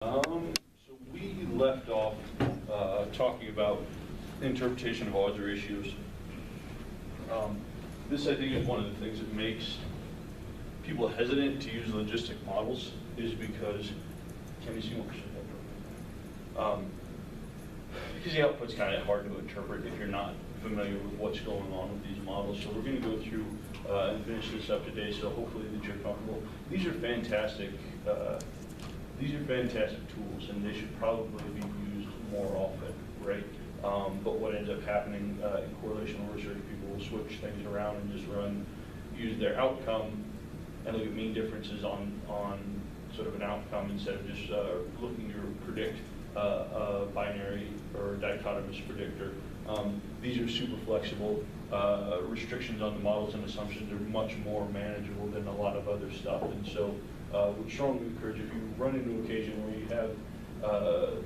So we left off talking about interpretation of odds ratios. This, I think, is one of the things that makes people hesitant to use logistic models, is because, can you see more? Because the output's kind of hard to interpret if you're not familiar with what's going on with these models. So we're going to go through and finish this up today, so hopefully that you're comfortable. These are fantastic tools, and they should probably be used more often, right? But what ends up happening in correlational research, people will switch things around and just use their outcome and look at mean differences on sort of an outcome instead of just looking to predict a binary or dichotomous predictor. These are super flexible. Restrictions on the models and assumptions are much more manageable than a lot of other stuff, and so would strongly encourage, if you run into an occasion where you have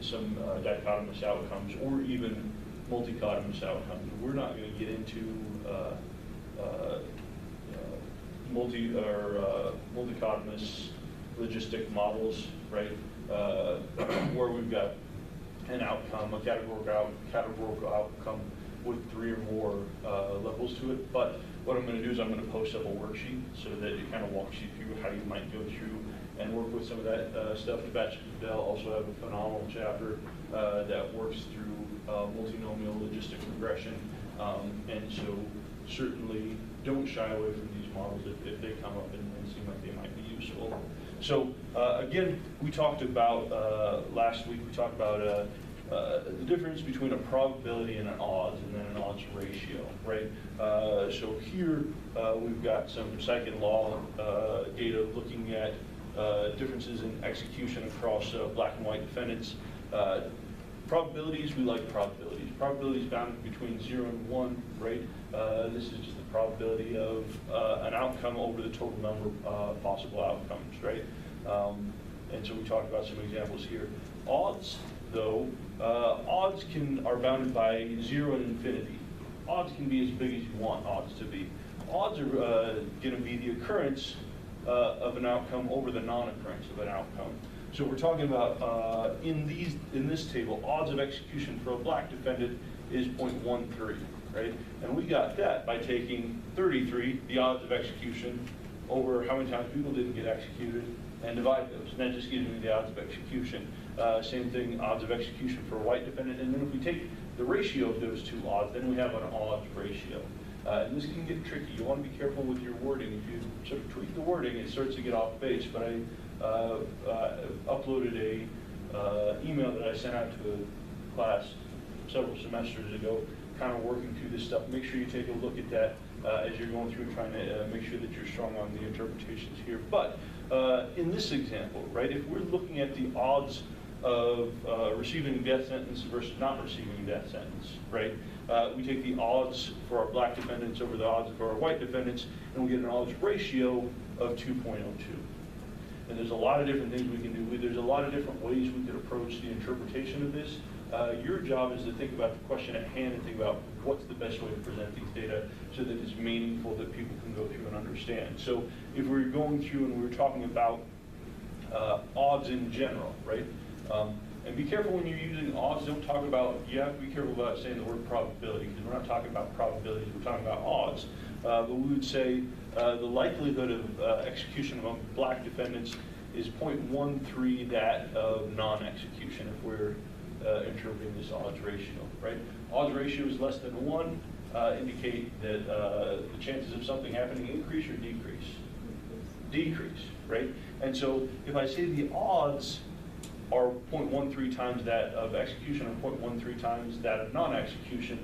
some dichotomous outcomes or even multichotomous outcomes. We're not going to get into multichotomous logistic models, right? Where we've got an outcome, a categorical outcome with 3 or more levels to it. But what I'm going to do is I'm going to post up a worksheet so that it kind of walks you through how you might go through and work with some of that stuff. They'll also have a phenomenal chapter that works through multinomial logistic regression. And so certainly don't shy away from these models if they come up and seem like they might be useful. So again, we talked about, last week we talked about the difference between a probability and an odds, and then an odds ratio, right? So here we've got some PSYC law data looking at differences in execution across black and white defendants. Probabilities, we like probabilities. Probabilities bounded between 0 and 1, right? This is just the probability of an outcome over the total number of possible outcomes, right? And so we talked about some examples here. Odds, though, odds are bounded by 0 and infinity. Odds can be as big as you want odds to be. Odds are going to be the occurrence of an outcome over the non-occurrence of an outcome. So we're talking about, in this table, odds of execution for a black defendant is 0.13, right? And we got that by taking 33, the odds of execution, over how many times people didn't get executed, and divide those. And that just gives me the odds of execution. Same thing, odds of execution for a white defendant. And then if we take the ratio of those two odds, then we have an odds ratio. And this can get tricky. You want to be careful with your wording. If you sort of tweak the wording, it starts to get off base. But I uploaded a email that I sent out to a class several semesters ago, kind of working through this stuff. Make sure you take a look at that as you're going through, trying to make sure that you're strong on the interpretations here. But in this example, right, if we're looking at the odds of receiving a death sentence versus not receiving a death sentence, right? We take the odds for our black defendants over the odds for our white defendants, and we get an odds ratio of 2.02. And there's a lot of different things we can do. There's a lot of different ways we could approach the interpretation of this. Your job is to think about the question at hand and think about what's the best way to present these data so that it's meaningful, that people can go through and understand. So if we're going through and we're talking about odds in general, right? And be careful when you're using odds. Don't talk about, you have to be careful about saying the word probability, because we're not talking about probabilities, we're talking about odds. But we would say the likelihood of execution among black defendants is 0.13 that of non-execution if we're interpreting this odds ratio, right? Odds ratio is less than 1, indicate that the chances of something happening increase or decrease? Decrease, right? And so if I say the odds are 0.13 times that of execution or 0.13 times that of non-execution,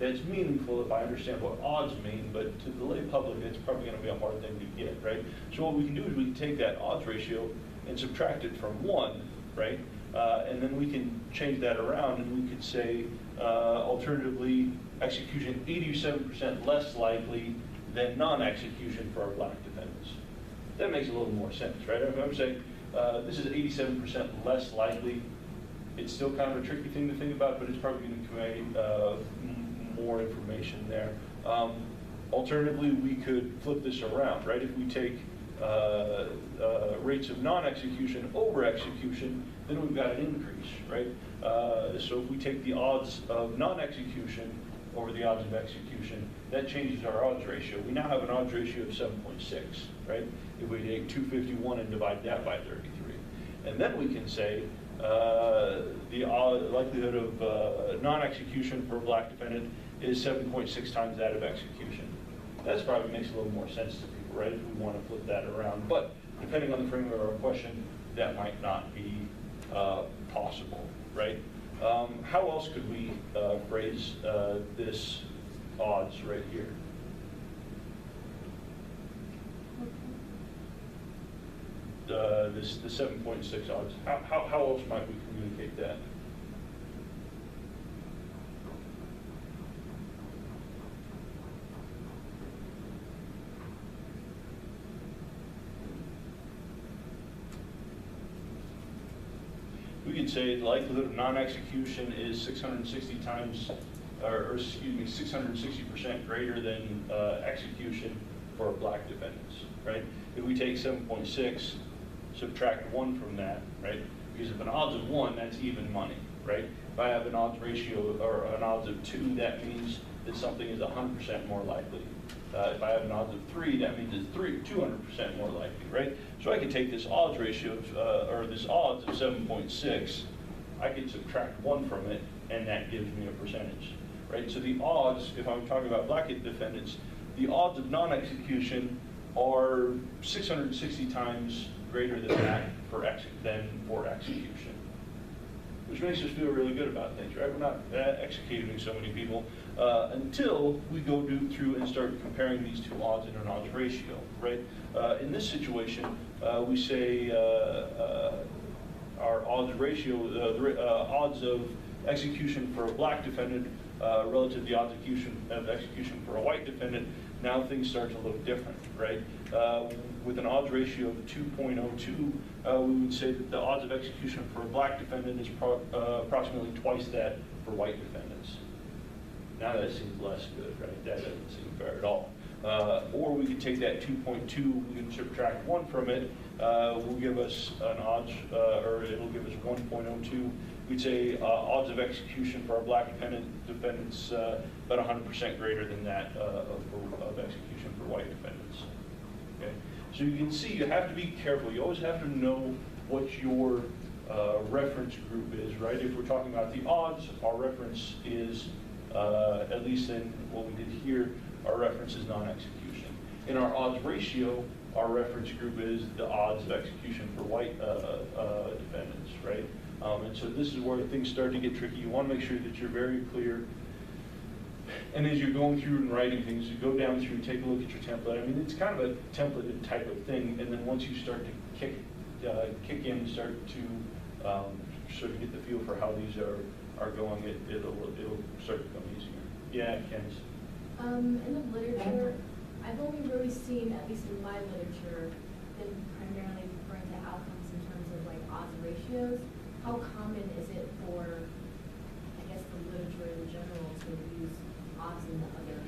that's meaningful if I understand what odds mean, but to the lay public, it's probably going to be a hard thing to get, right? So what we can do is we can take that odds ratio and subtract it from 1, right? And then we can change that around, and we could say, alternatively, execution 87% less likely than non-execution for our black defendants. That makes a little more sense, right? If I'm saying this is 87% less likely, it's still kind of a tricky thing to think about, but it's probably going to convey more information there. Alternatively, we could flip this around, right? If we take rates of non-execution over execution, then we've got an increase, right? So if we take the odds of non-execution over the odds of execution, that changes our odds ratio. We now have an odds ratio of 7.6, right? If we take 251 and divide that by 33. And then we can say the likelihood of non-execution for a black defendant is 7.6 times that of execution. That probably makes a little more sense to people, right, if we want to flip that around. But depending on the framework of our question, that might not be possible, right? How else could we phrase this odds right here? The 7.6 odds. How else might we communicate that? We could say the likelihood of non-execution is 660 times, or excuse me, 660% greater than execution for black defendants, right? If we take 7.6, subtract 1 from that, right? Because if an odds of 1, that's even money, right? If I have an odds ratio or an odds of 2, that means that something is 100% more likely. If I have an odds of 3, that means it's 200% more likely, right? So I could take this odds ratio, or this odds of 7.6, I could subtract 1 from it, and that gives me a percentage, right? So the odds, if I'm talking about black defendants, the odds of non-execution are 660 times greater than that for execution, which makes us feel really good about things, right? We're not executing so many people until we go through and start comparing these two odds in an odds ratio, right? In this situation, we say our odds ratio, the odds of execution for a black defendant relative to the odds of execution for a white defendant. Now things start to look different, right? With an odds ratio of 2.02, we would say that the odds of execution for a black defendant is approximately twice that for white defendants. Now that seems less good, right? That doesn't seem fair at all. Or we could take that 2.2, we can subtract 1 from it, will give us an odds, or it'll give us 1.02. We'd say odds of execution for our black defendants about 100% greater than that of execution for white defendants. Okay, so you can see you have to be careful. You always have to know what your reference group is, right? If we're talking about the odds, our reference is, at least in what we did here, our reference is non-execution. In our odds ratio, our reference group is the odds of execution for white defendants, right? And so this is where things start to get tricky. You want to make sure that you're very clear. And as you're going through and writing things, you go down through, take a look at your template. I mean, it's kind of a templated type of thing. And then once you start to kick in and start to sort of get the feel for how these are going, it'll start to become easier. Yeah, Ken's. In the literature, I've only really seen, at least in my literature, them primarily referring to outcomes in terms of like odds ratios. How common is it for, I guess, the literature in general to use odds in the other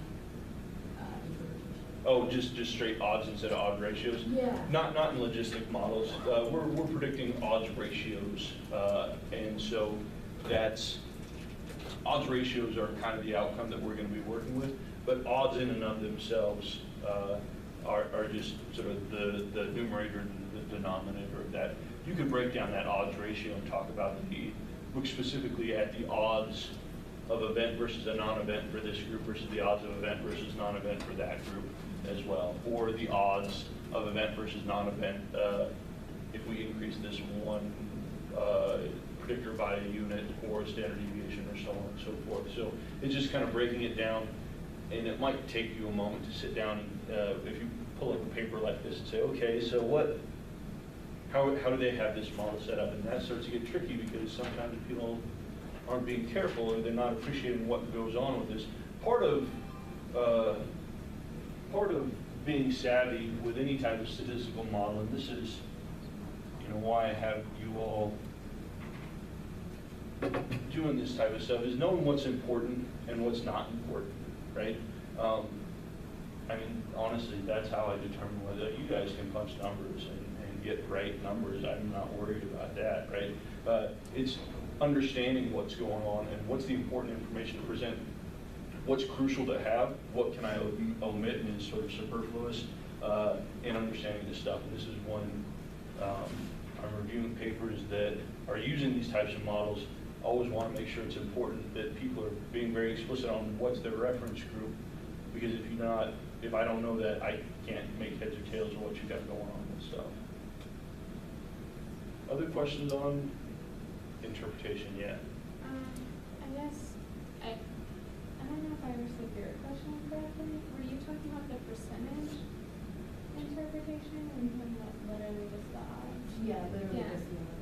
interpretation? Oh, just straight odds instead of odd ratios? Yeah. Not in logistic models. We're predicting odds ratios, and so that's odds ratios are kind of the outcome that we're going to be working with. But odds in and of themselves are just sort of the numerator and the denominator of that. You could break down that odds ratio and talk about look specifically at the odds of event versus a non-event for this group versus the odds of event versus non-event for that group as well, or the odds of event versus non-event if we increase this one predictor by a unit or a standard deviation or so on and so forth. So it's just kind of breaking it down, and it might take you a moment to sit down and if you pull up a paper like this and say, okay, so how do they have this model set up? And that starts to get tricky because sometimes people aren't being careful or they're not appreciating what goes on with this. Part of being savvy with any type of statistical model, and this is why I have you all doing this type of stuff, is knowing what's important and what's not important, right? I mean, honestly, that's how I determine whether you guys can punch numbers and get right numbers. I'm not worried about that, right? It's understanding what's going on and what's the important information to present, what's crucial to have, what can I omit and is sort of superfluous, and understanding this stuff. And this is one, I'm reviewing papers that are using these types of models. Always want to make sure it's important that people are being very explicit on what's their reference group, because if I don't know that, I can't make heads or tails of what you got going on and stuff. Other questions on interpretation yet? I guess, I don't know if I understood your question correctly. Were you talking about the percentage interpretation, or were you talking about literally just the odds? Yeah, literally Yeah. just the odds.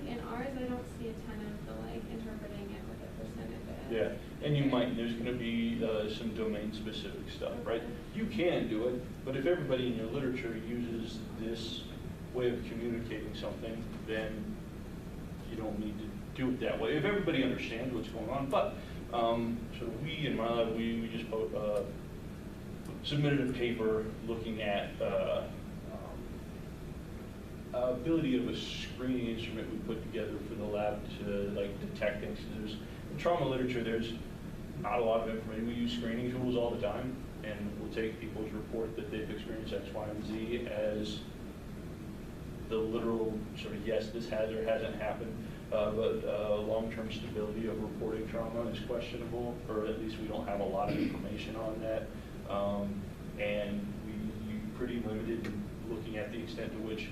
In ours, I don't see a ton of the interpreting it with the percentages. Yeah, and you might, there's going to be some domain-specific stuff, right? You can do it, but if everybody in your literature uses this way of communicating something, then you don't need to do it that way. If everybody understands what's going on, but so we in my lab, we just submitted a paper looking at ability of a screening instrument we put together for the lab to detect things. There's in trauma literature, there's not a lot of information. We use screening tools all the time, and we'll take people's report that they've experienced X, Y, and Z as the literal sort of yes, this has or hasn't happened, but long-term stability of reporting trauma is questionable, or at least we don't have a lot of information on that, and we're pretty limited in looking at the extent to which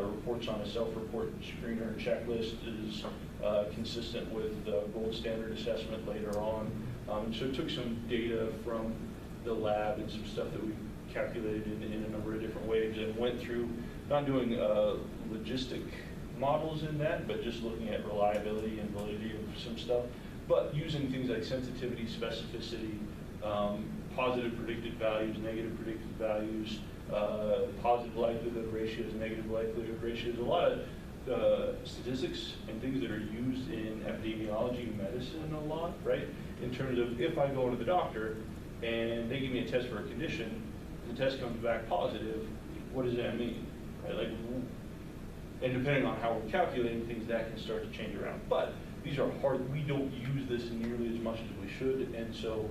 reports on a self-report screener and checklist is consistent with the gold standard assessment later on. So it took some data from the lab and some stuff that we calculated in a number of different ways and went through, not doing logistic models in that, but just looking at reliability and validity of some stuff, but using things like sensitivity, specificity, positive predicted values, negative predicted values, positive likelihood ratios, negative likelihood ratios, a lot of statistics and things that are used in epidemiology and medicine a lot, right? In terms of if I go to the doctor and they give me a test for a condition, the test comes back positive, what does that mean? Right? And depending on how we're calculating things, that can start to change around. But these are hard, we don't use this nearly as much as we should, and so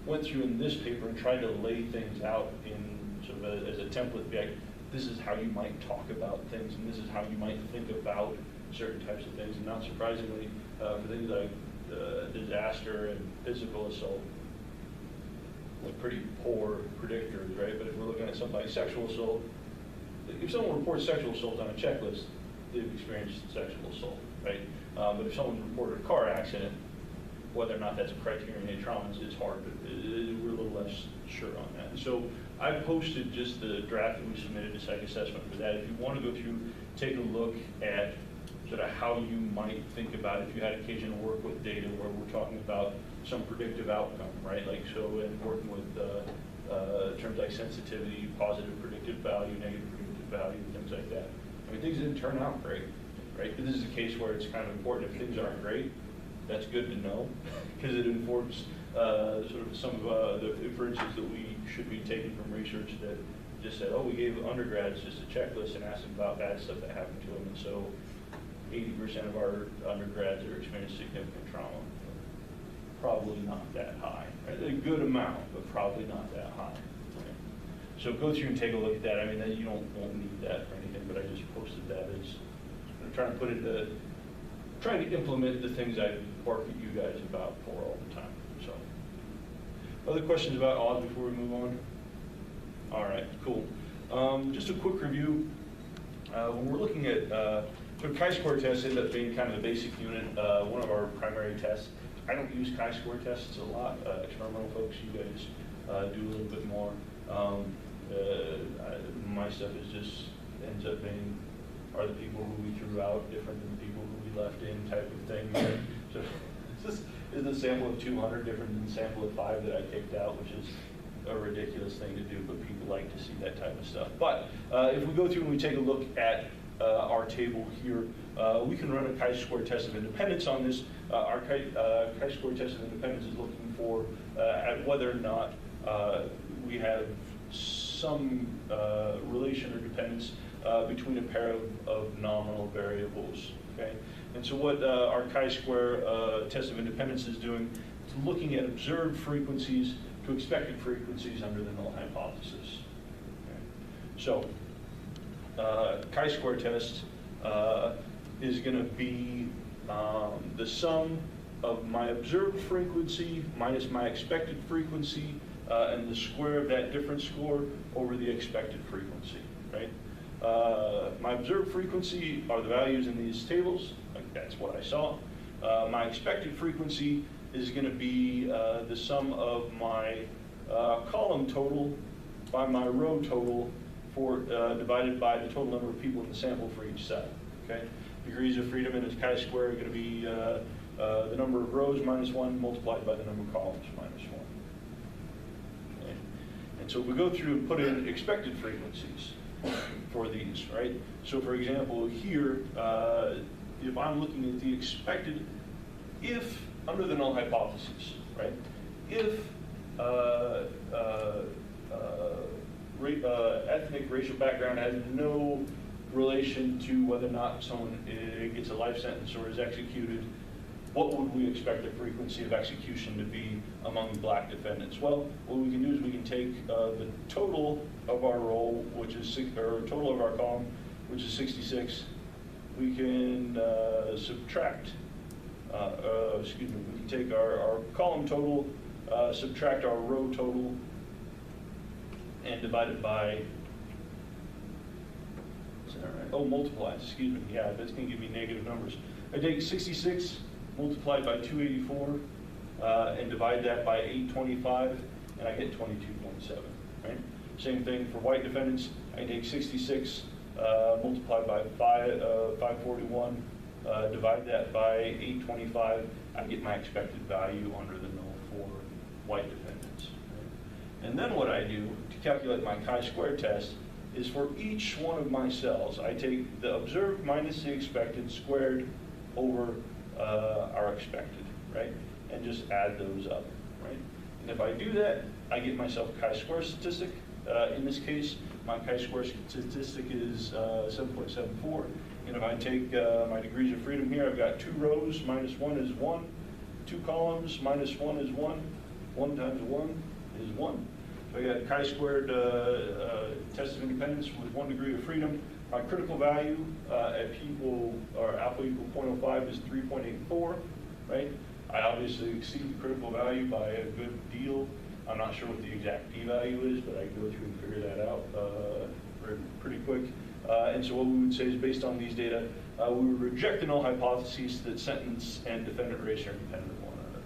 went through in this paper and tried to lay things out in sort of as a template, like, this is how you might talk about things, and this is how you might think about certain types of things. And not surprisingly, for things like disaster and physical assault, we're pretty poor predictors, right? But if we're looking at something like sexual assault, if someone reports sexual assault on a checklist, they've experienced sexual assault, right? But if someone reported a car accident, whether or not that's a criterion in trauma is hard, but we're a little less sure on that. And so I posted just the draft that we submitted to psych assessment for that. If you want to go through, take a look at sort of how you might think about it if you had occasion to work with data where we're talking about some predictive outcome, right? Like, so in working with terms like sensitivity, positive predictive value, negative predictive value, things like that. I mean, things didn't turn out great, right? But this is a case where it's kind of important. If things aren't great, that's good to know, because it informs sort of some of the inferences that we should be taking from research that just said, oh, we gave undergrads just a checklist and asked them about bad stuff that happened to them, and so 80% of our undergrads are experiencing significant trauma. Probably not that high, right? A good amount, but probably not that high. Right? So go through and take a look at that. I mean, you won't need that for anything, but I just posted that as I'm trying to put it trying to implement the things I bark at you guys about for all the time. So, other questions about odds before we move on? All right, cool. Just a quick review. When we're looking at, so chi-square tests end up being kind of the basic unit, one of our primary tests. I don't use chi-square tests a lot. Experimental folks, you guys do a little bit more. My stuff is just ends up being, are the people who we threw out different than the people who we left in type of thing. So is the sample of 200 different than the sample of 5 that I kicked out, which is a ridiculous thing to do, but people like to see that type of stuff. But if we go through and we take a look at our table here, we can run a chi-square test of independence on this. Our chi-square test of independence is looking for at whether or not we have some relation or dependence between a pair of nominal variables, okay? And so what our chi-square test of independence is doing is looking at observed frequencies to expected frequencies under the null hypothesis. Okay? So chi-square test is going to be the sum of my observed frequency minus my expected frequency and the square of that difference score over the expected frequency, right? My observed frequency are the values in these tables, like that's what I saw. My expected frequency is going to be the sum of my column total by my row total for divided by the total number of people in the sample for each cell, okay? Degrees of freedom in a chi-square are going to be the number of rows minus 1 multiplied by the number of columns minus 1. Okay? And so if we go through and put in expected frequencies for these, right? So for example, here, if I'm looking at the expected, if, under the null hypothesis, right? If ethnic racial background has no relation to whether or not someone gets a life sentence or is executed, what would we expect the frequency of execution to be among black defendants? Well, what we can do is we can take the total of our roll, which is or total of our column, which is 66. We can subtract. Excuse me. We can take our column total, subtract our row total, and divide it by. Is that right? Oh, multiply. Excuse me. Yeah, that's going to give me negative numbers. I take 66. Multiplied by 284 and divide that by 825, and I get 22.7, right? Same thing for white defendants. I take 66 multiplied by 541, divide that by 825, I get my expected value under the null for white defendants. Right? And then what I do to calculate my chi-square test is for each one of my cells, I take the observed minus the expected squared over are expected, right? And just add those up, right? And if I do that, I get myself a chi-square statistic. In this case, my chi-square statistic is 7.74. And if I take my degrees of freedom here, I've got 2 rows, minus 1 is 1. 2 columns, minus 1 is 1. 1 times 1 is 1. So I got chi-squared test of independence with 1 degree of freedom. My critical value at p equal, or alpha equal 0.05 is 3.84, right? I obviously exceed the critical value by a good deal. I'm not sure what the exact p-value is, but I can go through and figure that out pretty quick. And so what we would say is, based on these data, we would reject the null hypothesis that sentence and defendant race are independent of one another.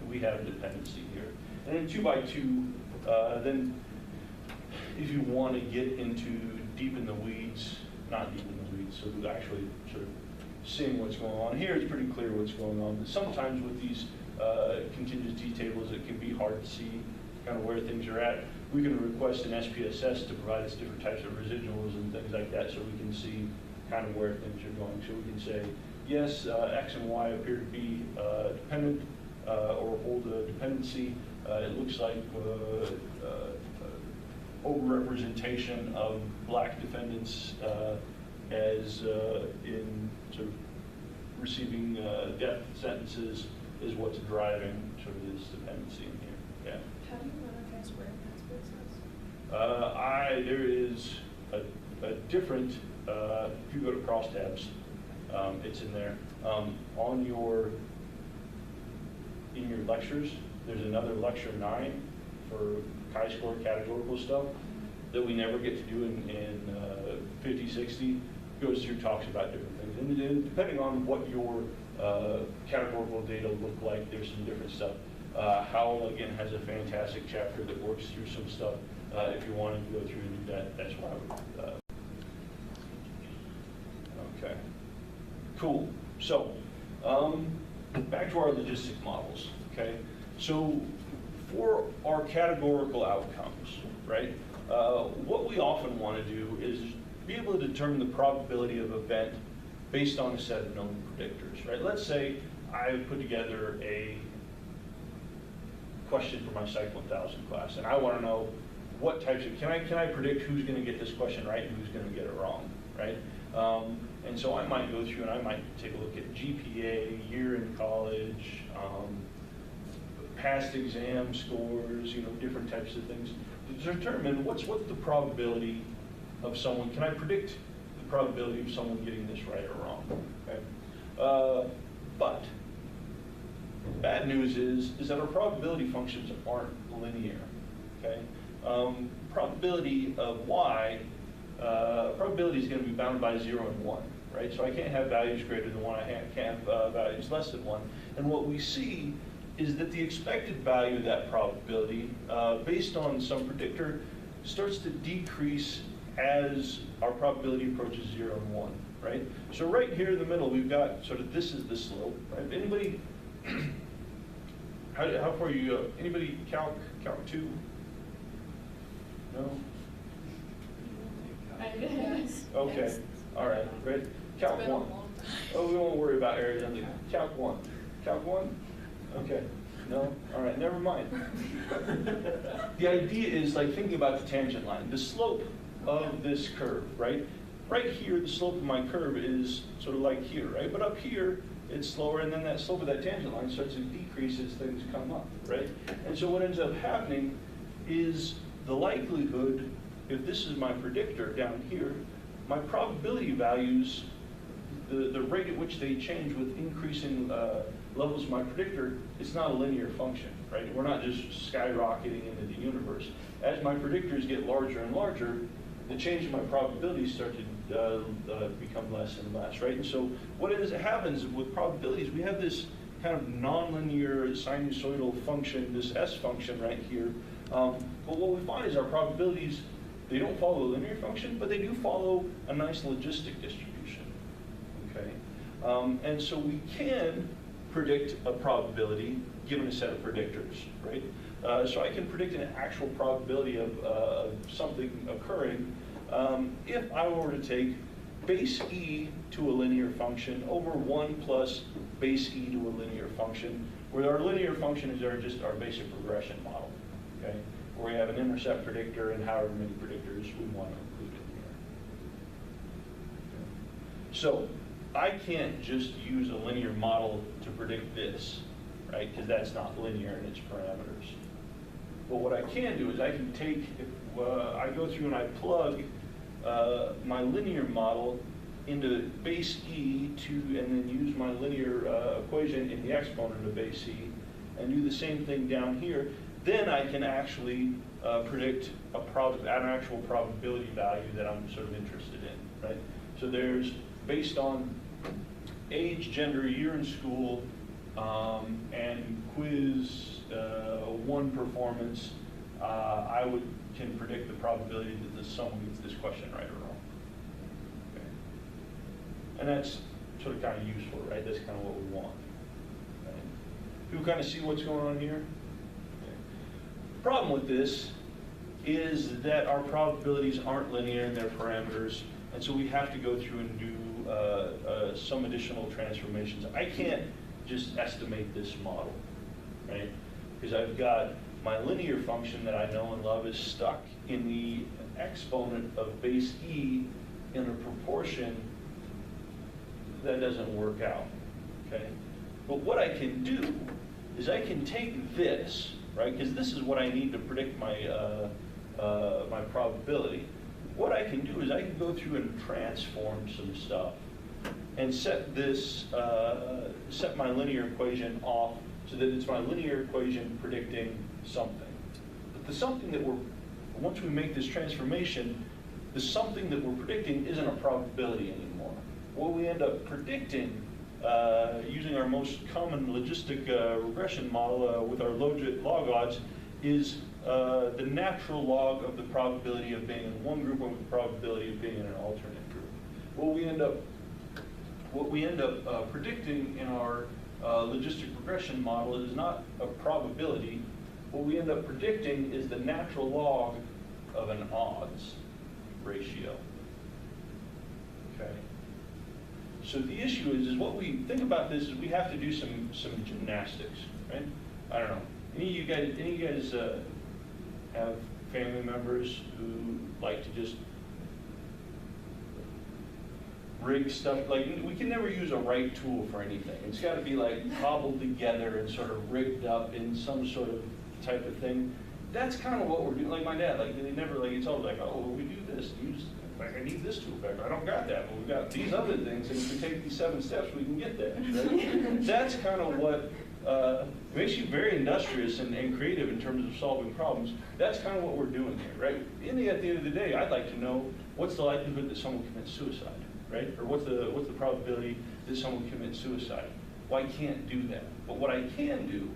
We have a dependency here. And then 2 by 2, then if you want to get into deep in the weeds, not deep in the weeds, so actually sort of seeing what's going on here, it's pretty clear what's going on. But sometimes with these contingency tables, it can be hard to see kind of where things are at. We can request an SPSS to provide us different types of residuals and things like that, so we can see kind of where things are going. So we can say, yes, X and Y appear to be dependent or hold a dependency. It looks like overrepresentation of black defendants as in sort of receiving death sentences is what's driving sort of this dependency in here. Yeah. How do you run a chi-square test? There is a different, if you go to crosstabs, it's in there. In your lectures, there's another lecture 9 for chi-square categorical stuff that we never get to do in 50/60. Goes through, talks about different things. And depending on what your categorical data look like, there's some different stuff. Howell, again, has a fantastic chapter that works through some stuff. If you wanted to go through and do that, that's why I would. Okay. Cool. So, back to our logistic models, okay? So, for our categorical outcomes, right, what we often want to do is be able to determine the probability of event based on a set of known predictors, right? Let's say I put together a question for my PSYC 1000 class, and I want to know what types of, can I predict who's going to get this question right and who's going to get it wrong, right? And so I might go through and I might take a look at GPA, year in college, past exam scores, different types of things to determine what's the probability of someone, can I predict the probability of someone getting this right or wrong, okay? But bad news is that our probability functions aren't linear, okay? Probability of y, probability is going to be bounded by 0 and 1, right? So I can't have values greater than 1, I can't have values less than 1. And what we see is that the expected value of that probability, based on some predictor, starts to decrease as our probability approaches 0 and 1, right? So right here in the middle, we've got sort of, this is the slope, right? Anybody, how far you go? Anybody calc 2? No? I guess. Okay, all right, ready? Calc 1. Oh, we won't worry about areas under. Calc 1. Calc 1? Okay. No? All right, never mind. The idea is like thinking about the tangent line. The slope of this curve, right? Right here, the slope of my curve is sort of like here, right? But up here, it's slower, and then that slope of that tangent line starts to decrease as things come up, right? And so what ends up happening is the likelihood, if this is my predictor down here, my probability values, the rate at which they change with increasing levels of my predictor, it's not a linear function, right? We're not just skyrocketing into the universe. As my predictors get larger and larger, the change in my probabilities start to become less and less, right? And so what happens with probabilities, we have this kind of nonlinear sinusoidal function, this S function right here. But what we find is our probabilities, they don't follow a linear function, but they do follow a nice logistic distribution, okay? And so we can predict a probability given a set of predictors, right? So I can predict an actual probability of something occurring if I were to take base e to a linear function over 1 plus base e to a linear function, where our linear function is just our basic regression model, okay? Where we have an intercept predictor and however many predictors we want to include in here. Okay. So I can't just use a linear model to predict this, right? Because that's not linear in its parameters. But what I can do is I can take, I go through and I plug my linear model into base e and then use my linear equation in the exponent of base e and do the same thing down here. Then I can actually predict an actual probability value that I'm sort of interested in, right? So there's, based on age, gender, year in school, and quiz 1 performance, I can predict the probability that someone gets this question right or wrong. Okay. And that's sort of kind of useful, right? That's kind of what we want. Right? People kind of see what's going on here? Okay. The problem with this is that our probabilities aren't linear in their parameters, and so we have to go through and do some additional transformations. I can't just estimate this model, right? Because I've got my linear function that I know and love is stuck in the exponent of base e in a proportion that doesn't work out, okay? But what I can do is I can take this, right? Because this is what I need to predict my, my probability. What I can do is I can go through and transform some stuff and set this, set my linear equation off so that it's my linear equation predicting something. But the something that once we make this transformation, the something that we're predicting isn't a probability anymore. What we end up predicting, using our most common logistic regression model with our log odds, is the natural log of the probability of being in one group or the probability of being in an alternate group. What we end up predicting in our logistic regression model is not a probability. What we end up predicting is the natural log of an odds ratio. Okay. So the issue is what we think about this is we have to do some gymnastics, right? I don't know. Any of you guys have family members who like to just rig stuff. Like, we can never use a right tool for anything. It's got to be like cobbled together and sort of rigged up in some sort of type of thing. That's kind of what we're doing. Like my dad, like they never, like it's always like, oh, well, we do this. Use, like I need this tool back. I don't got that, but we've got these other things, and if we take these 7 steps, we can get there. Right? That's kind of what makes you very industrious and creative in terms of solving problems. That's kind of what we're doing here, right? At the end of the day, I'd like to know what's the likelihood that someone commits suicide, right? Or what's the probability that someone commits suicide? Well, I can't do that. But what I can do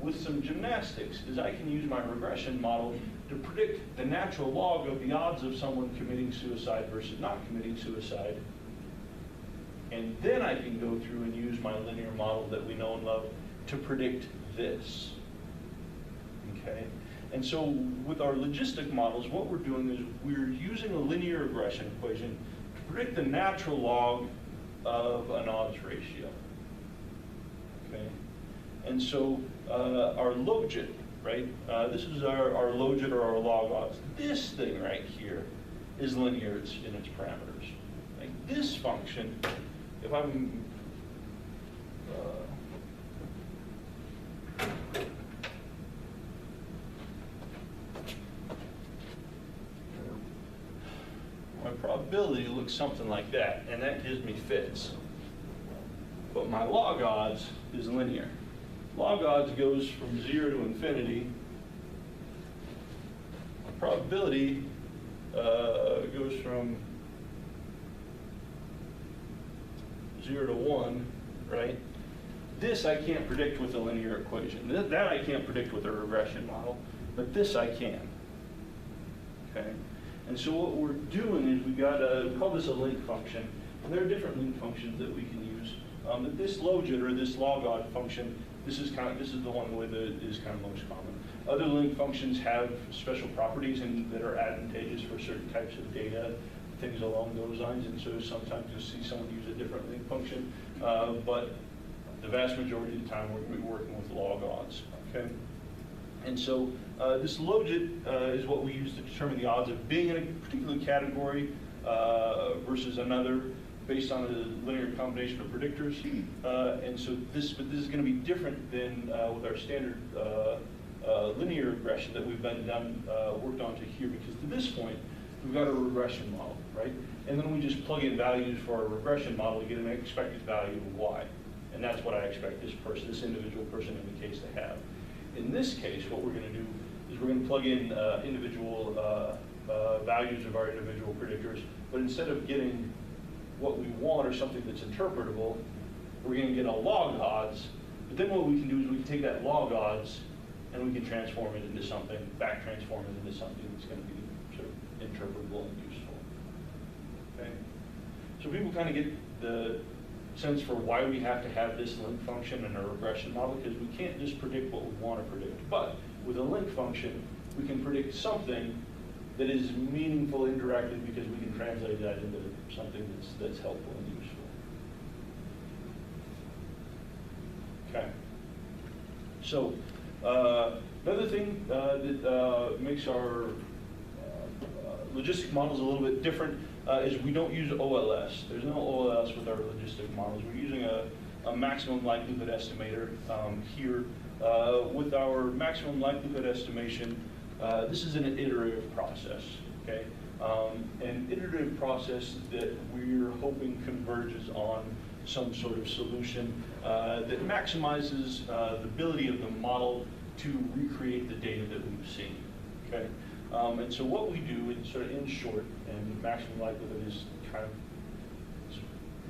with some gymnastics is I can use my regression model to predict the natural log of the odds of someone committing suicide versus not committing suicide. And then I can go through and use my linear model that we know and love to predict this. Okay? And so with our logistic models, what we're doing is we're using a linear regression equation to predict the natural log of an odds ratio. Okay? And so our logit, right? This is our logit or our log odds. This thing right here is linear in its parameters. Like this function, if I'm my probability looks something like that, and that gives me fits. But my log odds is linear. Log odds goes from 0 to infinity. My probability goes from 0 to 1, right? This I can't predict with a linear equation. That I can't predict with a regression model, but this I can. Okay? And so what we're doing is we call this a link function. And there are different link functions that we can use. But this logit or this log odd function, this is the one that is kind of most common. Other link functions have special properties that are advantageous for certain types of data, things along those lines. And so sometimes you'll see someone use a different link function, but the vast majority of the time we're working with log odds. Okay. And so this logit is what we use to determine the odds of being in a particular category versus another based on a linear combination of predictors. And so this is going to be different than with our standard linear regression that we've worked on to here, because to this point, we've got a regression model, right? And then we just plug in values for our regression model to get an expected value of y. And that's what I expect this individual person in the case to have. In this case, what we're going to do is we're going to plug in individual values of our individual predictors, but instead of getting what we want or something that's interpretable, we're going to get a log odds. But then what we can do is we can take that log odds and we can transform it into something, back transform it into something that's going to be sort of interpretable and useful. Okay? So people kind of get the sense for why we have to have this link function in a regression model, because we can't just predict what we want to predict. But with a link function, we can predict something that is meaningful indirectly, because we can translate that into something that's helpful and useful. Okay. So another thing that makes our logistic models a little bit different is we don't use OLS. There's no OLS with our logistic models. We're using a maximum likelihood estimator here. With our maximum likelihood estimation, this is an iterative process, okay? An iterative process that we're hoping converges on some sort of solution that maximizes the ability of the model to recreate the data that we've seen, okay? And so what we do, in short, and maximum likelihood is kind of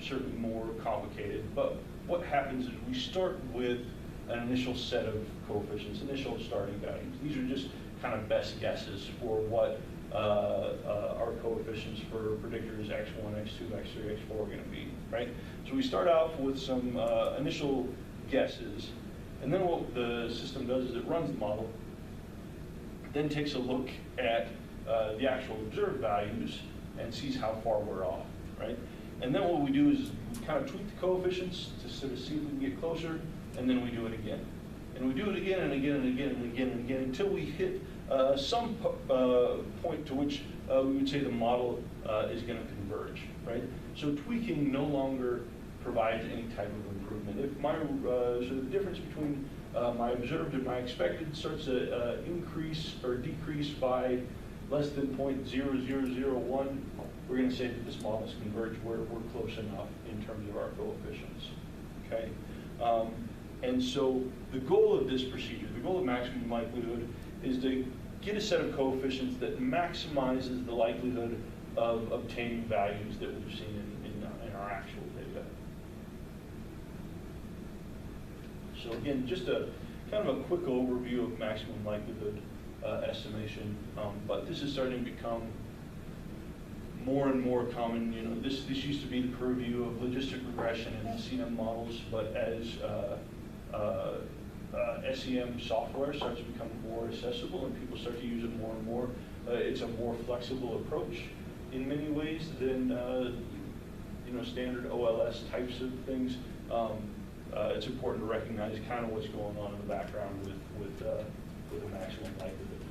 certainly more complicated, but what happens is we start with an initial set of coefficients, initial starting values. These are just kind of best guesses for what our coefficients for predictors x1, x2, x3, x4 are going to be, right? So we start out with some initial guesses, and then what the system does is it runs the model, then takes a look at the actual observed values and sees how far we're off, right? And then what we do is we kind of tweak the coefficients to sort of see if we can get closer, and then we do it again. And we do it again and again and again and again and again until we hit some point to which we would say the model is going to converge, right? So tweaking no longer provides any type of improvement. If my so the difference between my observed and my expected starts to increase or decrease by less than 0.0001, we're going to say that this model is converged where we're close enough in terms of our coefficients. Okay, and so the goal of this procedure, the goal of maximum likelihood, is to get a set of coefficients that maximizes the likelihood of obtaining values that we've seen in our actual data. So again, just a kind of a quick overview of maximum likelihood estimation, but this is starting to become more and more common. You know, this used to be the purview of logistic regression and CM models, but as SEM software starts to become more accessible and people start to use it more and more, it's a more flexible approach in many ways than you know, standard OLS types of things. It's important to recognize kind of what's going on in the background with the maximum likelihood.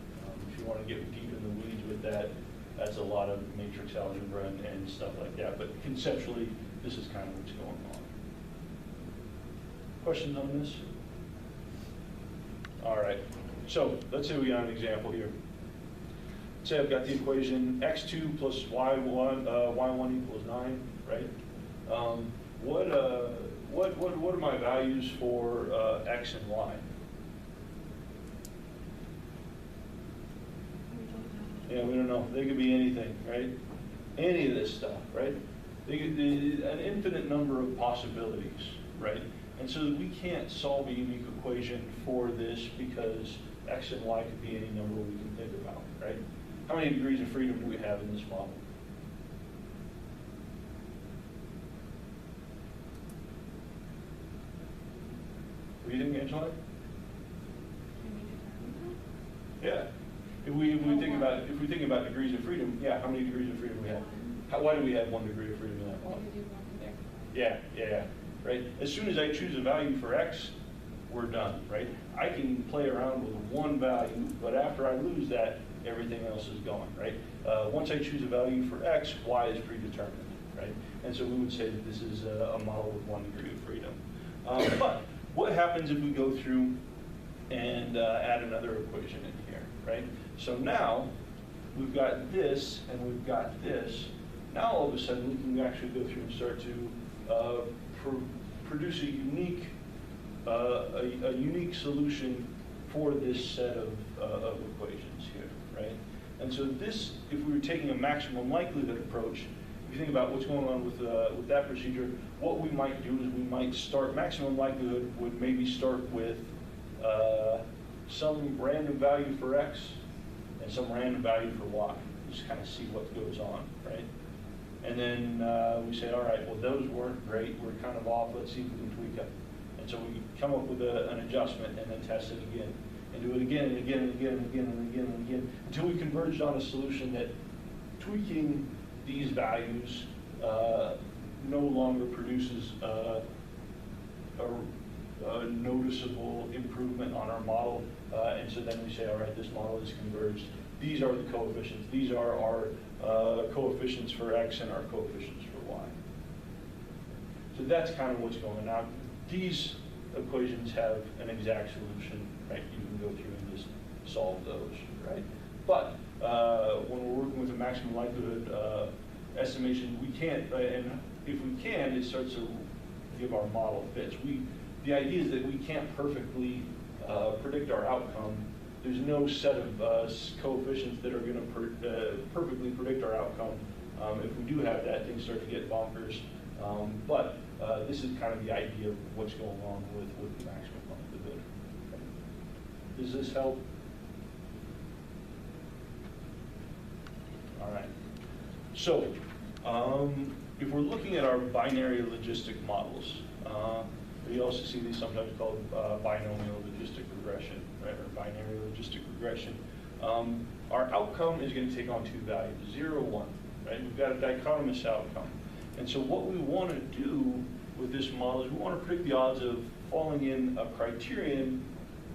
If you want to get deep in the weeds with that, that's a lot of matrix algebra and stuff like that. But conceptually, this is kind of what's going on. Questions on this? All right. So let's say we got an example here. Let's say I've got the equation x2 plus y1 equals 9, right? What are my values for x and y? Yeah, we don't know. They could be anything, right? Any of this stuff, right? An infinite number of possibilities, right? And so we can't solve a unique equation for this because x and y could be any number we can think about, right? How many degrees of freedom do we have in this model? What do you think, Angela? Yeah. If we think about degrees of freedom, yeah, how many degrees of freedom we have? Why do we have 1 degree of freedom in that model? Yeah, right? As soon as I choose a value for x, we're done, right? I can play around with one value, but after I lose that, everything else is gone, right? Once I choose a value for x, y is predetermined, right? And so we would say that this is a model with 1 degree of freedom. But what happens if we go through and add another equation in here, right? So now we've got this and we've got this. Now all of a sudden we can actually go through and start to produce a unique solution for this set of equations here, right? And so this, if we were taking a maximum likelihood approach, if you think about what's going on with that procedure, what we might do is we might start, maximum likelihood would maybe start with some random value for x and some random value for y. Just kind of see what goes on, right? And then we say, all right, well, those weren't great. We're kind of off. Let's see if we can tweak them. And so we come up with an adjustment and then test it again. And do it again and again and again and again and again and again until we converged on a solution that tweaking these values no longer produces a noticeable improvement on our model. And so then we say, all right, this model is converged. These are the coefficients. These are our coefficients for x and our coefficients for y. So that's kind of what's going on. These equations have an exact solution, right? You can go through and just solve those, right? But when we're working with a maximum likelihood estimation, we can't, and if we can, it starts to give our model fits. The idea is that we can't perfectly predict our outcome. There's no set of coefficients that are going to perfectly predict our outcome. If we do have that, things start to get bonkers. But this is kind of the idea of what's going on with the maximum likelihood. Does this help? All right. So if we're looking at our binary logistic models, we also see these sometimes called binomial logistic regression, right, or binary logistic regression. Our outcome is going to take on two values, 0, 1, right? We've got a dichotomous outcome. And so what we want to do with this model is we want to predict the odds of falling in a criterion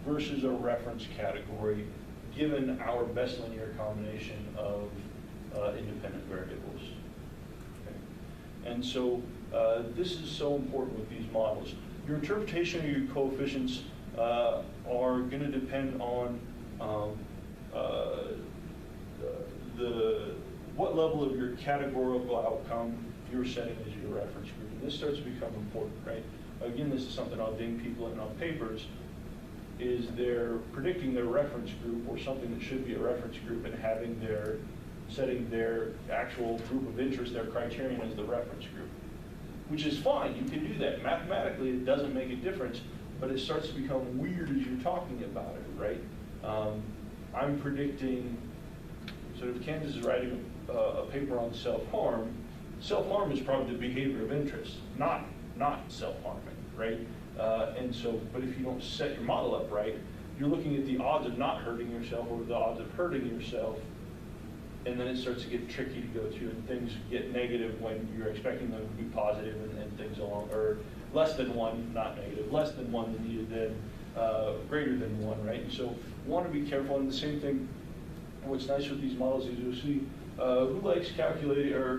versus a reference category given our best linear combination of independent variables. Okay. And so this is so important with these models. Your interpretation of your coefficients are going to depend on what level of your categorical outcome you're setting as your reference group. And this starts to become important, right? Again, this is something I'll ding people in on papers, is they're predicting their reference group or something that should be a reference group and setting their actual group of interest, their criterion as the reference group, which is fine. You can do that. Mathematically, it doesn't make a difference, but it starts to become weird as you're talking about it, right? I'm predicting, so if Candace is writing a paper on self-harm, self-harm is probably the behavior of interest, not self-harming, right? And so, but if you don't set your model up right, you're looking at the odds of not hurting yourself or the odds of hurting yourself, and then it starts to get tricky to go through, and things get negative when you're expecting them to be positive, and things along, or less than one, not negative, less than one than needed, then greater than one, right? And so, want to be careful. And the same thing. What's nice with these models is you'll see who likes calculating or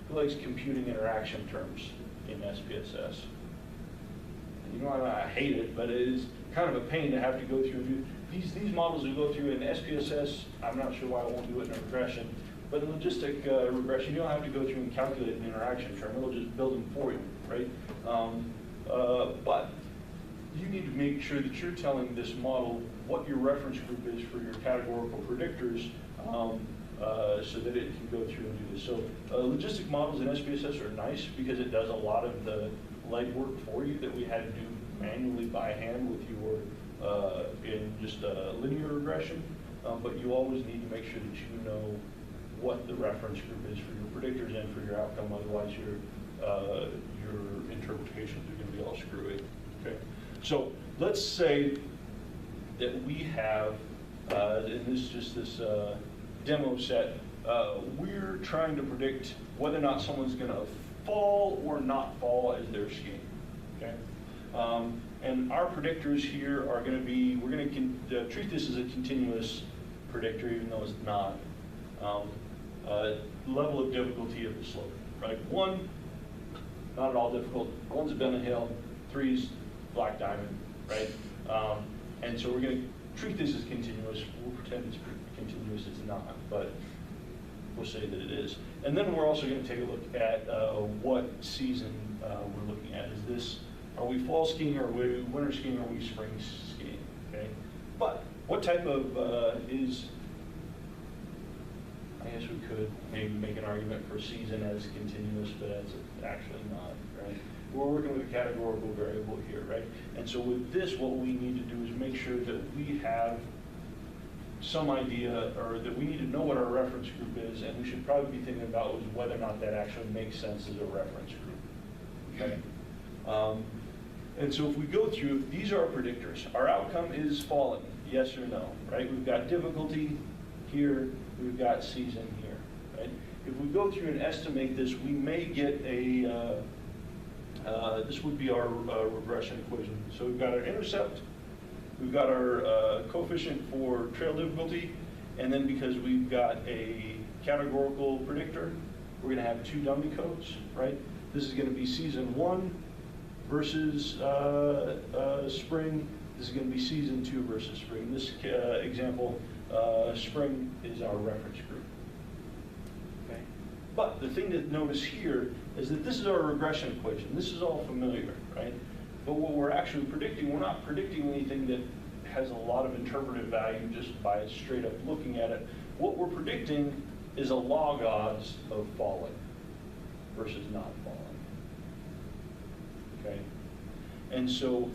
who likes computing interaction terms in SPSS. You know, I hate it, but it is kind of a pain to have to go through and do. These models we go through in SPSS, I'm not sure why I won't do it in regression, but in logistic regression, you don't have to go through and calculate an interaction term. It'll just build them for you, right? But you need to make sure that you're telling this model what your reference group is for your categorical predictors, so that it can go through and do this. So logistic models in SPSS are nice because it does a lot of the legwork for you that we had to do manually by hand with your in just linear regression. But you always need to make sure that you know what the reference group is for your predictors and for your outcome. Otherwise, your interpretations are going to be all screwy. Okay. So let's say that we have, and this is just this demo set, we're trying to predict whether or not someone's going to fall or not fall as they're skiing. Okay. And our predictors here are going to be, we're going to treat this as a continuous predictor, even though it's not. Level of difficulty of the slope, right? 1, not at all difficult. 1's a bend and hill. 3's black diamond, right? And so we're going to treat this as continuous. We'll pretend it's continuous. It's not, but we'll say that it is. And then we're also going to take a look at what season we're looking at. Is this, are we fall skiing, or are we winter skiing, or are we spring skiing? Okay. But what type of I guess we could maybe make an argument for season as continuous, but it's actually not, right? We're working with a categorical variable here, right? And so with this, what we need to do is make sure that we have some idea, or that we need to know what our reference group is, and we should probably be thinking about was whether or not that actually makes sense as a reference group, okay? And so if we go through, these are our predictors. Our outcome is falling, yes or no, right? We've got difficulty here, we've got season here, right? If we go through and estimate this, we may get a, this would be our regression equation. So we've got our intercept, we've got our coefficient for trail difficulty, and then because we've got a categorical predictor, we're going to have 2 dummy codes, right? This is going to be season 1 versus spring. This is going to be season 2 versus spring. In this example, spring is our reference group. Okay. But the thing to notice here is that this is our regression equation. This is all familiar, right? But what we're actually predicting, we're not predicting anything that has a lot of interpretive value just by straight up looking at it. What we're predicting is a log odds of falling versus not falling. Okay? And so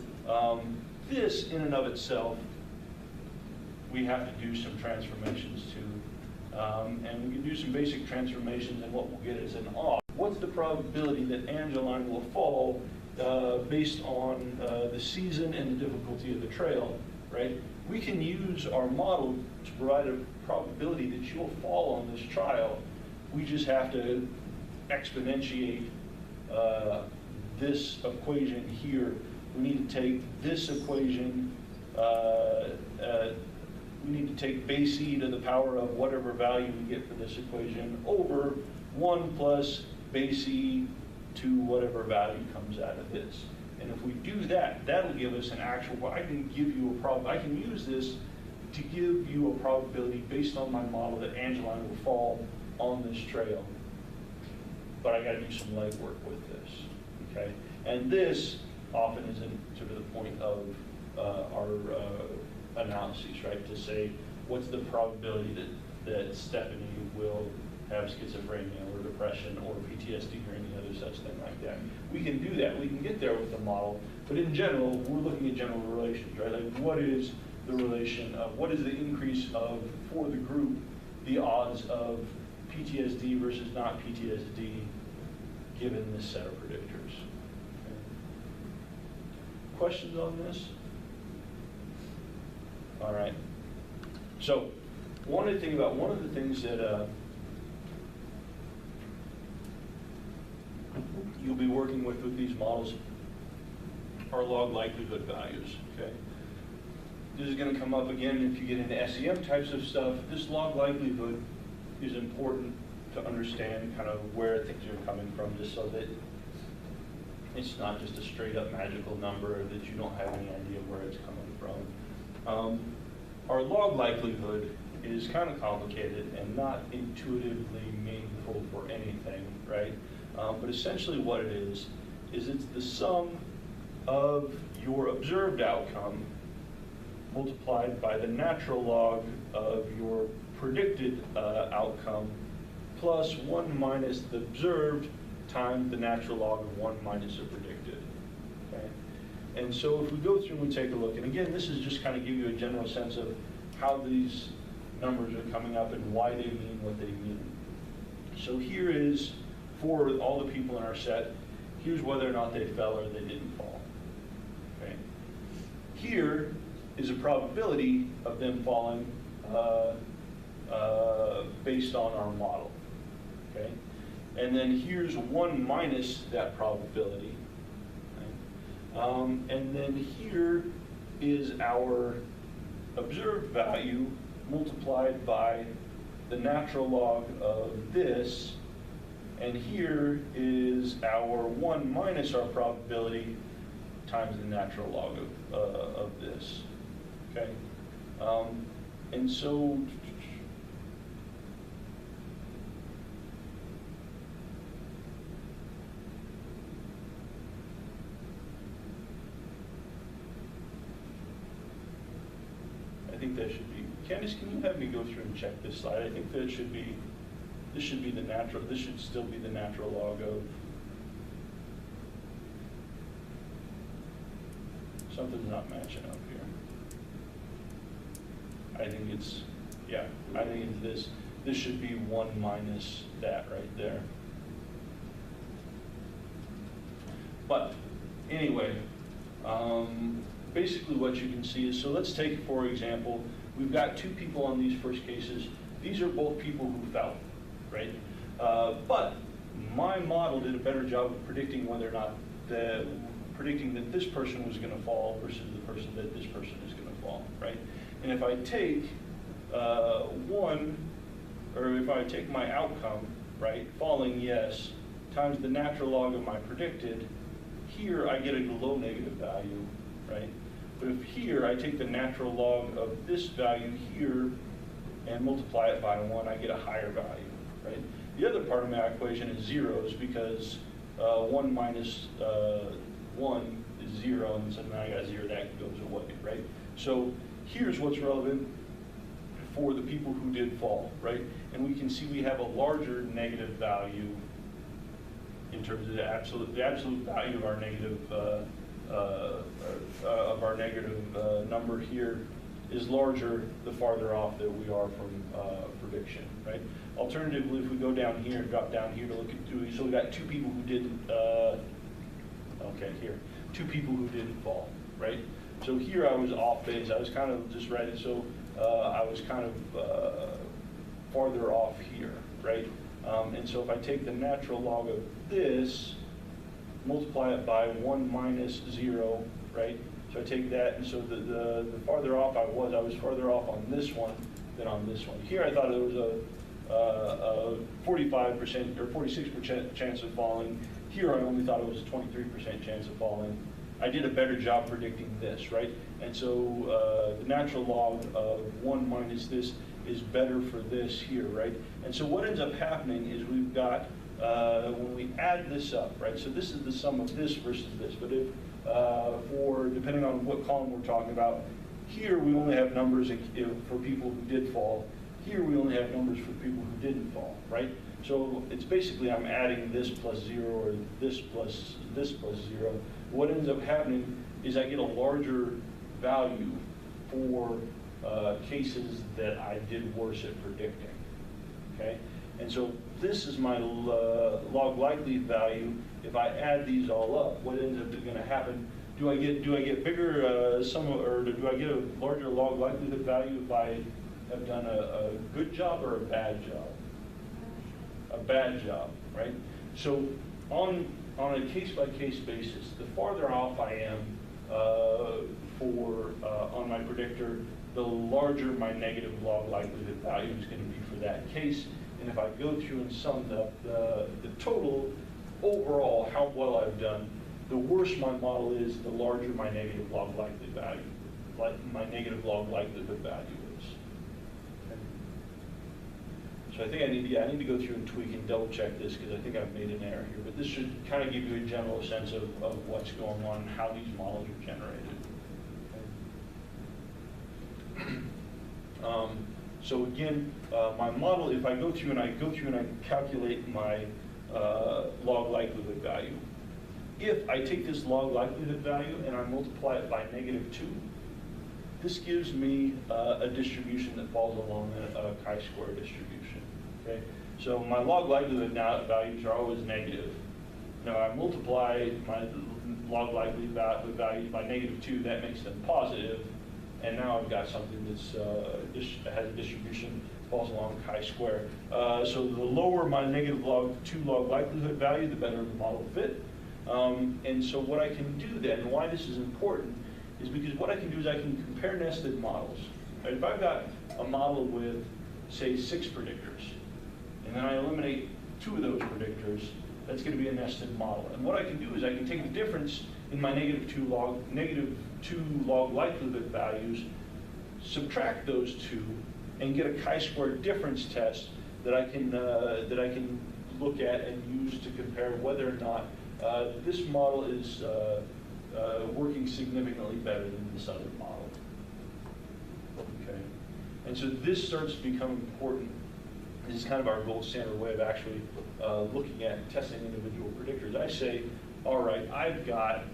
this in and of itself, we have to do some transformations to, and we can do some basic transformations, and what we'll get is an off. What's the probability that Angeline will fall based on the season and the difficulty of the trail, right? We can use our model to provide a probability that you'll fall on this trial. We just have to exponentiate this equation here. We need to take this equation we need to take base e to the power of whatever value we get for this equation over 1 plus base e to whatever value comes out of this. And if we do that, that'll give us an actual, I can give you a I can use this to give you a probability based on my model that Angeline will fall on this trail. But I gotta do some legwork with this, okay? And this often is in sort of the point of our analyses, right? To say, what's the probability that Stephanie will have schizophrenia or depression or PTSD or any other such thing like that. We can do that, we can get there with the model, but in general, we're looking at general relations, right? Like what is the relation of, what is the increase of, for the group, the odds of PTSD versus not PTSD given this set of predictors. Okay. Questions on this? All right. So, one of the things that you'll be working with these models are log likelihood values, okay? This is going to come up again if you get into SEM types of stuff. This log likelihood is important to understand kind of where things are coming from, just so that it's not just a straight up magical number that you don't have any idea where it's coming from. Our log likelihood is kind of complicated and not intuitively meaningful for anything, right? But essentially what it is it's the sum of your observed outcome multiplied by the natural log of your predicted outcome plus 1 minus the observed times the natural log of 1 minus the predicted, okay? And so if we go through and take a look, and again, this is just kind of give you a general sense of how these numbers are coming up and why they mean what they mean. So here is, for all the people in our set, here's whether or not they fell or they didn't fall, okay? Here is a probability of them falling based on our model, okay? And then here's 1 minus that probability, okay? And then here is our observed value multiplied by the natural log of this, and here is our 1 minus our probability times the natural log of this, okay? And so, I think that should be, Candace, can you have me go through and check this slide? I think that this should be the natural, this should still be the natural log of, something's not matching up here. I think it's, yeah, I think it's this. This should be 1 minus that right there. But anyway, basically what you can see is, so let's take, for example, we've got 2 people on these first cases. These are both people who fell, right? But my model did a better job of predicting whether or not predicting that this person was going to fall versus the person that this person is going to fall, right? And if I take if I take my outcome, right, falling yes, times the natural log of my predicted, here I get a low negative value, right? But if here I take the natural log of this value here and multiply it by 1, I get a higher value, right? The other part of my equation is zeros because 1 minus 1 is 0, and so now I got 0, that goes away, right? So here's what's relevant for the people who did fall, right? And we can see we have a larger negative value in terms of the absolute value of our negative number here is larger the farther off that we are from prediction, right? Alternatively, if we go down here, drop down here to look at, so we got 2 people who didn't, okay, here, 2 people who didn't fall, right? So here I was off base, I was kind of just right, so I was kind of farther off here, right? And so if I take the natural log of this multiply it by 1 minus 0, right? So I take that, and so the farther off I was farther off on this one than on this one. Here I thought there was a 45% or 46% chance of falling. Here I only thought it was a 23% chance of falling. I did a better job predicting this, right? And so the natural log of 1 minus this is better for this here, right? And so what ends up happening is we've got, when we add this up, right? So this is the sum of this versus this, but if, depending on what column we're talking about, here we only have numbers for people who did fall. Here we only have numbers for people who didn't fall, right? So it's basically I'm adding this plus 0 or this plus 0. What ends up happening is I get a larger value for cases that I did worse at predicting, okay? And so this is my log likelihood value. If I add these all up, what ends up going to happen? Do I get bigger or do I get a larger log likelihood value if I have done a good job or a bad job? A bad job, right? So on a case-by-case basis, the farther off I am on my predictor, the larger my negative log likelihood value is going to be for that case. And if I go through and sum up the total overall, how well I've done, the worse my model is, the larger my negative log likelihood value, my negative log likelihood value is. Okay. So I think I need to go through and tweak and double check this because I think I've made an error here. But this should kind of give you a general sense of what's going on, how these models are generated. Okay. So again, my model, if I go through and I calculate my log likelihood value, if I take this log likelihood value and I multiply it by -2, this gives me a distribution that falls along a chi-square distribution. Okay, so my log likelihood values are always negative. Now I multiply my log likelihood values by -2, that makes them positive. And now I've got something that's has a distribution that falls along chi-square. So the lower my -2 log likelihood value, the better the model fit. And so what I can do then, and why this is important, is because what I can do is I can compare nested models. Right? If I've got a model with, say, 6 predictors, and then I eliminate 2 of those predictors, that's going to be a nested model. And what I can do is I can take the difference in my -2 log likelihood values, subtract those 2, and get a chi-square difference test that I can look at and use to compare whether or not this model is working significantly better than this other model. Okay, and so this starts to become important. This is kind of our gold standard way of actually looking at testing individual predictors. I say, all right, I've got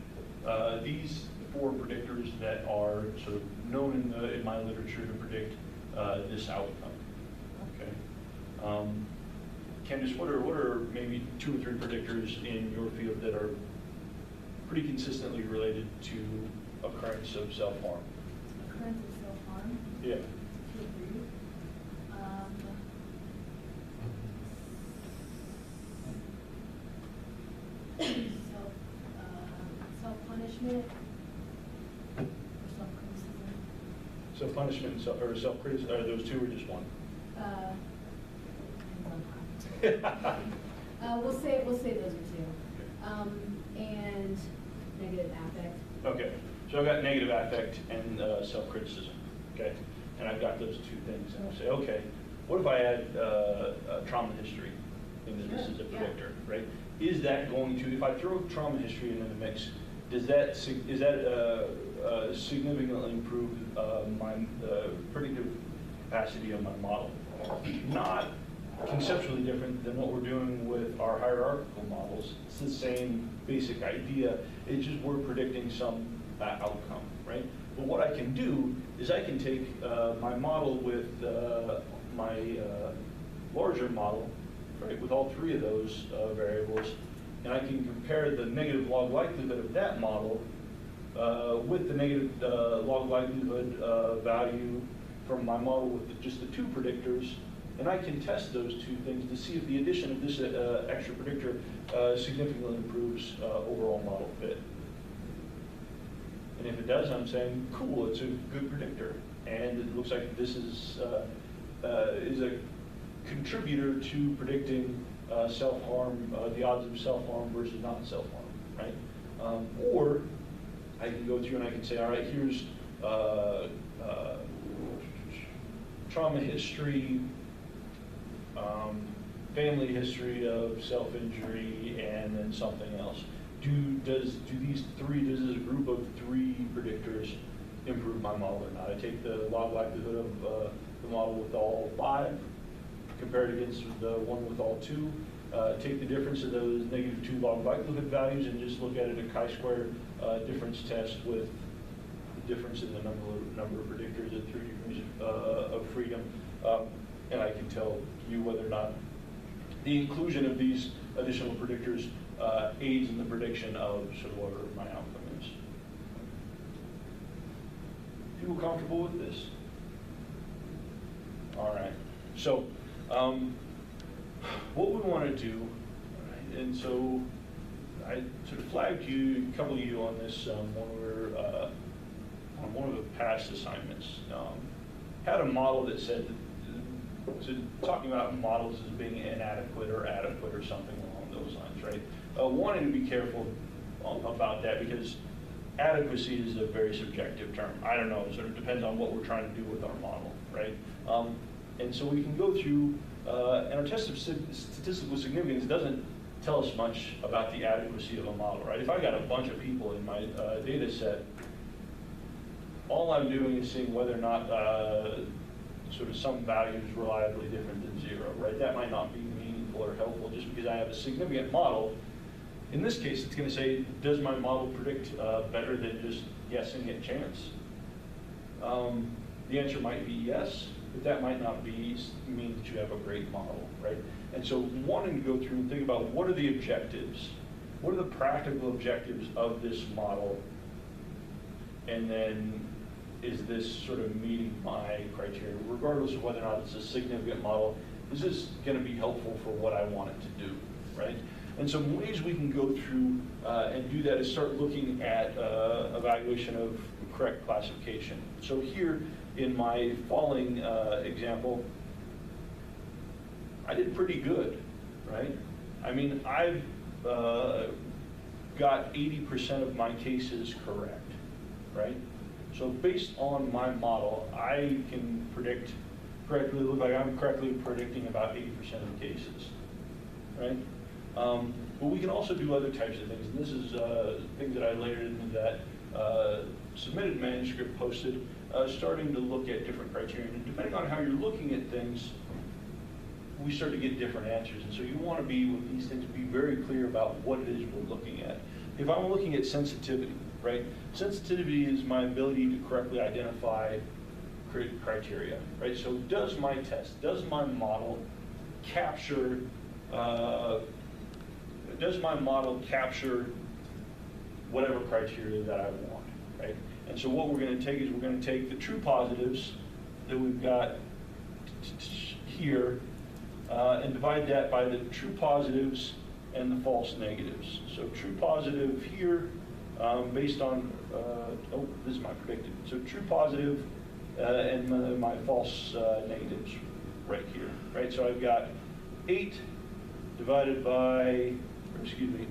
these 4 predictors that are sort of known in my literature to predict this outcome. Okay. Candice, what are maybe 2 or 3 predictors in your field that are pretty consistently related to occurrence of self-harm? Occurrence of self-harm? Yeah. 2 or 3. Self-punishment or self-criticism? Self-punishment or self-criticism, are those 2 or just 1? We'll say those are 2. And negative affect. Okay, so I've got negative affect and self-criticism. Okay, and I've got those 2 things, and I say, okay, what if I add trauma history into this as a predictor, right? Is that going to, if I throw trauma history into the mix, is that significantly improve my predictive capacity of my model? Not conceptually different than what we're doing with our hierarchical models. It's the same basic idea. It's just we're predicting some outcome, right? But what I can do is I can take my model with my larger model, right, with all 3 of those variables, and I can compare the negative log likelihood of that model with the negative log likelihood value from my model with just the 2 predictors, And I can test those two things to see if the addition of this extra predictor significantly improves overall model fit. And if it does, I'm saying, cool, it's a good predictor. And it looks like this is a contributor to predicting self-harm, the odds of self-harm versus non-self-harm, right? Or I can go through and I can say, all right, here's trauma history, family history of self-injury, and then something else. Does this group of 3 predictors improve my model or not? I take the log likelihood of the model with all 5, compared against the one with all 2. Take the difference of those -2 log likelihood values and just look at it a chi-square difference test with the difference in the number of predictors at 3 degrees of freedom, and I can tell you whether or not the inclusion of these additional predictors aids in the prediction of sort of whatever my outcome is. People comfortable with this? All right. So what we want to do, right, and so I sort of flagged a couple of you on this when we were on one of the past assignments. Had a model that said, talking about models as being inadequate or adequate or something along those lines, right? Wanting to be careful about that because adequacy is a very subjective term. I don't know, it sort of depends on what we're trying to do with our model, right? And so we can go through, and our test of statistical significance doesn't tell us much about the adequacy of a model, right? If I got a bunch of people in my data set, all I'm doing is seeing whether or not sort of some value is reliably different than 0, right? That might not be meaningful or helpful just because I have a significant model. In this case, it's going to say, does my model predict better than just guessing at chance? The answer might be yes, but that might not mean that you have a great model, right? And so wanting to go through and think about what are the objectives, what are the practical objectives of this model, and then is this sort of meeting my criteria, regardless of whether or not it's a significant model, is this going to be helpful for what I want it to do, right? And some ways we can go through and do that is start looking at evaluation of correct classification. So here in my falling example, I did pretty good, right? I mean, I've got 80% of my cases correct, right? So based on my model, I can predict correctly, look like I'm correctly predicting about 80% of the cases, right? But we can also do other types of things, and this is things that I layered into that submitted manuscript posted, starting to look at different criteria. And depending on how you're looking at things, we start to get different answers. And so you want to be, with these things, be very clear about what it is we're looking at. If I'm looking at sensitivity, right? Sensitivity is my ability to correctly identify criteria, right? So does my test, does my model capture whatever criteria that I want, right? And so what we're going to take is we're going to take the true positives that we've got here and divide that by the true positives and the false negatives. So true positive here based on, oh, this is my predicted. So true positive and my false negatives right here, right? So I've got 8 divided by, or excuse me,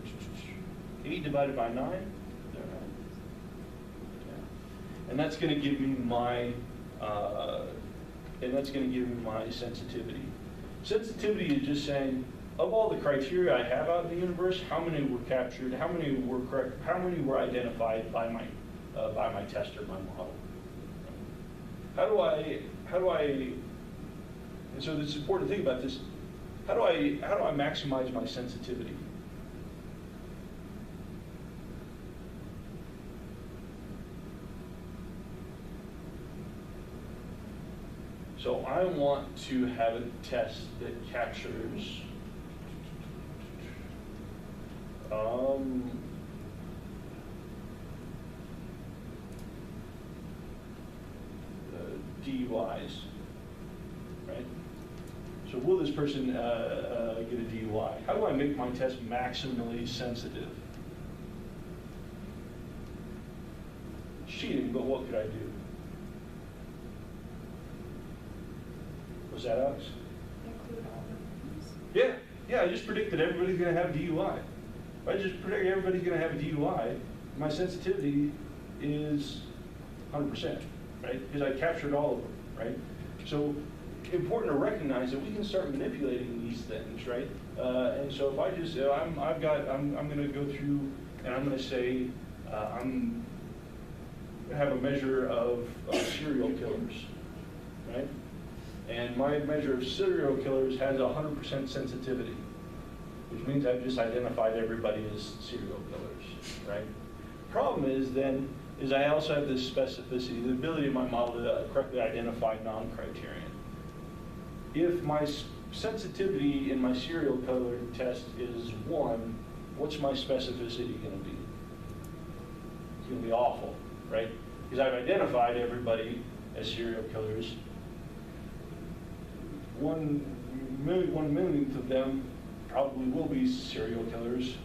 8 divided by 9. And that's going to give me my, sensitivity. Sensitivity is just saying, of all the criteria I have out in the universe, how many were captured, how many were correct, how many were identified by my test or my model. How do I, and so it's important to think about this, how do I maximize my sensitivity? So I want to have a test that captures DUIs, right? So will this person get a DUI? How do I make my test maximally sensitive? Cheating, but what could I do? Was that Alex? Include all the things. Yeah, I just predict that everybody's going to have a DUI. If I just predict everybody's going to have a DUI, my sensitivity is 100%, right? Because I captured all of them, right? So important to recognize that we can start manipulating these things, right? And so if I just, I'm going to go through and I'm going to say, I'm going to have a measure of serial killers, right? And my measure of serial killers has 100% sensitivity, which means I've just identified everybody as serial killers, right? Problem is then, is I also have this specificity, the ability of my model to correctly identify non-criterion. If my sensitivity in my serial killer test is 1, what's my specificity going to be? It's going to be awful, right? Because I've identified everybody as serial killers. 1/millionth of them probably will be serial killers,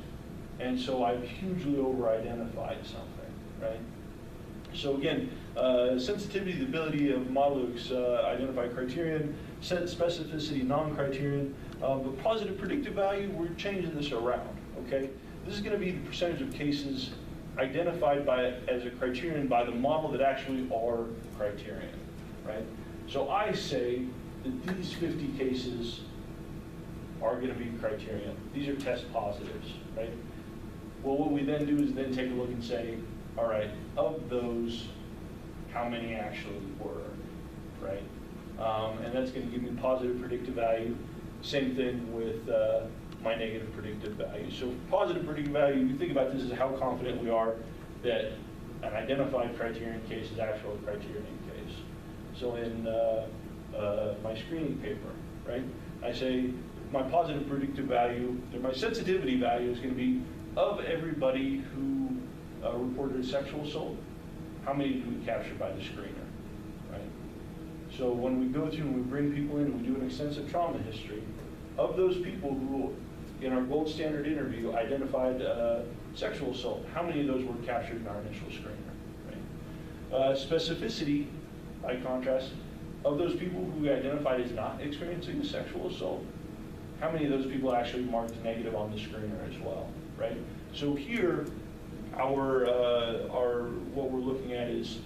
and so I've hugely over-identified something, right? So again, sensitivity, the ability of model to identify criterion, specificity, non-criterion, but positive predictive value, we're changing this around, okay? This is going to be the percentage of cases identified as a criterion by the model that actually are criterion, right? So I say that these 50 cases are going to be criterion. These are test positives, right? Well, what we then do is then take a look and say, all right, of those, how many actually were, right? And that's going to give me positive predictive value. Same thing with my negative predictive value. So positive predictive value, you think about this as how confident we are that an identified criterion case is actual criterion case. So in my screening paper, right, I say my positive predictive value, or my sensitivity value is going to be of everybody who reported a sexual assault, how many do we capture by the screener, right? So when we go through and we bring people in and we do an extensive trauma history, of those people who, in our gold standard interview, identified sexual assault, how many of those were captured in our initial screener, right? Specificity, by contrast, of those people who we identified as not experiencing a sexual assault, how many of those people actually marked negative on the screener as well, right? So here, what we're looking at is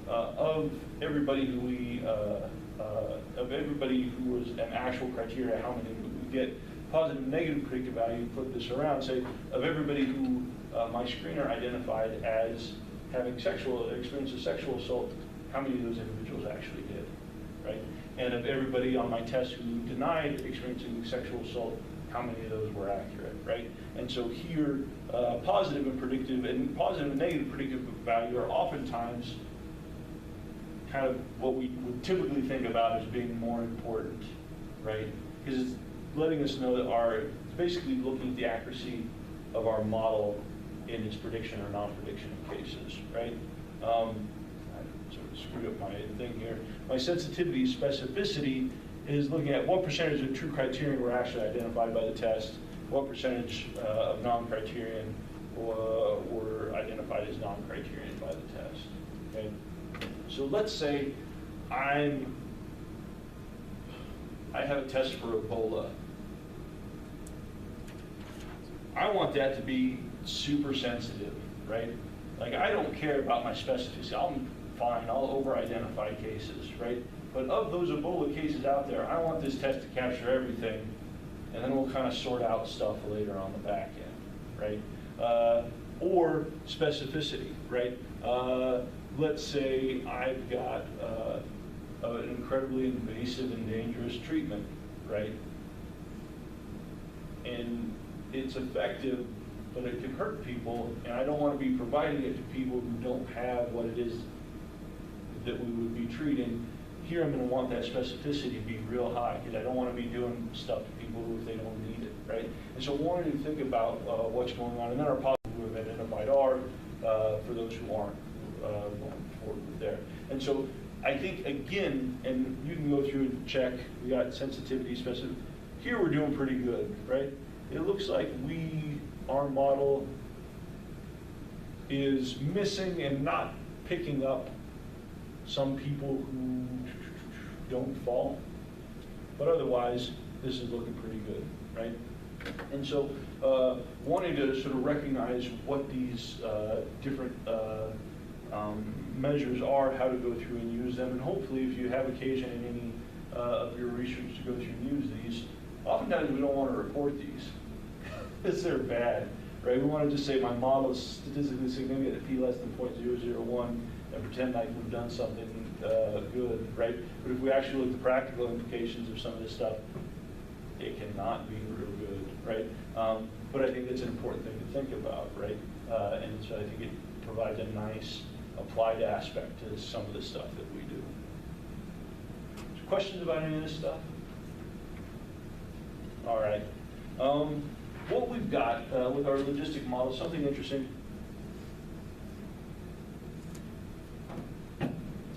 of everybody who who was an actual criteria, how many would we get? Positive and negative predictive value, flip this around, say of everybody who my screener identified as having experience of sexual assault, how many of those individuals actually did, right? And of everybody on my test who denied experiencing sexual assault, how many of those were accurate, right? And so here, positive and negative predictive value are oftentimes kind of what we would typically think about as being more important, right? Because it's letting us know that it's basically looking at the accuracy of our model in its prediction or non-prediction of cases, right? I sort of screwed up my thing here. My sensitivity specificity is looking at what percentage of true criterion were actually identified by the test, what percentage of non-criterion were identified as non-criterion by the test, okay? So let's say I have a test for Ebola. I want that to be super sensitive, right? Like, I don't care about my specificity. I'm fine, I'll over-identify cases, right? But of those Ebola cases out there, I want this test to capture everything, and then we'll kind of sort out stuff later on the back end, right? Or specificity, right? Let's say I've got an incredibly invasive and dangerous treatment, right? And it's effective, but it can hurt people, and I don't want to be providing it to people who don't have what it is that we would be treating. Here I'm going to want that specificity to be real high, because I don't want to be doing stuff to people if they don't need it, right? And so wanting to think about what's going on, and then our policy who have identified are, for those who aren't going forward with there. And so I think, again, and you can go through and check, we got sensitivity, specific. Here we're doing pretty good, right? It looks like our model is missing and not picking up some people who don't fall. But otherwise, this is looking pretty good, right? And so wanting to sort of recognize what these different measures are, how to go through and use them, and hopefully if you have occasion in any of your research to go through and use these, oftentimes we don't want to report these because they're bad, right? We want to just say my model is statistically significant at p less than 0.001 and pretend like we've done something good, right? But if we actually look at the practical implications of some of this stuff, it cannot be real good, right? But I think that's an important thing to think about, right? And so I think it provides a nice applied aspect to some of the stuff that we do. So questions about any of this stuff? All right. What we've got with our logistic model, something interesting,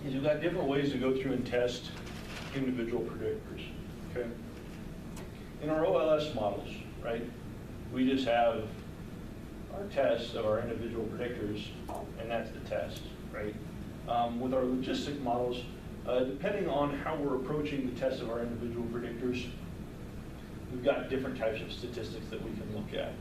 is we've got different ways to go through and test individual predictors, okay? In our OLS models, right, we just have our tests of our individual predictors, and that's the test, right? With our logistic models, depending on how we're approaching the test of our individual predictors, we've got different types of statistics that we can look at.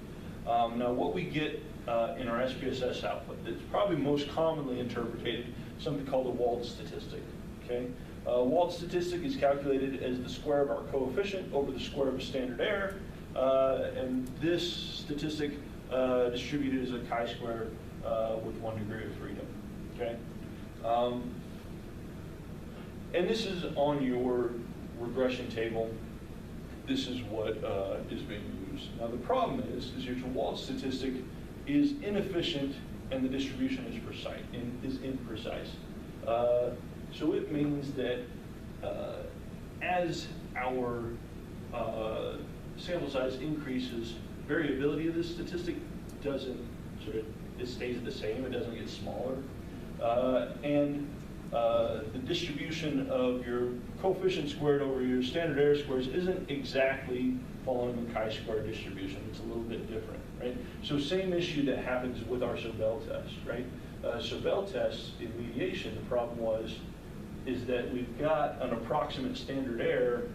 Now, what we get in our SPSS output that's probably most commonly interpreted, something called a Wald statistic, okay? Wald statistic is calculated as the square of our coefficient over the square of a standard error, and this statistic distributed as a chi-square with 1 degree of freedom, okay? And this is on your regression table. This is what is being used. Now the problem is your Wald statistic is inefficient and the distribution is imprecise. So it means that as our sample size increases, variability of this statistic doesn't it stays the same, it doesn't get smaller. And the distribution of your coefficient squared over your standard error squares isn't exactly following the chi-square distribution. It's a little bit different, right? So same issue that happens with our Sobel test, right? Sobel tests in mediation, the problem is that we've got an approximate standard error,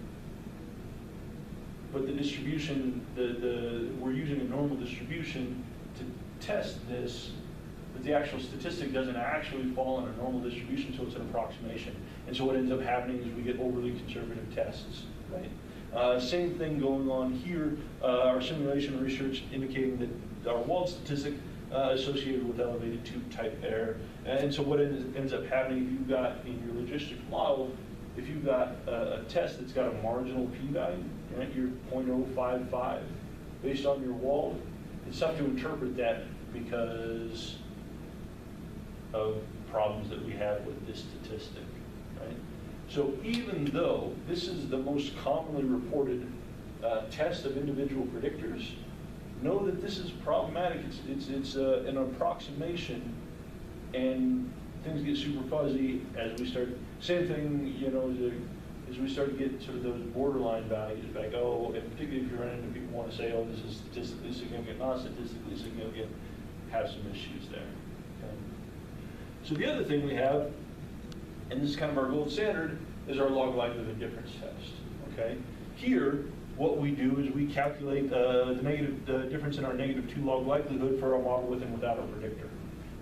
but the distribution, we're using a normal distribution to test this, but the actual statistic doesn't actually fall in a normal distribution, so it's an approximation. And so what ends up happening is we get overly conservative tests, right? Same thing going on here, our simulation research indicating that our Wald statistic associated with elevated tube type error. And so what ends up happening if you've got in your logistic model, if you've got a test that's got a marginal p-value, right, you're 0.055 based on your Wald, it's tough to interpret that because of problems that we have with this statistic, right? So even though this is the most commonly reported test of individual predictors, know that this is problematic. It's an approximation, and things get super fuzzy as we start. Same thing, you know, as we start to get sort of those borderline values, like, oh, and particularly if you run into people who want to say, oh, this is statistically significant, not statistically significant, have some issues there. Okay? So the other thing we have, and this is kind of our gold standard, is our log likelihood difference test. Okay, here what we do is we calculate the difference in our -2 log likelihood for our model with and without a predictor.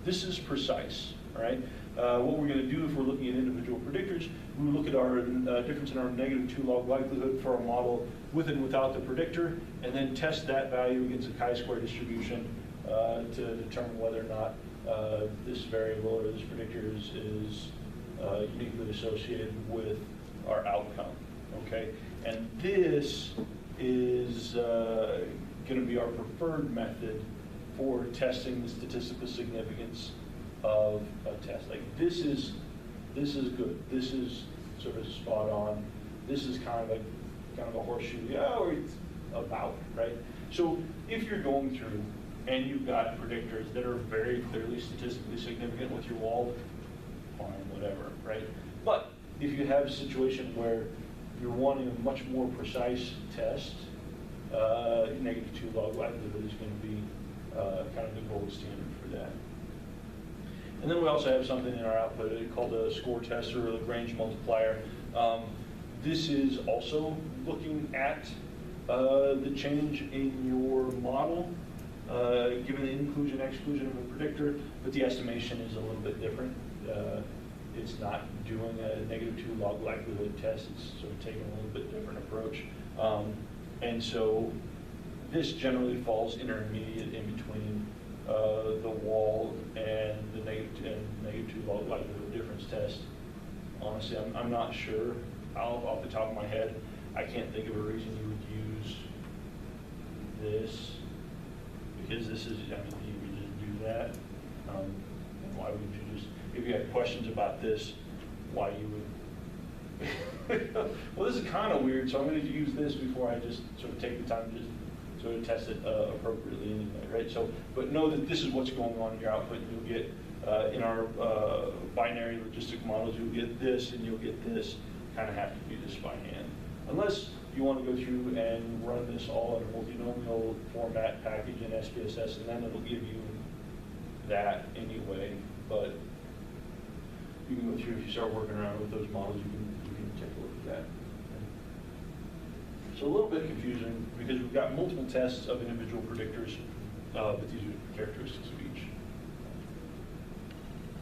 This is precise. All right. What we're going to do if we're looking at individual predictors, we look at our difference in our -2 log likelihood for our model with and without the predictor, and then test that value against a chi-square distribution to determine whether or not this variable or this predictor is uniquely associated with our outcome. Okay, and this is going to be our preferred method for testing the statistical significance of a test. Like this is good. This is sort of spot on. This is kind of a horseshoe. Yeah, or it's about, right? So if you're going through and you've got predictors that are very clearly statistically significant with your Wald, fine, whatever, right? But if you have a situation where you're wanting a much more precise test, -2 log likelihood is going to be kind of the gold standard for that. And then we also have something in our output called a score test or a Lagrange multiplier. This is also looking at the change in your model, given the inclusion exclusion of a predictor, but the estimation is a little bit different. It's not doing a -2 log likelihood test. It's sort of taking a little bit different approach. And so this generally falls intermediate in between the wall and the -2 log likelihood difference test. Honestly, I'm not sure. Off the top of my head, I can't think of a reason you would use this, because this is, I mean, you would just do that. And why would you just, if you had questions about this, why you would, well, this is kind of weird, so I'm going to use this before I just sort of take the time to just sort of test it appropriately anyway, right? So, but know that this is what's going on in your output. You'll get, in our binary logistic models, you'll get this and you'll get this. Kind of have to do this by hand. Unless you want to go through and run this all in a multinomial format package in SPSS, and then it'll give you that anyway. But you can go through, if you start working around with those models, you can take a look at that. So a little bit confusing because we've got multiple tests of individual predictors, but these are characteristics of each.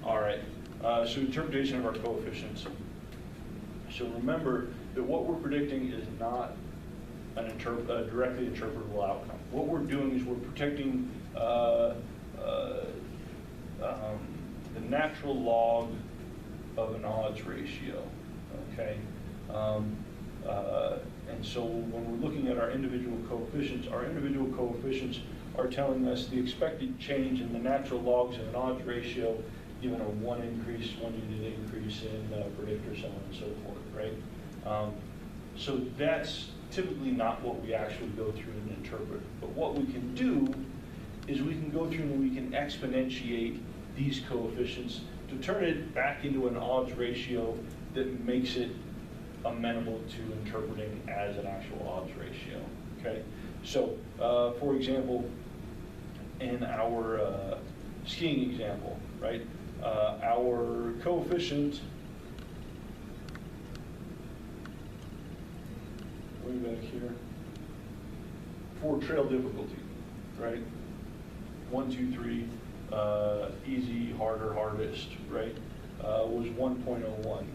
All right, so interpretation of our coefficients. So remember that what we're predicting is not a directly interpretable outcome. What we're doing is we're predicting the natural log of an odds ratio, okay? And so when we're looking at our individual coefficients are telling us the expected change in the natural logs of an odds ratio given a 1 unit increase in predictor, so on and so forth, right? So that's typically not what we actually go through and interpret. But what we can do is we can go through and we can exponentiate these coefficients to turn it back into an odds ratio that makes it amenable to interpreting as an actual odds ratio, okay? So, for example, in our skiing example, right? Our coefficient, way back here, for trail difficulty, right? 1, 2, 3, easy, harder, hardest, right? Was 1.01.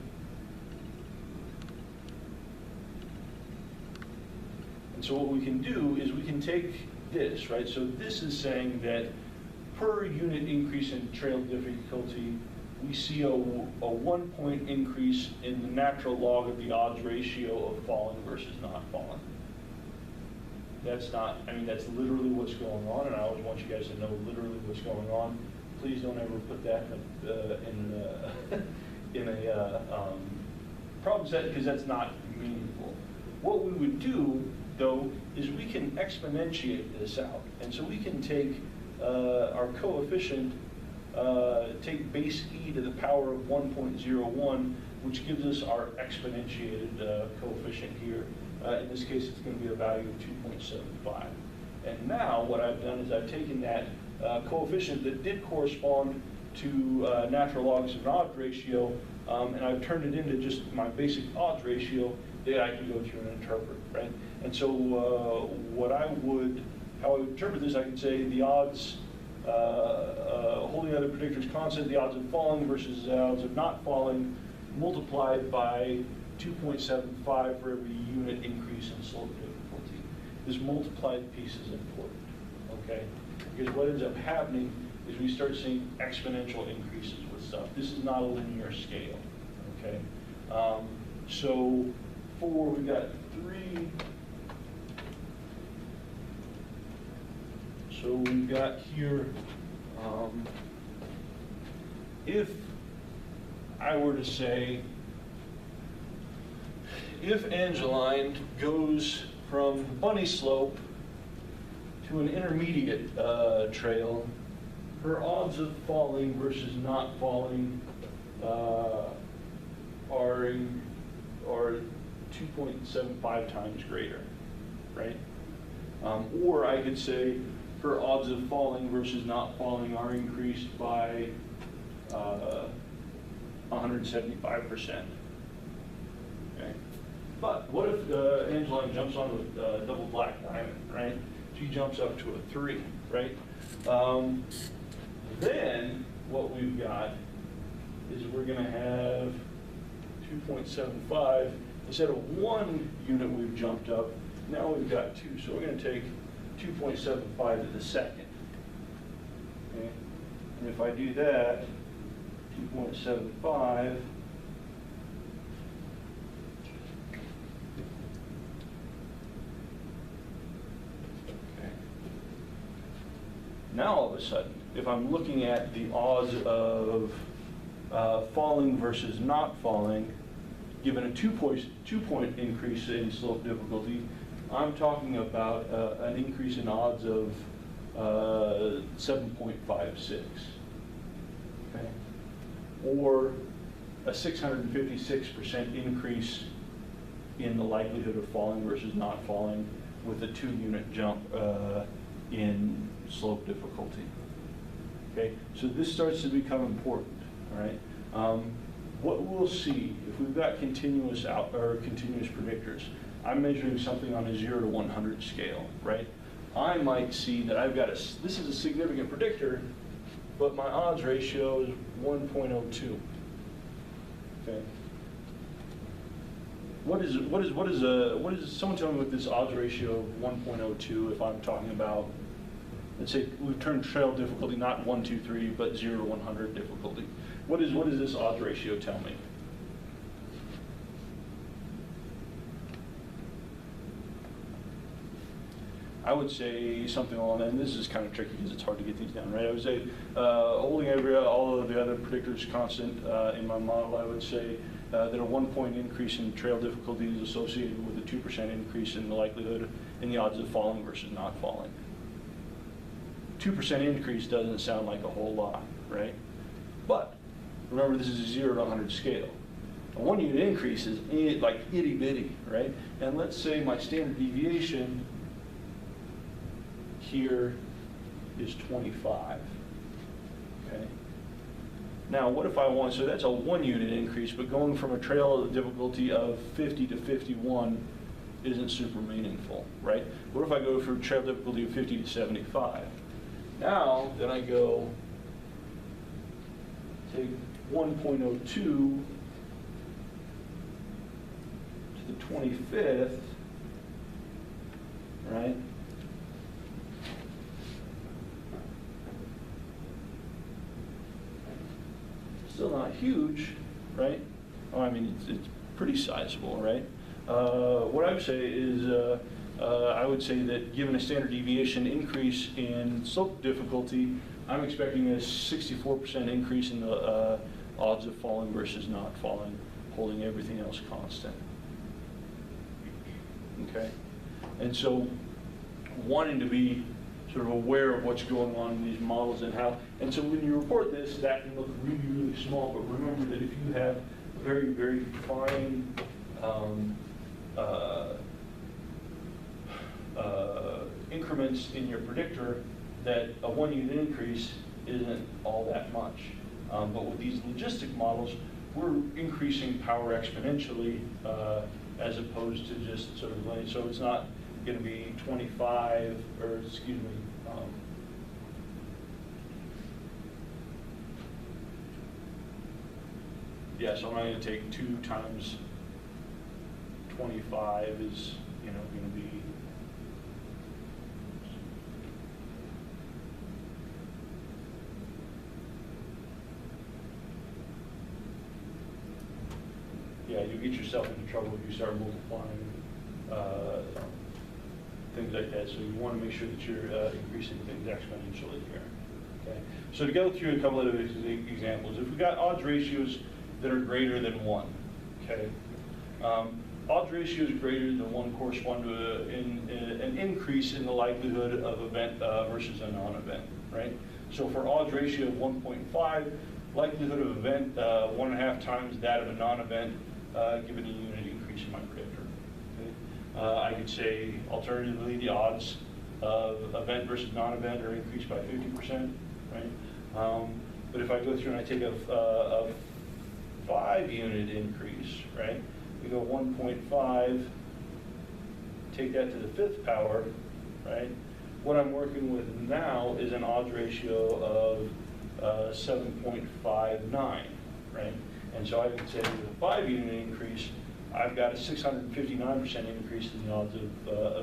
And so what we can do is we can take this, right? So this is saying that per unit increase in trail difficulty, we see a 1 point increase in the natural log of the odds ratio of falling versus not falling. That's not, I mean, that's literally what's going on, and I always want you guys to know literally what's going on. Please don't ever put that in a problem set, because that's not meaningful. What we would do, though, is we can exponentiate this out. And so we can take our coefficient, take base e to the power of 1.01, which gives us our exponentiated coefficient here. In this case, it's going to be a value of 2.75. And now what I've done is I've taken that coefficient that did correspond to natural logs of an odds ratio, and I've turned it into just my basic odds ratio that I can go through and interpret, right? And so how I would interpret this, I could say the odds, holding other predictors constant, the odds of falling versus the odds of not falling, multiplied by 2.75 for every unit increase in slope difficulty. This multiplied piece is important, okay? Because what ends up happening is we start seeing exponential increases with stuff. This is not a linear scale, okay? So we've got 3. So we've got here, if I were to say, if Angeline goes from bunny slope to an intermediate trail, her odds of falling versus not falling are 2.75 times greater, right? Or I could say her odds of falling versus not falling are increased by 175%. Okay. But what if Angeline jumps onto a double black diamond, right? She jumps up to a 3, right? Then what we've got is we're going to have 2.75. Instead of 1 unit we've jumped up, now we've got 2. So we're going to take 2.75 to the second. Okay? And if I do that, 2.75 now all of a sudden, if I'm looking at the odds of falling versus not falling, given a 2-point increase in slope difficulty, I'm talking about an increase in odds of 7.56, okay? Or a 656% increase in the likelihood of falling versus not falling with a 2-unit jump in slope difficulty. Okay, so this starts to become important. All right, what we'll see if we've got continuous predictors. I'm measuring something on a 0 to 100 scale, right? I might see that I've got this is a significant predictor, but my odds ratio is 1.02. Okay. What is someone tell me what this odds ratio of 1.02 if I'm talking about, let's say we've turned trail difficulty not 1, 2, 3, but 0 to 100 difficulty. What does this odds ratio tell me? I would say something along that, and this is kind of tricky because it's hard to get these down, right? I would say holding all of the other predictors constant in my model, I would say that a 1-point increase in trail difficulty is associated with a 2% increase in the likelihood in the odds of falling versus not falling. 2% increase doesn't sound like a whole lot, right? But remember, this is a 0 to 100 scale. A 1-unit increase is like itty bitty, right? And let's say my standard deviation here is 25. Okay. Now, what if I want? So that's a 1-unit increase, but going from a trail difficulty of 50 to 51 isn't super meaningful, right? What if I go from trail difficulty of 50 to 75? Now, then I go take 1.02 to the 25th, right? Still not huge, right? Oh, I mean, it's pretty sizable, right? What I would say is, I would say that given a standard deviation increase in slope difficulty, I'm expecting a 64% increase in the odds of falling versus not falling, holding everything else constant. Okay? And so wanting to be sort of aware of what's going on in these models and how, and so when you report this, that can look really, really small, but remember that if you have very, very fine increments in your predictor, that a 1-unit increase isn't all that much. But with these logistic models, we're increasing power exponentially as opposed to just sort of linear. So it's not going to be 25, or excuse me, yeah, so I'm not going to take 2 times 25 is, you know, going to be, yeah, you get yourself into trouble if you start multiplying things like that. So you want to make sure that you're increasing things exponentially here. Okay. So to go through a couple of examples, if we've got odds ratios that are greater than 1, okay, odds ratios greater than 1 correspond to an increase in the likelihood of event versus a non-event, right? So for odds ratio of 1.5, likelihood of event 1.5 times that of a non-event, given a unit increase in my predictor. Okay? I could say, alternatively, the odds of event versus non-event are increased by 50%, right? But if I go through and I take a 5-unit increase, right? We go 1.5, take that to the 5th power, right? What I'm working with now is an odds ratio of 7.59, right? And so I would say with a 5-unit increase, I've got a 659% increase in the odds of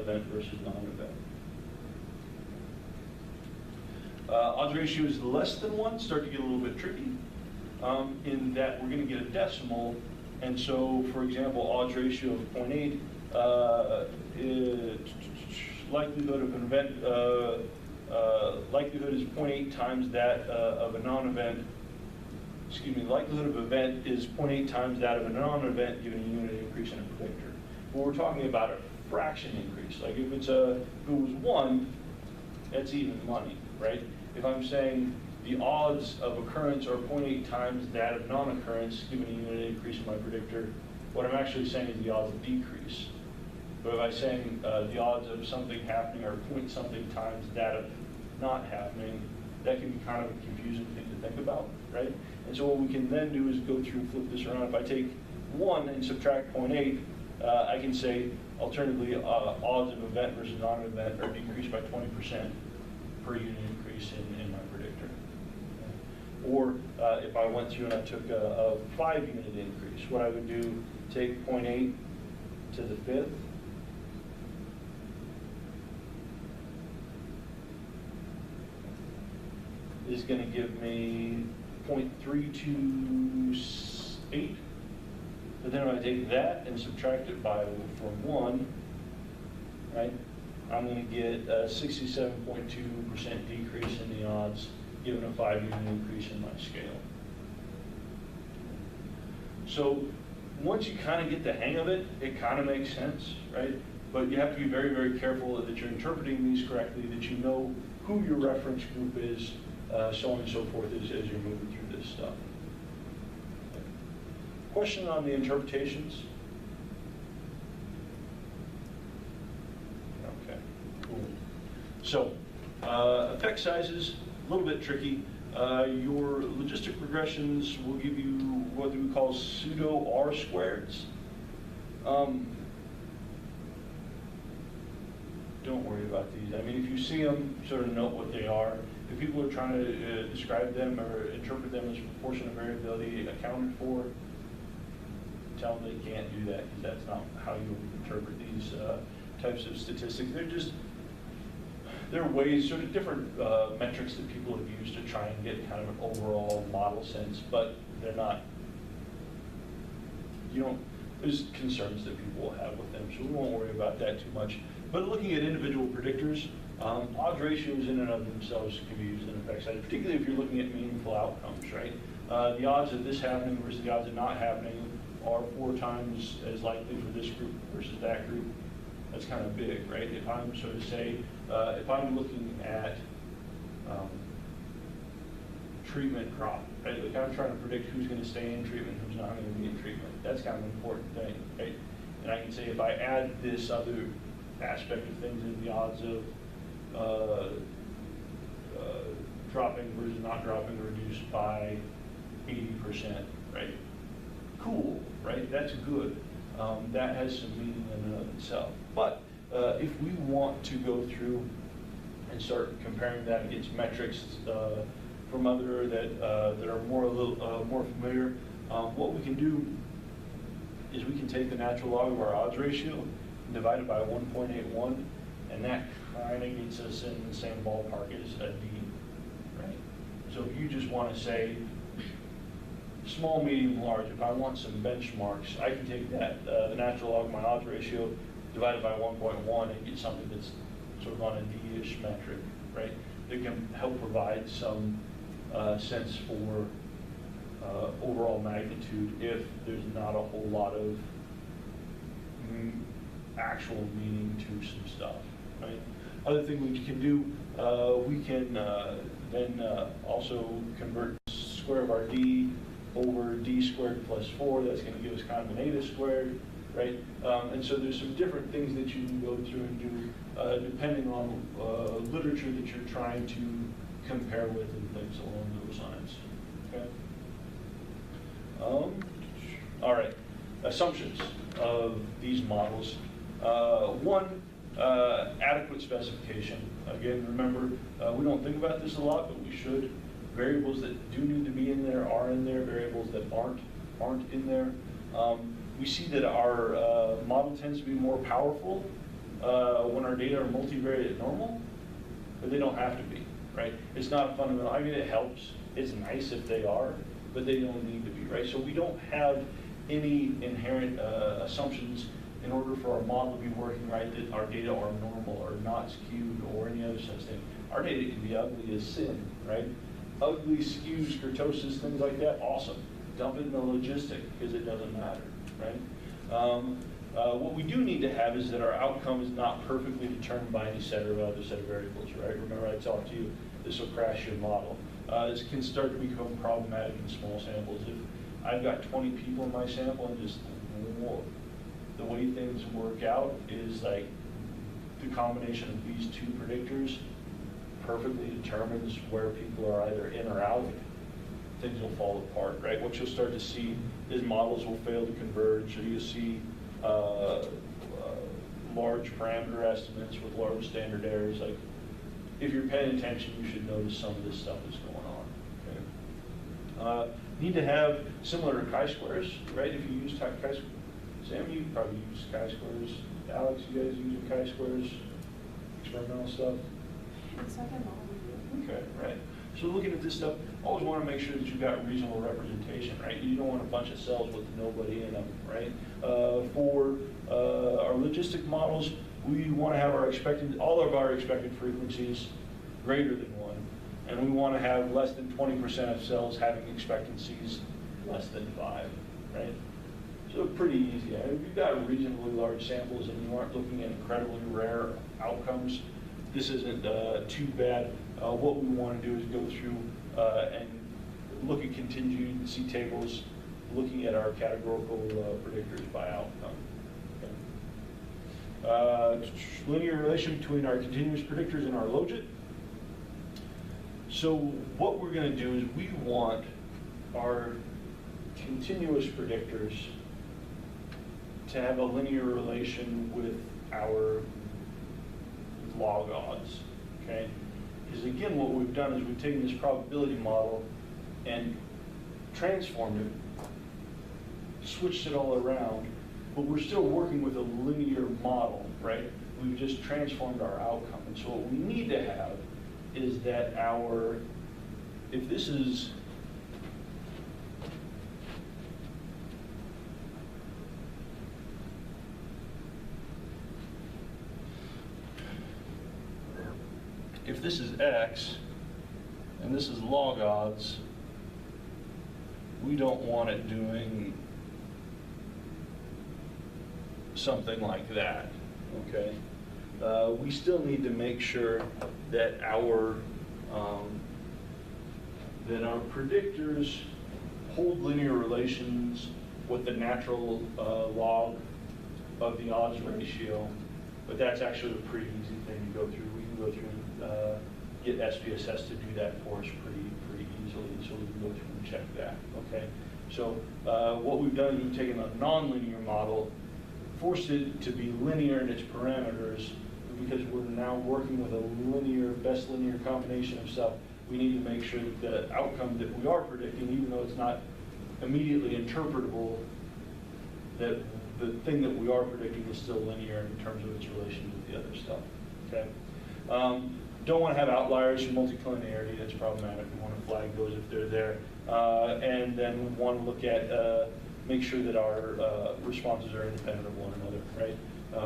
event versus non-event. Odds ratios less than 1 start to get a little bit tricky in that we're going to get a decimal. And so, for example, odds ratio of 0.8, likelihood of an event, likelihood is 0.8 times that of a non-event. Excuse me, likelihood of event is 0.8 times that of a non-event given a unit increase in a predictor. But we're talking about a fraction increase. Like if it was 1, that's even money, right? If I'm saying the odds of occurrence are 0.8 times that of non-occurrence given a unit increase in my predictor, what I'm actually saying is the odds of decrease. But if I'm saying the odds of something happening are point something times that of not happening, that can be kind of a confusing thing to think about, right? And so what we can then do is go through and flip this around. If I take 1 and subtract 0.8, I can say, alternatively, odds of event versus non-event are decreased by 20% per unit increase in my predictor. Or if I went through and I took a 5-unit increase, what I would do, take 0.8 to the 5th, is going to give me 0.328. But then if I take that and subtract it from 1, right, I'm going to get a 67.2% decrease in the odds given a 5-unit increase in my scale. So once you kind of get the hang of it, it kind of makes sense, right? But you have to be very, very careful that you're interpreting these correctly, that you know who your reference group is, so on and so forth as you're moving through this stuff. Question on the interpretations? Okay, cool. So, effect sizes, a little bit tricky. Your logistic regressions will give you what we call pseudo R-squareds. Don't worry about these. I mean, if you see them, sort of note what they are. If people are trying to describe them or interpret them as proportion of variability accounted for, tell them they can't do that because that's not how you interpret these types of statistics. They're ways, sort of different metrics that people have used to try and get kind of an overall model sense, but they're not, there's concerns that people will have with them, so we won't worry about that too much. But looking at individual predictors, odds ratios in and of themselves can be used in effect size, particularly if you're looking at meaningful outcomes, right? The odds of this happening versus the odds of not happening are 4 times as likely for this group versus that group. That's kind of big, right? If I'm sort of if I'm looking at treatment crop, right? Like I'm trying to predict who's going to stay in treatment, who's not going to be in treatment. That's kind of an important thing, right? And I can say if I add this other aspect of things in the odds of dropping versus not dropping reduced by 80%, right? Cool, right? That's good. That has some meaning in and of itself. But if we want to go through and start comparing that against metrics from other that are more familiar, what we can do is we can take the natural log of our odds ratio and divide it by 1.81, and that kind of gets us in the same ballpark as a D, right? So if you just want to say small, medium, large, if I want some benchmarks, I can take that, the natural log of my odds ratio, divided by 1.1 and get something that's sort of on a D-ish metric, right? That can help provide some sense for overall magnitude if there's not a whole lot of actual meaning to some stuff, right? Other thing we can do, we can then also convert square of our D over D squared plus 4. That's going to give us kind of an eta squared, right? And so there's some different things that you can go through and do depending on literature that you're trying to compare with and things along those lines. Okay. All right. Assumptions of these models. One, adequate specification. Again, remember, we don't think about this a lot, but we should. Variables that do need to be in there are in there. Variables that aren't in there. We see that our model tends to be more powerful when our data are multivariate normal, but they don't have to be, right? It's not a fundamental. I mean, it helps. It's nice if they are, but they don't need to be, right? So we don't have any inherent assumptions in order for our model to be working right, that our data are normal or not skewed or any other such thing. Our data can be ugly as sin, right? Ugly, skews, kurtosis, things like that, awesome. Dump it in the logistic because it doesn't matter, right? What we do need to have is that our outcome is not perfectly determined by any set or other set of variables, right? Remember I talked to you, this will crash your model. This can start to become problematic in small samples. If I've got 20 people in my sample and just the way things work out is like the combination of these two predictors perfectly determines where people are either in or out, things will fall apart, right? What you'll start to see is models will fail to converge, or you'll see large parameter estimates with large standard errors. Like, if you're paying attention, you should notice some of this stuff is going on. Okay? Need to have similar to chi-squares, right? If you use chi-squares, Sam, you probably use chi-squares. Alex, you guys using chi-squares? Experimental stuff? It's like I'm all Okay, right. So looking at this stuff, always want to make sure that you've got reasonable representation, right? You don't want a bunch of cells with nobody in them, right? For our logistic models, we want to have our all of our expected frequencies greater than 1, and we want to have less than 20% of cells having expectancies less than 5, right? So pretty easy. If you've got reasonably large samples and you aren't looking at incredibly rare outcomes, this isn't too bad. What we want to do is go through and look at contingency tables, looking at our categorical predictors by outcome. Okay. Linear relation between our continuous predictors and our logit. So what we're going to do is we want our continuous predictors to have a linear relation with our log odds, okay? Because again, what we've done is we've taken this probability model and transformed it, switched it all around, but we're still working with a linear model, right? We've just transformed our outcome. And so what we need to have is that if this is X, and this is log odds, we don't want it doing something like that, okay? We still need to make sure that our predictors hold linear relations with the natural log of the odds ratio, but that's actually a pretty easy thing to go through. We can go through and get SPSS to do that for us pretty easily, so we can go through and check that, okay? So what we've done is we've taken a nonlinear model, forced it to be linear in its parameters, because we're now working with a best linear combination of stuff. We need to make sure that the outcome that we are predicting, even though it's not immediately interpretable, that the thing that we are predicting is still linear in terms of its relation with the other stuff, okay? Don't want to have outliers for multiclinarity. That's problematic. We want to flag those if they're there. And then we want to look at, make sure that our responses are independent of one another, right?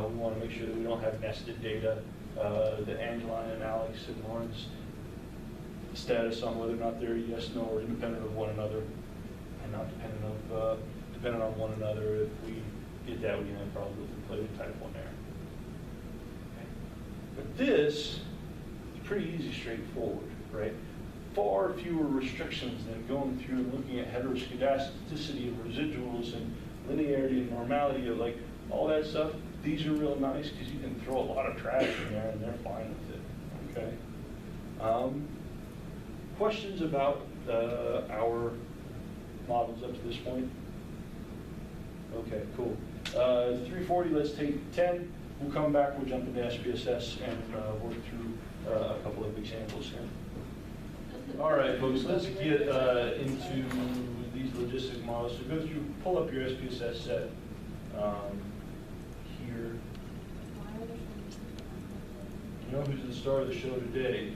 We want to make sure that we don't have nested data, that Angeline and Alex and Lauren's status on whether or not they're yes, no, or independent of one another, and not dependent on one another. If we did that, we can have problems with inflated type 1 error. Okay. But this is pretty easy, straightforward, right? far fewer restrictions than going through and looking at heteroscedasticity of residuals and linearity and normality of like all that stuff. These are real nice because you can throw a lot of trash in there and they're fine with it, okay? Questions about our models up to this point? Okay, cool. 340, let's take 10. We'll come back, we'll jump into SPSS and work through a couple of examples here. All right, folks, let's get into these logistic models. So go through, pull up your SPSS set here. You know who's the star of the show today?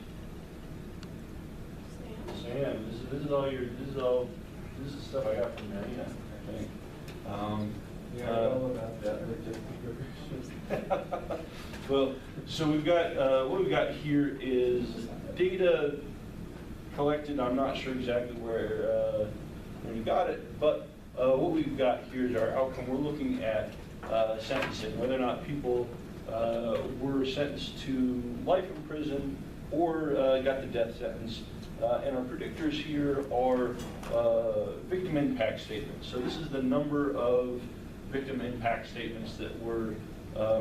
Sam. This is the stuff I got from Marina, I think. Yeah, all about that logistic. Well, so we've got, what we've got here is data collected. I'm not sure exactly where you got it, but what we've got here is our outcome. We're looking at sentencing, whether or not people were sentenced to life in prison or got the death sentence. And our predictors here are victim impact statements. So this is the number of victim impact statements that were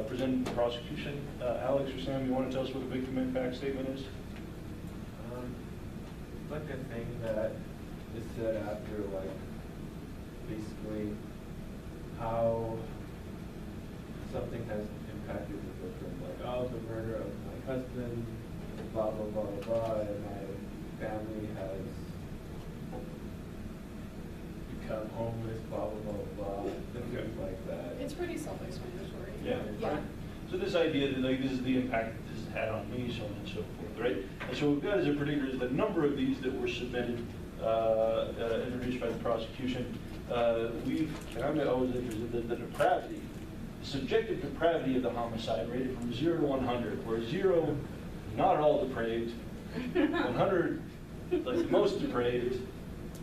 presented to the prosecution. Alex or Sam, you want to tell us what a victim impact statement is? Like a thing that is said after, like, basically how something has impacted the victim. Like, oh, the murder of my husband, blah, blah, blah, blah, blah, and my family has become homeless, blah, blah, blah, blah, things like that. It's pretty self-explanatory. Yeah. Yeah. So this idea that like this is the impact that this had on me, so on and so forth, right? And so what we've got as a predictor is the number of these that were submitted, introduced by the prosecution. And I'm always interested in the depravity, the subjective depravity of the homicide rated from 0 to 100, where 0, not at all depraved, 100, like the most depraved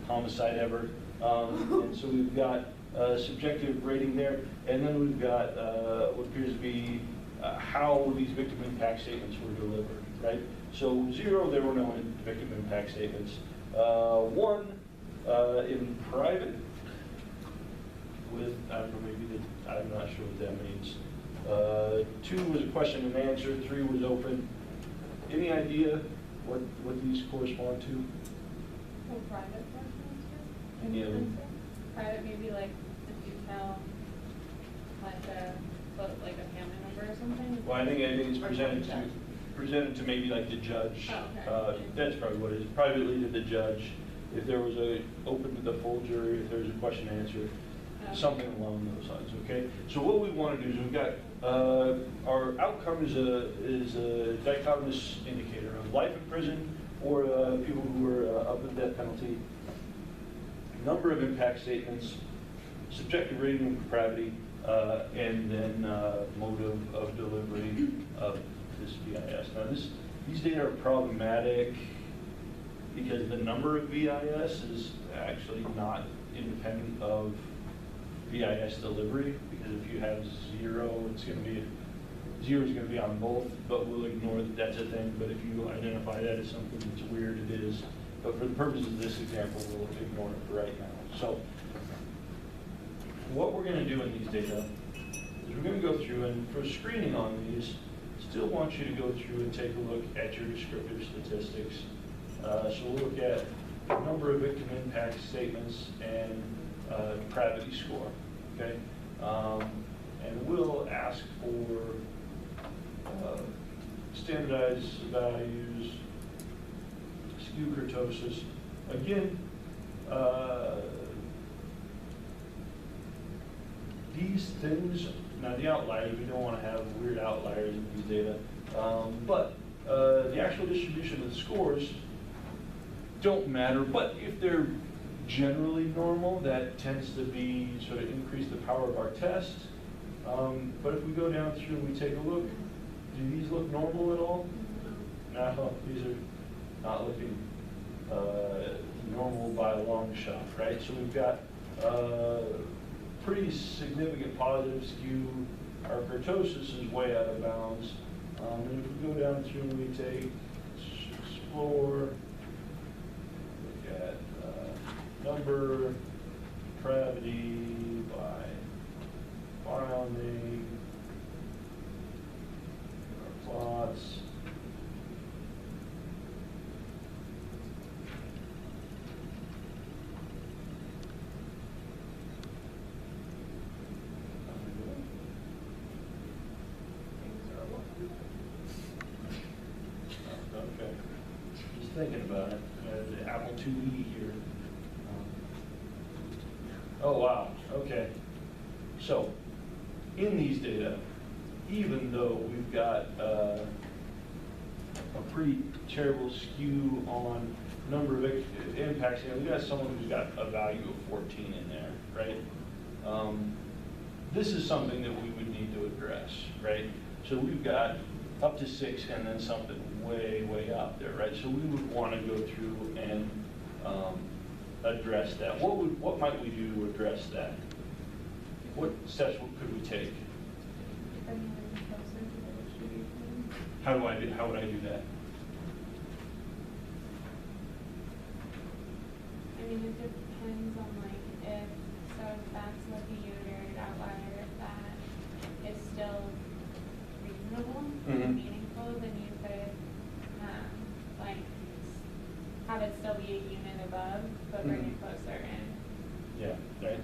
homicide ever. And so we've got subjective rating there, and then we've got what appears to be how these victim impact statements were delivered, right? So 0, there were no victim impact statements. 1, in private, with, I don't know, maybe I'm not sure what that means. 2 was a question and answer, 3 was open. Any idea what these correspond to? Oh, private questions? Any of them? Private, maybe like if you tell like a family member or something? Well, I think it's presented to maybe like the judge. Oh, okay. That's probably what it is. Privately to the judge. If there was open to the full jury, if there's a question and answer, something along those lines. Okay. So what we want to do is we've got our outcome is a dichotomous indicator of life in prison or people who were up with death penalty. Number of impact statements, subjective rating of depravity, and then motive of delivery of this VIS. Now these data are problematic because the number of VIS is actually not independent of VIS delivery, because if you have 0, it's going to be 0 is going to be on both, but we'll ignore that that's a thing. But if you identify that as something that's weird, it is. But for the purposes of this example, we'll ignore it for right now. So what we're going to do in these data is we're going to go through, and for screening on these, still want you to go through and take a look at your descriptive statistics. So we'll look at the number of victim impact statements and depravity score, okay? And we'll ask for standardized values, skew kurtosis. Again, these things, now the outliers, we don't want to have weird outliers in these data, but the actual distribution of the scores don't matter, but if they're generally normal, that tends to be sort of increase the power of our test. But if we go down through and we take a look, do these look normal at all? No, these are not looking normal by a long shot, right? So we've got pretty significant positive skew. Our kurtosis is way out of bounds. And if we go down through and we take explore, at number, depravity by file name, our plots. Okay, just thinking about it, the Apple IIe here. Oh, wow, okay. So, in these data, even though we've got a pretty terrible skew on number of impacts, you know, we've got someone who's got a value of 14 in there, right? This is something that we would need to address, right? So we've got up to 6 and then something way, way out there, right? So we would want to go through and address that. What might we do to address that? What steps could we take? How would I do that? I mean, it depends on like if that's like a unit outlier, if that is still reasonable and meaningful, then you could like have it still be a unit above, but bring it closer in. Yeah, right.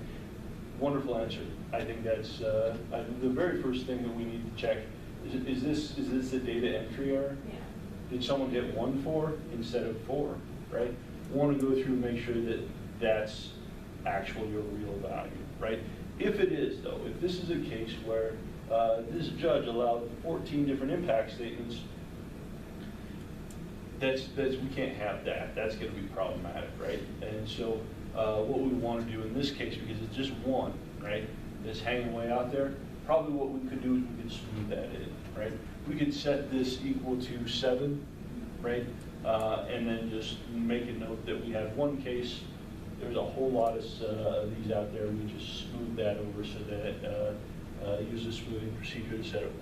Wonderful answer. I think that's the very first thing that we need to check. Is this a data entry error? Yeah. Did someone get 1 4 instead of 4? Right. We want to go through and make sure that that's actually a real value. Right. If it is, though, if this is a case where this judge allowed 14 different impact statements, that's we can't have that. That's going to be problematic, right? And so what we want to do in this case, because it's just one, right, that's hanging way out there, probably what we could do is we could smooth that in, right? We could set this equal to 7, right? And then just make a note that we have one case. There's a whole lot of these out there. We just smooth that over so that use the smoothing procedure to set it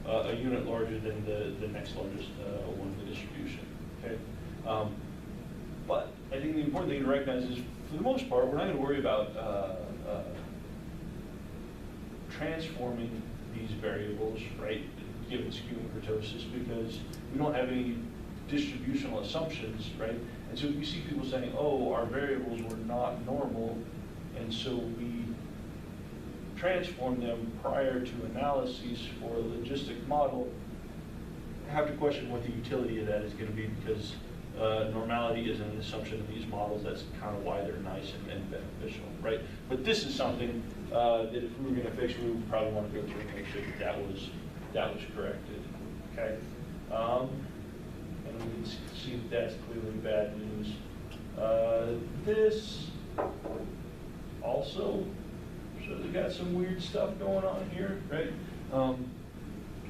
a unit larger than the next largest one in the distribution. Okay, but I think the important thing to recognize is, for the most part, we're not going to worry about transforming these variables, right, given skew and kurtosis, because we don't have any distributional assumptions, right? And so if you see people saying, oh, our variables were not normal, and so we transform them prior to analyses for a logistic model, I have to question what the utility of that is going to be, because normality isn't an assumption in these models. That's kind of why they're nice and beneficial, right? But this is something that if we were going to fix, we would probably want to go through and make sure that that was corrected, okay? And we can see that that's clearly bad news. This also shows we got some weird stuff going on here, right?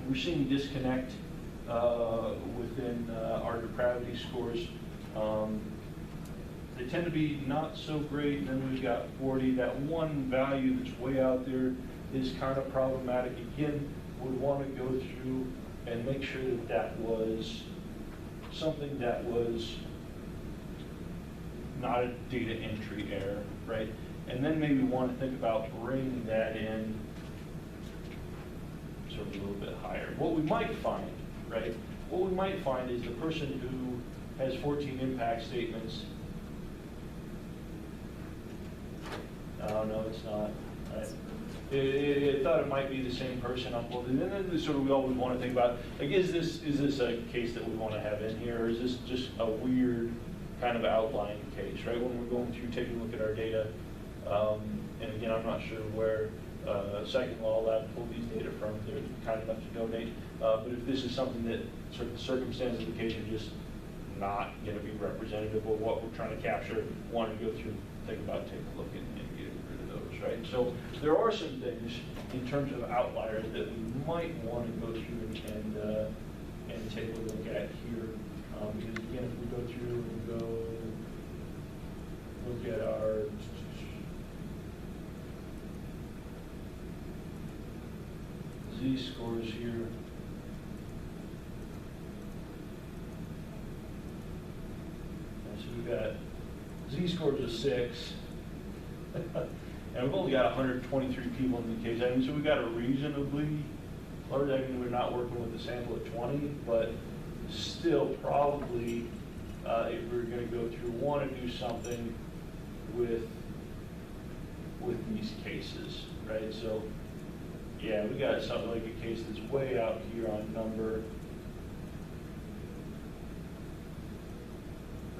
We're seeing disconnect within our depravity scores. They tend to be not so great, and then we've got 40. That one value that's way out there is kind of problematic. Again, we want to go through and make sure that that was something that was not a data entry error, right? And then maybe want to think about bringing that in sort of a little bit higher. What we might find, right? What we might find is the person who has 14 impact statements. Oh, no, it's not. Right. I thought it might be the same person uploaded. And then sort of we always want to think about, like, is this a case that we want to have in here, or is this just a weird kind of outlying case, right? When we're going through taking a look at our data, and again, I'm not sure where Second Law Lab pulled these data from. They're kind enough to donate. But if this is something that sort of the circumstances of the case are just not going to be representative of what we're trying to capture, want to go through, think about taking a look and getting rid of those, right? So there are some things in terms of outliers that we might want to go through and take a look at here. Because again, if we go through and go look at our Z-scores here, so we've got Z-score is a 6. And we've only got 123 people in the case. I mean, so we've got a reasonably large, I mean, we're not working with a sample of 20, but still probably, if we're gonna go through, want to do something with these cases, right? So, yeah, we got something like a case that's way out here on number.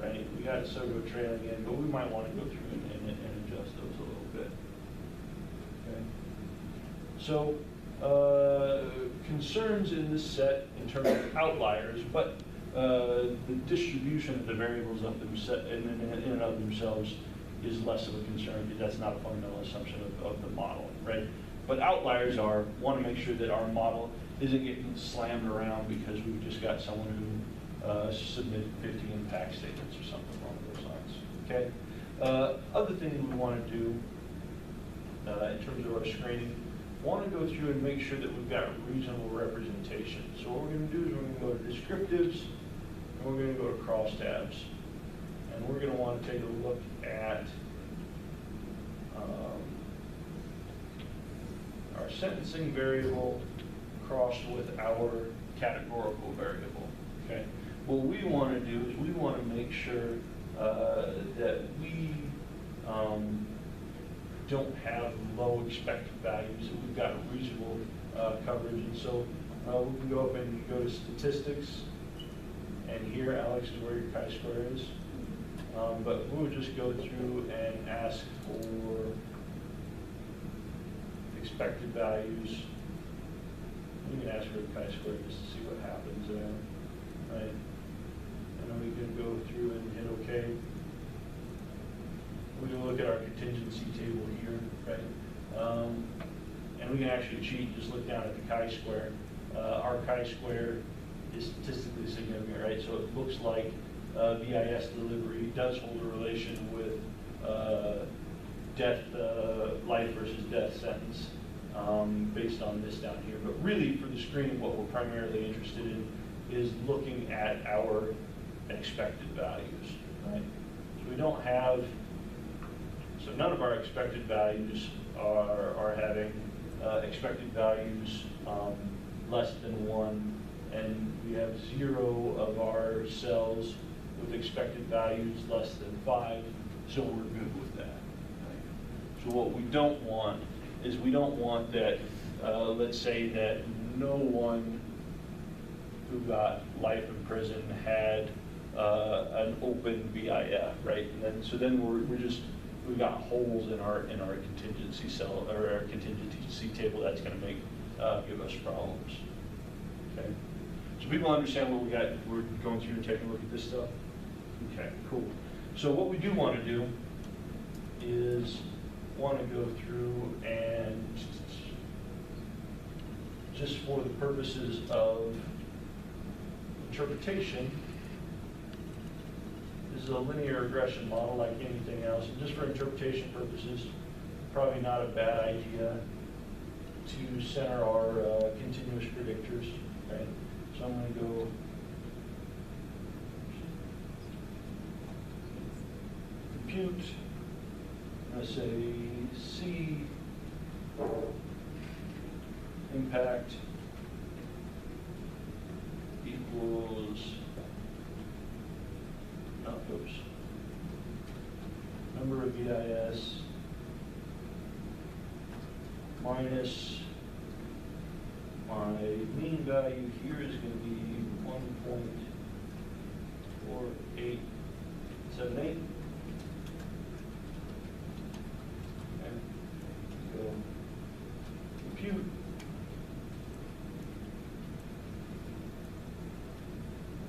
Right, we got sort of a trailing in, but we might want to go through and adjust those a little bit. Okay. So, concerns in this set in terms of outliers, but the distribution of the variables of in and of themselves is less of a concern because that's not a fundamental assumption of the model, right? But outliers want to make sure that our model isn't getting slammed around because we've just got someone who submitted 50 impact statements or something along those lines, okay? Other thing we want to do in terms of our screening, want to go through and make sure that we've got reasonable representation. So what we're going to do is we're going to go to descriptives, and we're going to go to crosstabs. And we're going to want to take a look at our sentencing variable crossed with our categorical variable, okay? What we want to do is we want to make sure that we don't have low expected values, that we've got reasonable coverage. And so we can go up and go to statistics, and here, Alex, is where your chi-square is. But we'll just go through and ask for expected values. We can ask for a chi-square just to see what happens there, right? And then we can go through and hit OK. We can look at our contingency table here, right? And we can actually cheat, just look down at the chi-square. Our chi-square is statistically significant, right? So it looks like VIS delivery does hold a relation with life versus death sentence based on this down here. But really, for the screening, what we're primarily interested in is looking at our expected values, right? So we don't have, so none of our expected values are having expected values less than 1, and we have 0 of our cells with expected values less than 5, so we're good with that. Right? So what we don't want is we don't want that, let's say that no one who got life in prison had an open VIF, right? And then we've got holes in our contingency cell or our contingency table. That's going to give us problems. Okay. So people understand what we got. We're going through and taking a look at this stuff. Okay, cool. So what we do want to do is want to go through and just for the purposes of interpretation, this is a linear regression model like anything else, and just for interpretation purposes, probably not a bad idea to center our continuous predictors. Okay, so I'm going to go compute. I'm going to say C impact equals number of VIS minus my mean value here is going to be 1.4878. And go compute.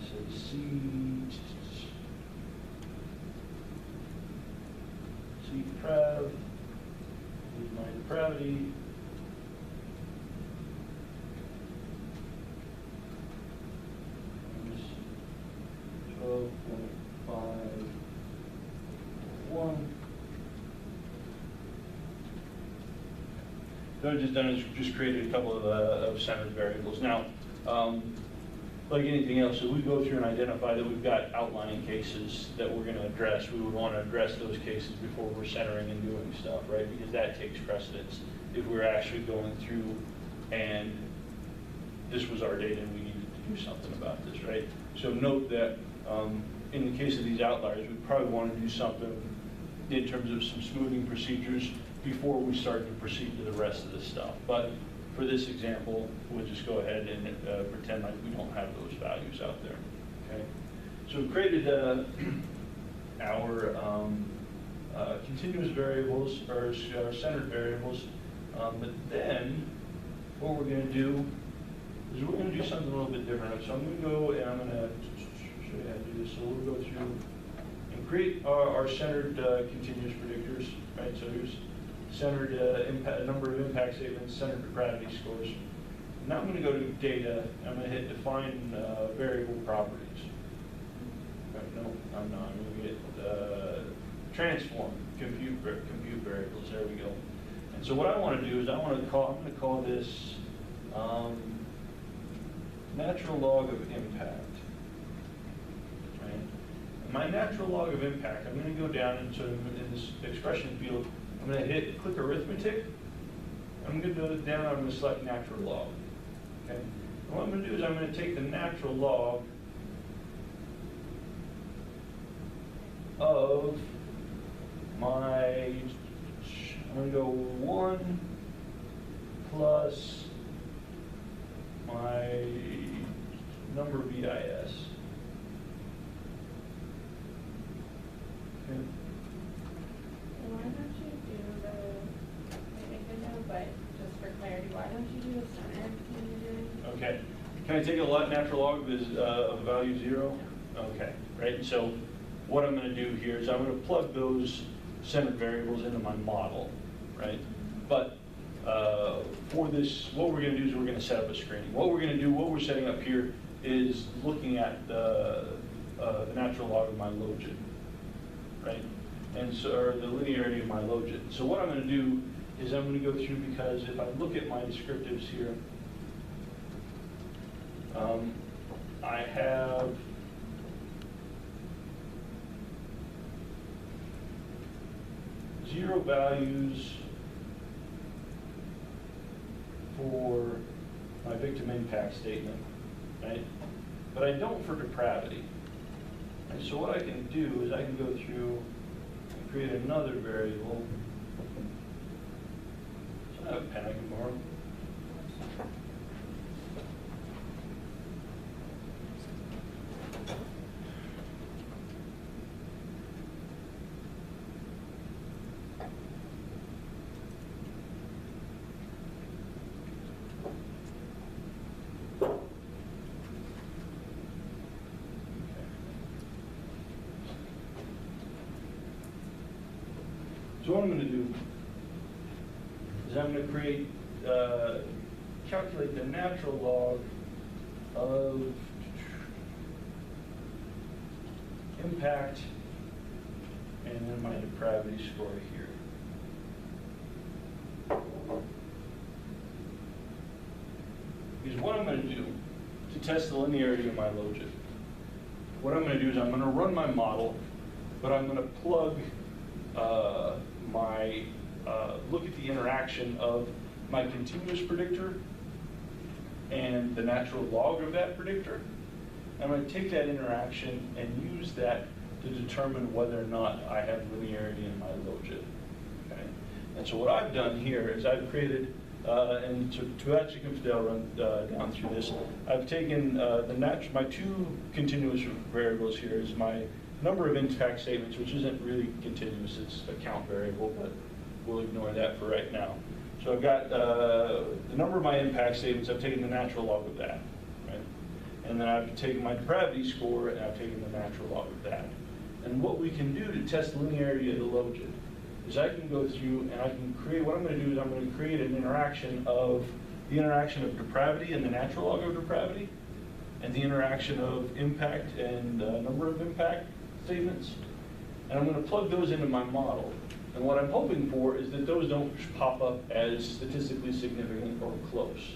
Say C deprav, with my depravity. Minus 12.51. So what I've just done is just created a couple of centered variables. Now, like anything else, if we go through and identify that we've got outlying cases that we're gonna address, we would wanna address those cases before we're centering and doing stuff, right? Because that takes precedence. If we're actually going through and this was our data and we needed to do something about this, right? So note that in the case of these outliers, we probably want to do something in terms of some smoothing procedures before we start to proceed to the rest of the stuff. But for this example, we'll just go ahead and pretend like we don't have those values out there, okay? So we created our continuous variables, or centered variables, but then what we're going to do is we're going to do something a little bit different. So I'm going to go and I'm going to show you how to do this. So we'll go through and create our centered continuous predictors, right? So here's centered number of impact statements, centered depravity scores. Now I'm going to go to data. I'm going to hit define variable properties. Right, no, I'm not. I'm going to get transform compute variables. There we go. And so what I want to do is I'm going to call this natural log of impact. Right? And my natural log of impact, I'm going to go down into in this expression field. I'm going to click arithmetic. I'm going to go down. I'm going to select natural log. Okay. And what I'm going to do is I'm going to take the natural log of my. I'm going to go 1 plus my number BIS. Okay. Why don't you do the, I think I know, but just for clarity, why don't you do the center when you're doing? Okay. Can I take a natural log of the value 0? Okay. Right. So what I'm going to do here is I'm going to plug those centered variables into my model. Right. But for this, what we're going to do is we're going to set up a screening. What we're setting up here is looking at the natural log of my logit, right? And so, or the linearity of my logit. So what I'm going to do is I'm going to go through, because if I look at my descriptives here, I have zero values for my victim impact statement, right? But I don't for depravity. And so what I can do is I can go through and create another variable. So I have a pen I can borrow. So what I'm going to do is I'm going to create, calculate the natural log of impact and then my depravity score here. Because what I'm going to do to test the linearity of my logit, what I'm going to do is I'm going to run my model, but I'm going to plug look at the interaction of my continuous predictor and the natural log of that predictor. I'm going to take that interaction and use that to determine whether or not I have linearity in my logit. Okay? And so what I've done here is I've created, and to actually run down through this, I've taken my two continuous variables here is my number of impact statements, which isn't really continuous, it's a count variable, but we'll ignore that for right now. So I've got the number of my impact statements, I've taken the natural log of that, right? And then I've taken my depravity score and I've taken the natural log of that. And what we can do to test the linearity of the logit is I can go through and I can create, what I'm going to do is I'm going to create an interaction of depravity and the natural log of depravity, and the interaction of impact and number of impact statements. And I'm going to plug those into my model. And what I'm hoping for is that those don't pop up as statistically significant or close.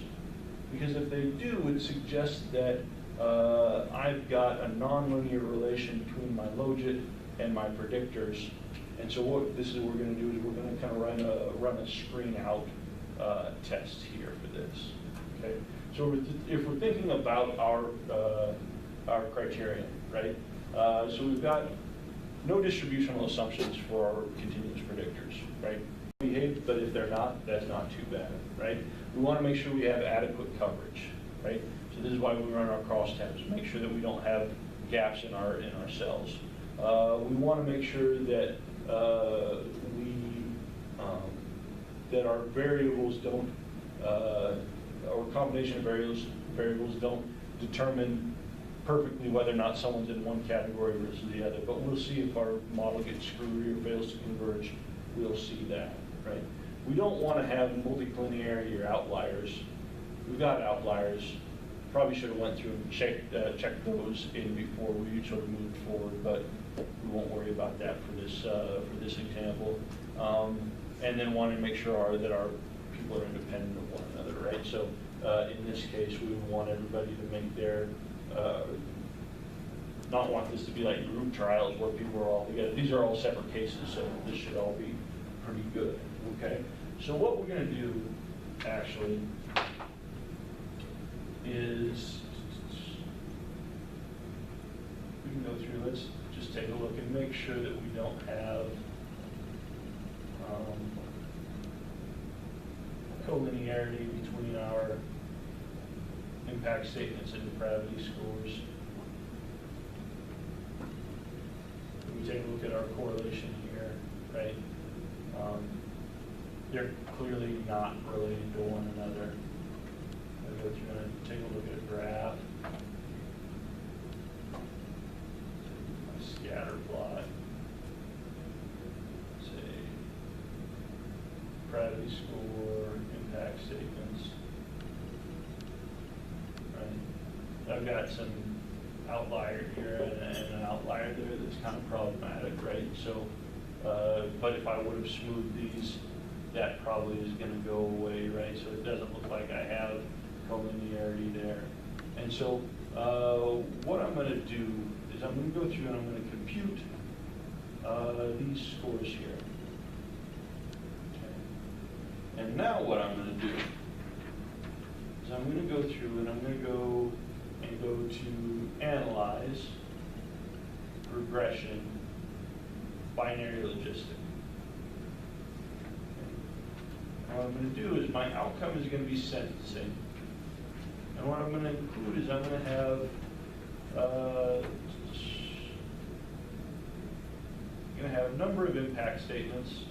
Because if they do, it suggests that I've got a nonlinear relation between my logit and my predictors. And so what we're going to do is we're going to kind of run a screen out test here for this. Okay. So if we're thinking about our criterion, right? So we've got no distributional assumptions for our continuous predictors, right? Behave, but if they're not, that's not too bad, right? We want to make sure we have adequate coverage, right? So this is why we run our crosstabs, make sure that we don't have gaps in our cells. We want to make sure that that our variables don't, or combination of variables don't determine perfectly whether or not someone's in one category versus the other. But we'll see if our model gets screwy or fails to converge. We'll see that, right? We don't want to have multicollinearity or outliers. We've got outliers. Probably should have went through and checked those in before we sort of moved forward, but we won't worry about that for this example. And then want to make sure that our people are independent of one another, right? So in this case, we would want everybody to make their, not want this to be like group trials where people are all together. These are all separate cases, so this should all be pretty good, okay? So what we're going to do, actually, is we can go through, let's just take a look and make sure that we don't have collinearity between our impact statements and depravity scores. We take a look at our correlation here, right? They're clearly not related to one another. I'll go through and take a look at a graph. A scatter plot. Say, depravity score, impact statements. Right. I've got some outlier here and an outlier there that's kind of problematic, right? So, but if I would have smoothed these, that probably is going to go away, right? So it doesn't look like I have collinearity there. And so what I'm going to do is I'm going to go through and I'm going to compute these scores here. Okay. And now what I'm going to do is I'm going to go through and I'm going to go to analyze regression binary logistic. What I'm going to do is my outcome is going to be sentencing. And what I'm going to include is I'm going to have number of impact statements,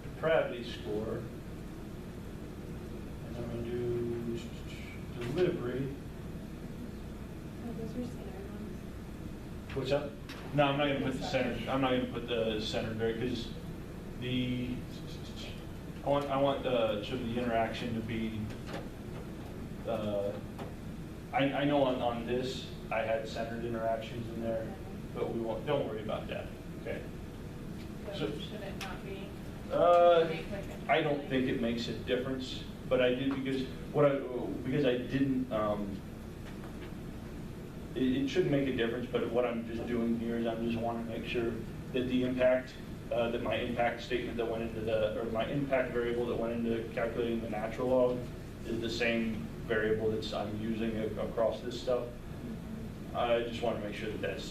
depravity score, and I'm going to do delivery. Those are standard ones. What's up? No, I'm not going to put the center. I'm not going to put the center there because I want sort of the interaction to be. I know on this I had centered interactions in there, but we won't. Don't worry about that. Okay. So should it not be? I don't think it makes a difference, but I did because I didn't. It shouldn't make a difference, but what I'm just doing here is I'm just wanting to make sure that the impact, that my impact statement that went into or my impact variable that went into calculating the natural log is the same variable I'm using across this stuff. I just want to make sure that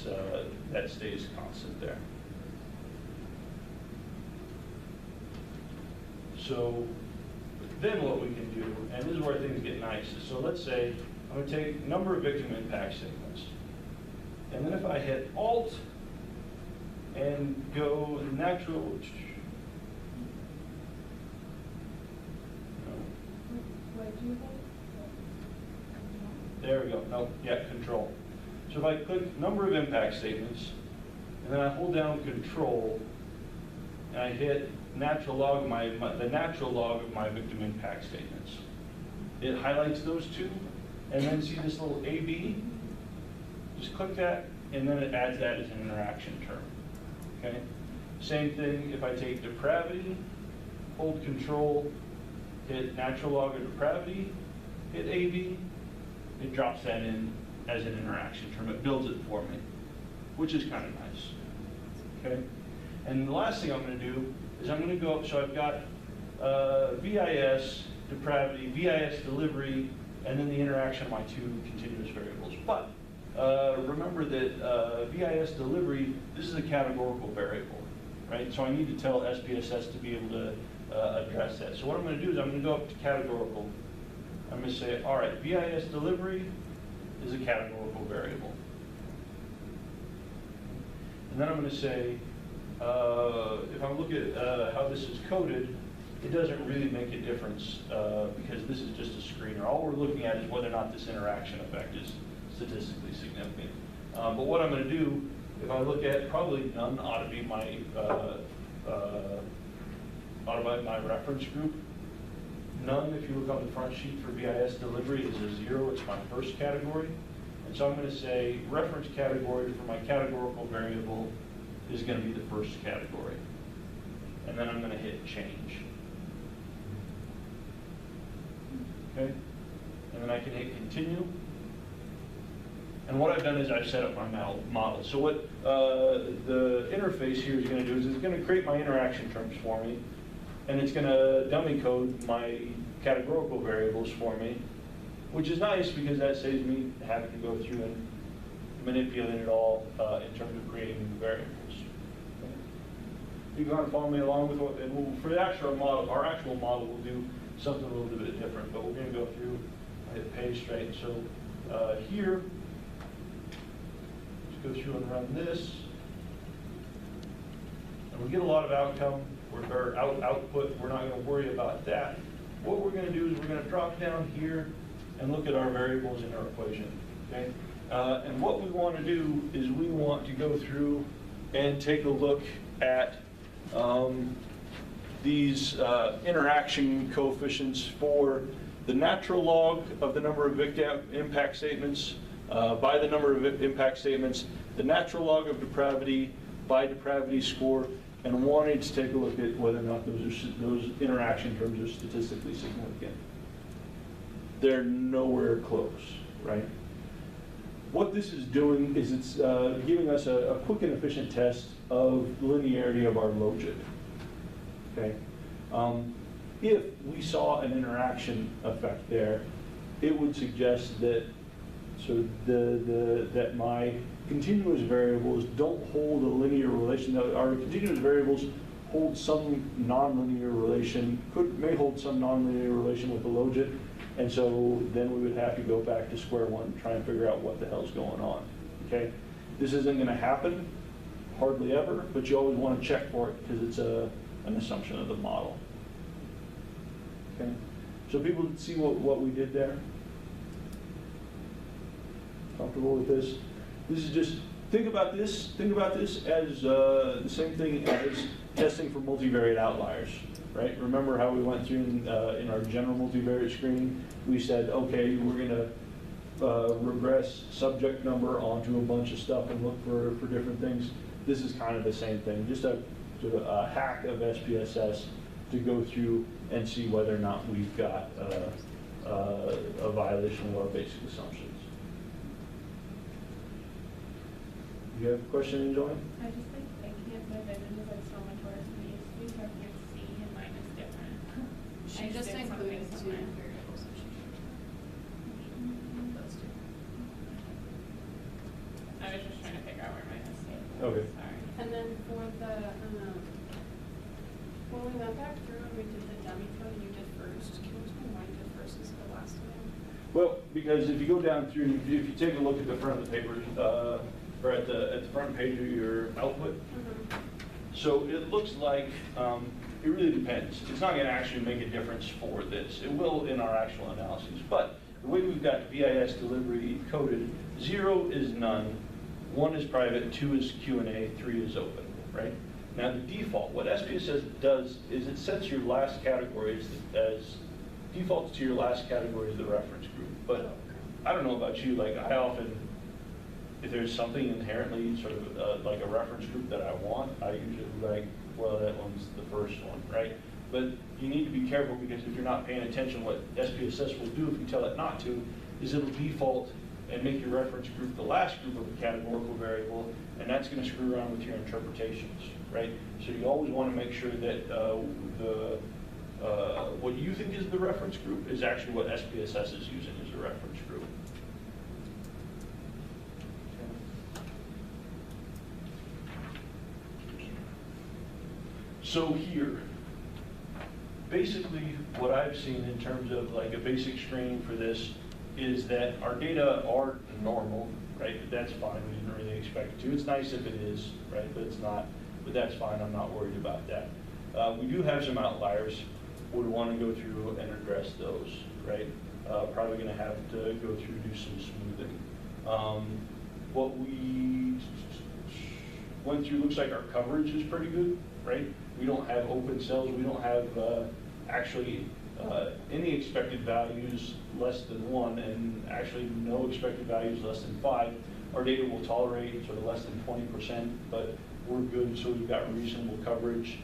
that stays constant there. So then what we can do, and this is where things get nice, is so let's say I'm going to take number of victim impact statements. And then if I hit Alt and go natural, What did you hit? there we go. No, yeah, Control. So if I click number of impact statements, and then I hold down Control, and I hit natural log the natural log of my victim impact statements. It highlights those two, and then see this little AB? Just click that, and then it adds that as an interaction term. Okay? Same thing if I take depravity, hold Control, hit natural log of depravity, hit AB, it drops that in as an interaction term. It builds it for me, which is kind of nice. Okay? And the last thing I'm going to do is I'm going to go up, so I've got VIS depravity, VIS delivery, and then the interaction of my two continuous variables. But remember that VIS delivery, this is a categorical variable, right? So I need to tell SPSS to be able to address that. So what I'm going to do is I'm going to go up to categorical. I'm going to say, all right, VIS delivery is a categorical variable. And then I'm going to say, if I look at how this is coded, it doesn't really make a difference because this is just a screener. All we're looking at is whether or not this interaction effect is statistically significant. But what I'm going to do, if I look at, probably none ought to be my reference group. None, if you look on the front sheet for VIS delivery, is a 0. It's my first category. And so I'm going to say reference category for my categorical variable is going to be the first category. And then I'm going to hit change. Okay? And then I can hit continue. And what I've done is I've set up my model. So what the interface here is going to do is it's going to create my interaction terms for me, and it's going to dummy code my categorical variables for me, which is nice because that saves me having to go through and manipulate it all in terms of creating new variables. Okay. You can kind of follow me along with what, and for the actual model, our actual model will do something a little bit different, but we're going to go through, I hit page straight. So here, go through and run this, and we get a lot of outcome or output. We're not going to worry about that. What we're going to do is we're going to drop down here and look at our variables in our equation. Okay, and what we want to do is we want to go through and take a look at these interaction coefficients for the natural log of the number of impact statements by the number of impact statements, the natural log of depravity by depravity score, and wanting to take a look at whether or not those interaction terms are statistically significant. They're nowhere close, right? What this is doing is it's giving us a quick and efficient test of linearity of our logit. Okay. If we saw an interaction effect there, it would suggest that that my continuous variables don't hold a linear relation. Our continuous variables hold some nonlinear relation, may hold some nonlinear relation with the logit, and so then we would have to go back to square one and try and figure out what the hell's going on. Okay, this isn't going to happen hardly ever, but you always want to check for it because it's an assumption of the model. Okay, so people see what we did there. Comfortable with this? This is just, think about this as the same thing as testing for multivariate outliers, right? Remember how we went through in our general multivariate screening? We said, okay, we're going to regress subject number onto a bunch of stuff and look for different things. This is kind of the same thing, just a sort of a hack of SPSS to go through and see whether or not we've got a violation of our basic assumptions. You have a question, Joanne? I just think thinking of the vision is like so much worse than it used to be, so I can't see and mine is different. She just did included something two somewhere. variables that she those two. I was just trying to figure out where my mistake was. Okay. Sorry. And then for the, when we went back through and we did the dummy code you did first, can you explain why you did first instead of last time? Well, because if you go down through, if you take a look at the front of the papers, or at the front page of your output, so it looks like it really depends. It's not going to actually make a difference for this. It will in our actual analyses, but the way we've got VIS delivery coded, 0 is none, 1 is private, 2 is Q&A, 3 is open, right? Now the default, what SPSS does is it sets your last category as defaults to your last category as the reference group. But I don't know about you, like I often, if there's something inherently sort of like a reference group that I want, I usually like, well, that one's the first one, right? But you need to be careful because if you're not paying attention, what SPSS will do if you tell it not to is it'll default and make your reference group the last group of a categorical variable, and that's going to screw around with your interpretations, right? So you always want to make sure that what you think is the reference group is actually what SPSS is using as a reference group. So here, basically what I've seen in terms of like a basic screening for this is that our data are normal, right? That's fine, we didn't really expect it to. It's nice if it is, right? But it's not, but that's fine, I'm not worried about that. We do have some outliers. Would want to go through and address those, right? Probably going to have to go through, do some smoothing. What we went through looks like our coverage is pretty good, right? We don't have open cells. We don't have actually any expected values less than 1, and actually no expected values less than 5. Our data will tolerate sort of less than 20%, but we're good, so we've got reasonable coverage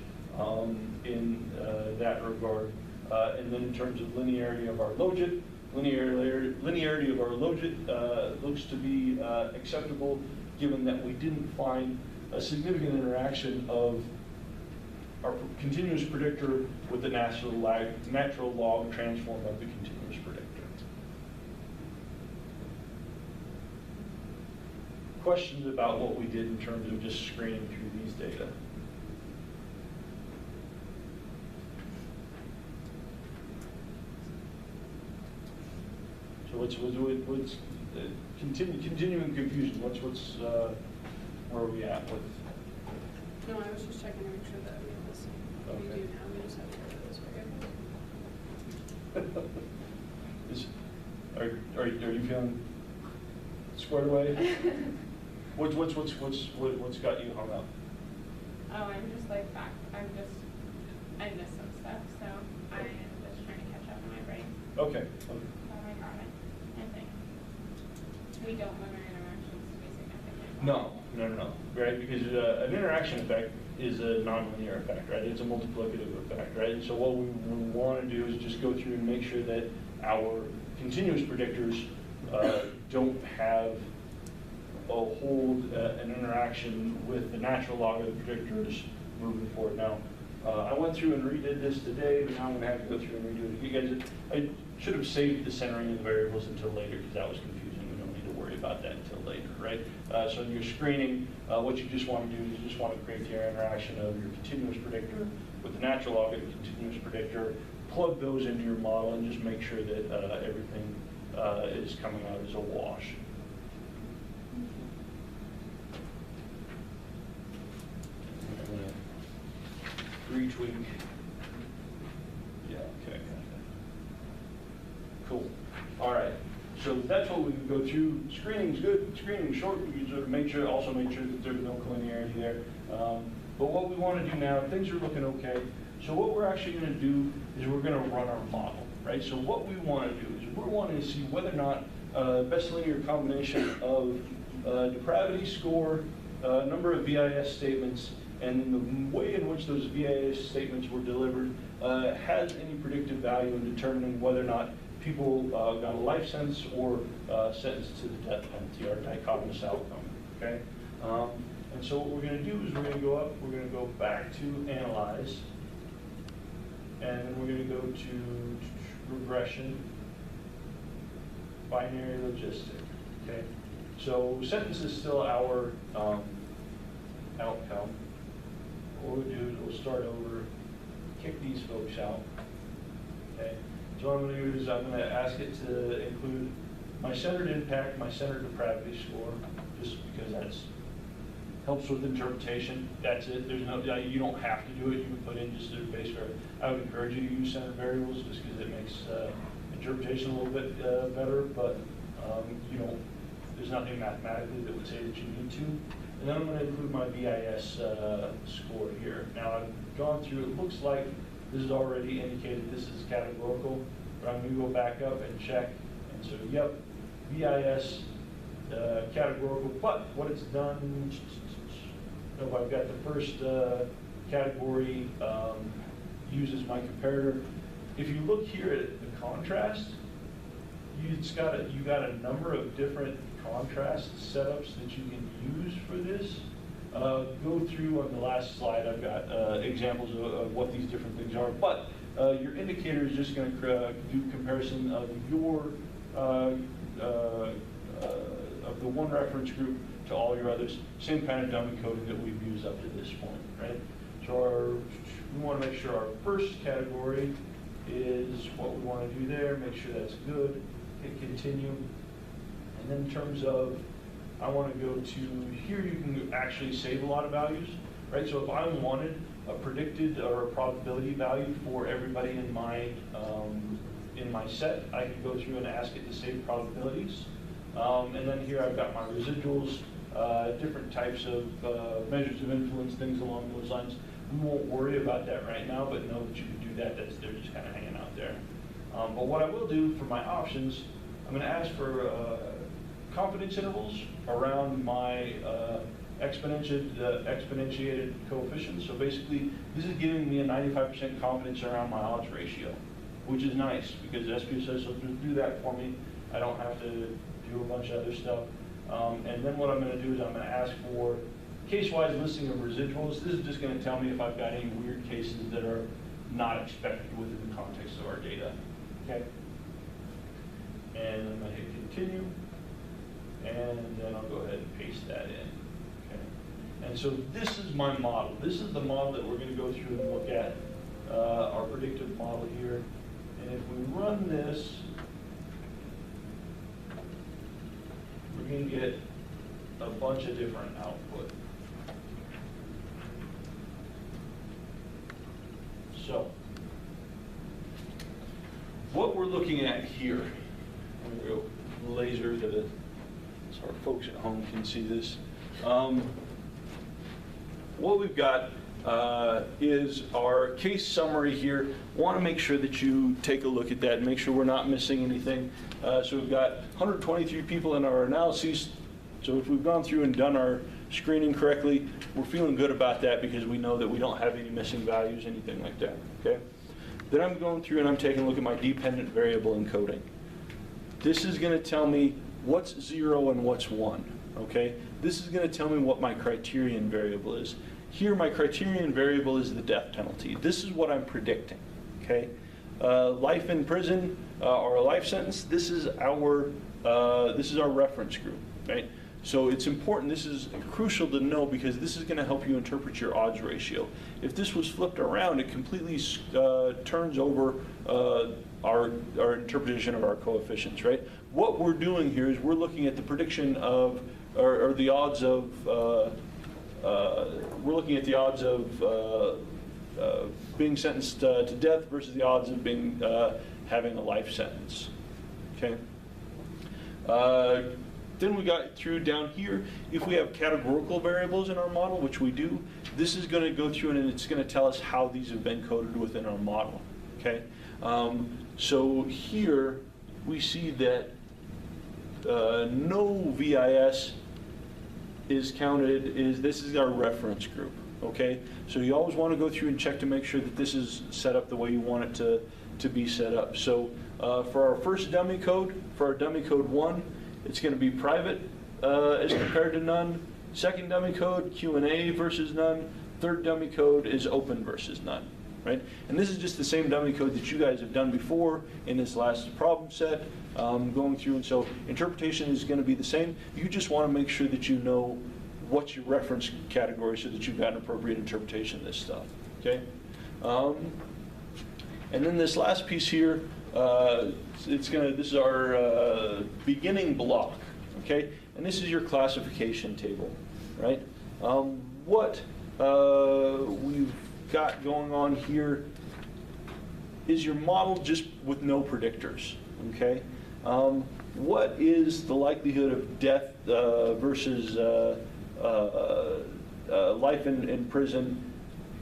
in that regard. And then in terms of linearity of our logit, linearity of our logit looks to be acceptable, given that we didn't find a significant interaction of our continuous predictor with the natural log transform of the continuous predictor. Questions about what we did in terms of just screening through these data? So what's continuing confusion? Where are we at with? No, I was just checking to make sure that we have this. We do now, we just have to go to this variable. Are you feeling squared away? What's got you hung up? Oh, I'm just like back. I missed some stuff, so I am just trying to catch up in my brain. Okay. Oh my god, I think we don't want our interactions to be significant. No. Right, because an interaction effect is a nonlinear effect, right? It's a multiplicative effect, right? And so what we want to do is just go through and make sure that our continuous predictors don't have an interaction with the natural log of the predictors moving forward. Now, I went through and redid this today, but now I'm going to have to go through and redo it. You guys, I should have saved the centering of the variables until later because that was confusing. We don't need to worry about that until later, right? So in your screening, what you just want to do is you just want to create the interaction of your continuous predictor with the natural log of the continuous predictor, plug those into your model, and just make sure that everything is coming out as a wash. Retweak. Yeah, okay. Cool. All right. So that's what we go through. Screening's good. Screening's short. We sort of also make sure that there's no collinearity there. But what we want to do now, things are looking okay. So what we're actually going to do is we're going to run our model, right? So what we want to do is we're wanting to see whether or not best linear combination of depravity score, number of VIS statements, and the way in which those VIS statements were delivered has any predictive value in determining whether or not people got a life sentence or sentenced to the death penalty or dichotomous outcome, okay? And so what we're going to do is we're going to go up, we're going to go back to Analyze, and then we're going to go to Regression, Binary Logistic, okay? So sentence is still our outcome. What we'll do is we'll start over, kick these folks out, okay? So what I'm going to do is I'm going to ask it to include my centered impact, my centered depravity score, just because that helps with interpretation. That's it. There's no, you don't have to do it. You can put in just a base variable. I would encourage you to use centered variables just because it makes interpretation a little bit better, but you don't. There's nothing mathematically that would say that you need to. And then I'm going to include my VIS score here. Now I've gone through, it looks like this is already indicated this is categorical, but I'm going to go back up and check. And so, yep, VIS categorical, but what it's done, no, I've got the first category uses my comparator. If you look here at the contrast, you got a number of different contrast setups that you can use for this. Go through on the last slide, I've got examples of what these different things are, but your indicator is just going to do comparison of your of the one reference group to all your others. Same kind of dummy coding that we've used up to this point, right? So we want to make sure our first category is what we want to do there, make sure that's good, hit continue. And then in terms of, I want to go to here, you can actually save a lot of values, right? So if I wanted a predicted or a probability value for everybody in my set, I can go through and ask it to save probabilities. And then here I've got my residuals, different types of measures of influence, things along those lines. We won't worry about that right now, but know that you can do that. They're just kind of hanging out there. But what I will do for my options, I'm going to ask for confidence intervals around my exponentiated coefficients. So basically, this is giving me a 95% confidence around my odds ratio, which is nice because SPSS will just do that for me. I don't have to do a bunch of other stuff. And then what I'm going to do is I'm going to ask for case-wise listing of residuals. This is just going to tell me if I've got any weird cases that are not expected within the context of our data. Okay. And I'm going to hit continue. And then I'll go ahead and paste that in. Okay. And so this is my model. This is the model that we're going to go through and look at, our predictive model here. And if we run this, we're going to get a bunch of different output. So, what we're looking at here, I'm going to go laser to the, so our folks at home can see this. What we've got is our case summary here. Want to make sure that you take a look at that and make sure we're not missing anything. So we've got 123 people in our analyses. So if we've gone through and done our screening correctly, we're feeling good about that because we know that we don't have any missing values, anything like that, okay? Then I'm going through and I'm taking a look at my dependent variable encoding. This is going to tell me what's 0 and what's 1, okay? This is going to tell me what my criterion variable is. Here, my criterion variable is the death penalty. This is what I'm predicting, okay? Life in prison or a life sentence, this is our reference group, right? So it's important, this is crucial to know because this is going to help you interpret your odds ratio. If this was flipped around, it completely turns over our interpretation of our coefficients, right? What we're doing here is we're looking at the prediction of, or the odds of, we're looking at the odds of being sentenced to death versus the odds of being having a life sentence, okay? Then we got through down here, if we have categorical variables in our model, which we do, this is going to go through and it's going to tell us how these have been coded within our model, okay? So here we see that no VIS is counted, this is our reference group, okay? So you always want to go through and check to make sure that this is set up the way you want it to be set up. So for our first dummy code, for our dummy code 1, it's going to be private as compared to none. Second dummy code, Q&A versus none. Third dummy code is open versus none, right? And this is just the same dummy code that you guys have done before in this last problem set, going through. And so interpretation is going to be the same. You just want to make sure that you know what's your reference category so that you've got an appropriate interpretation of this stuff, okay? And then this last piece here, this is our beginning block, okay? And this is your classification table, right? What we've got going on here is your model just with no predictors, okay? What is the likelihood of death versus life in prison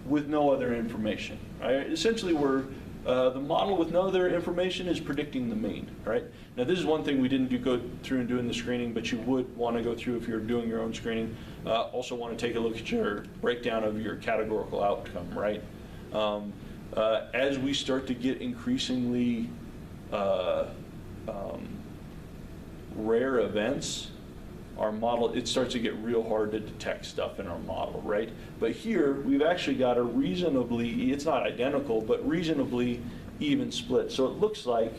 with no other information, right? Essentially, the model with no other information is predicting the mean, right? Now this is one thing we didn't go through and do in the screening, but you would want to go through if you're doing your own screening. Also want to take a look at your breakdown of your categorical outcome, right? As we start to get increasingly rare events, our model, it starts to get real hard to detect stuff in our model, right? But here, we've actually got a reasonably, it's not identical, but reasonably even split. So it looks like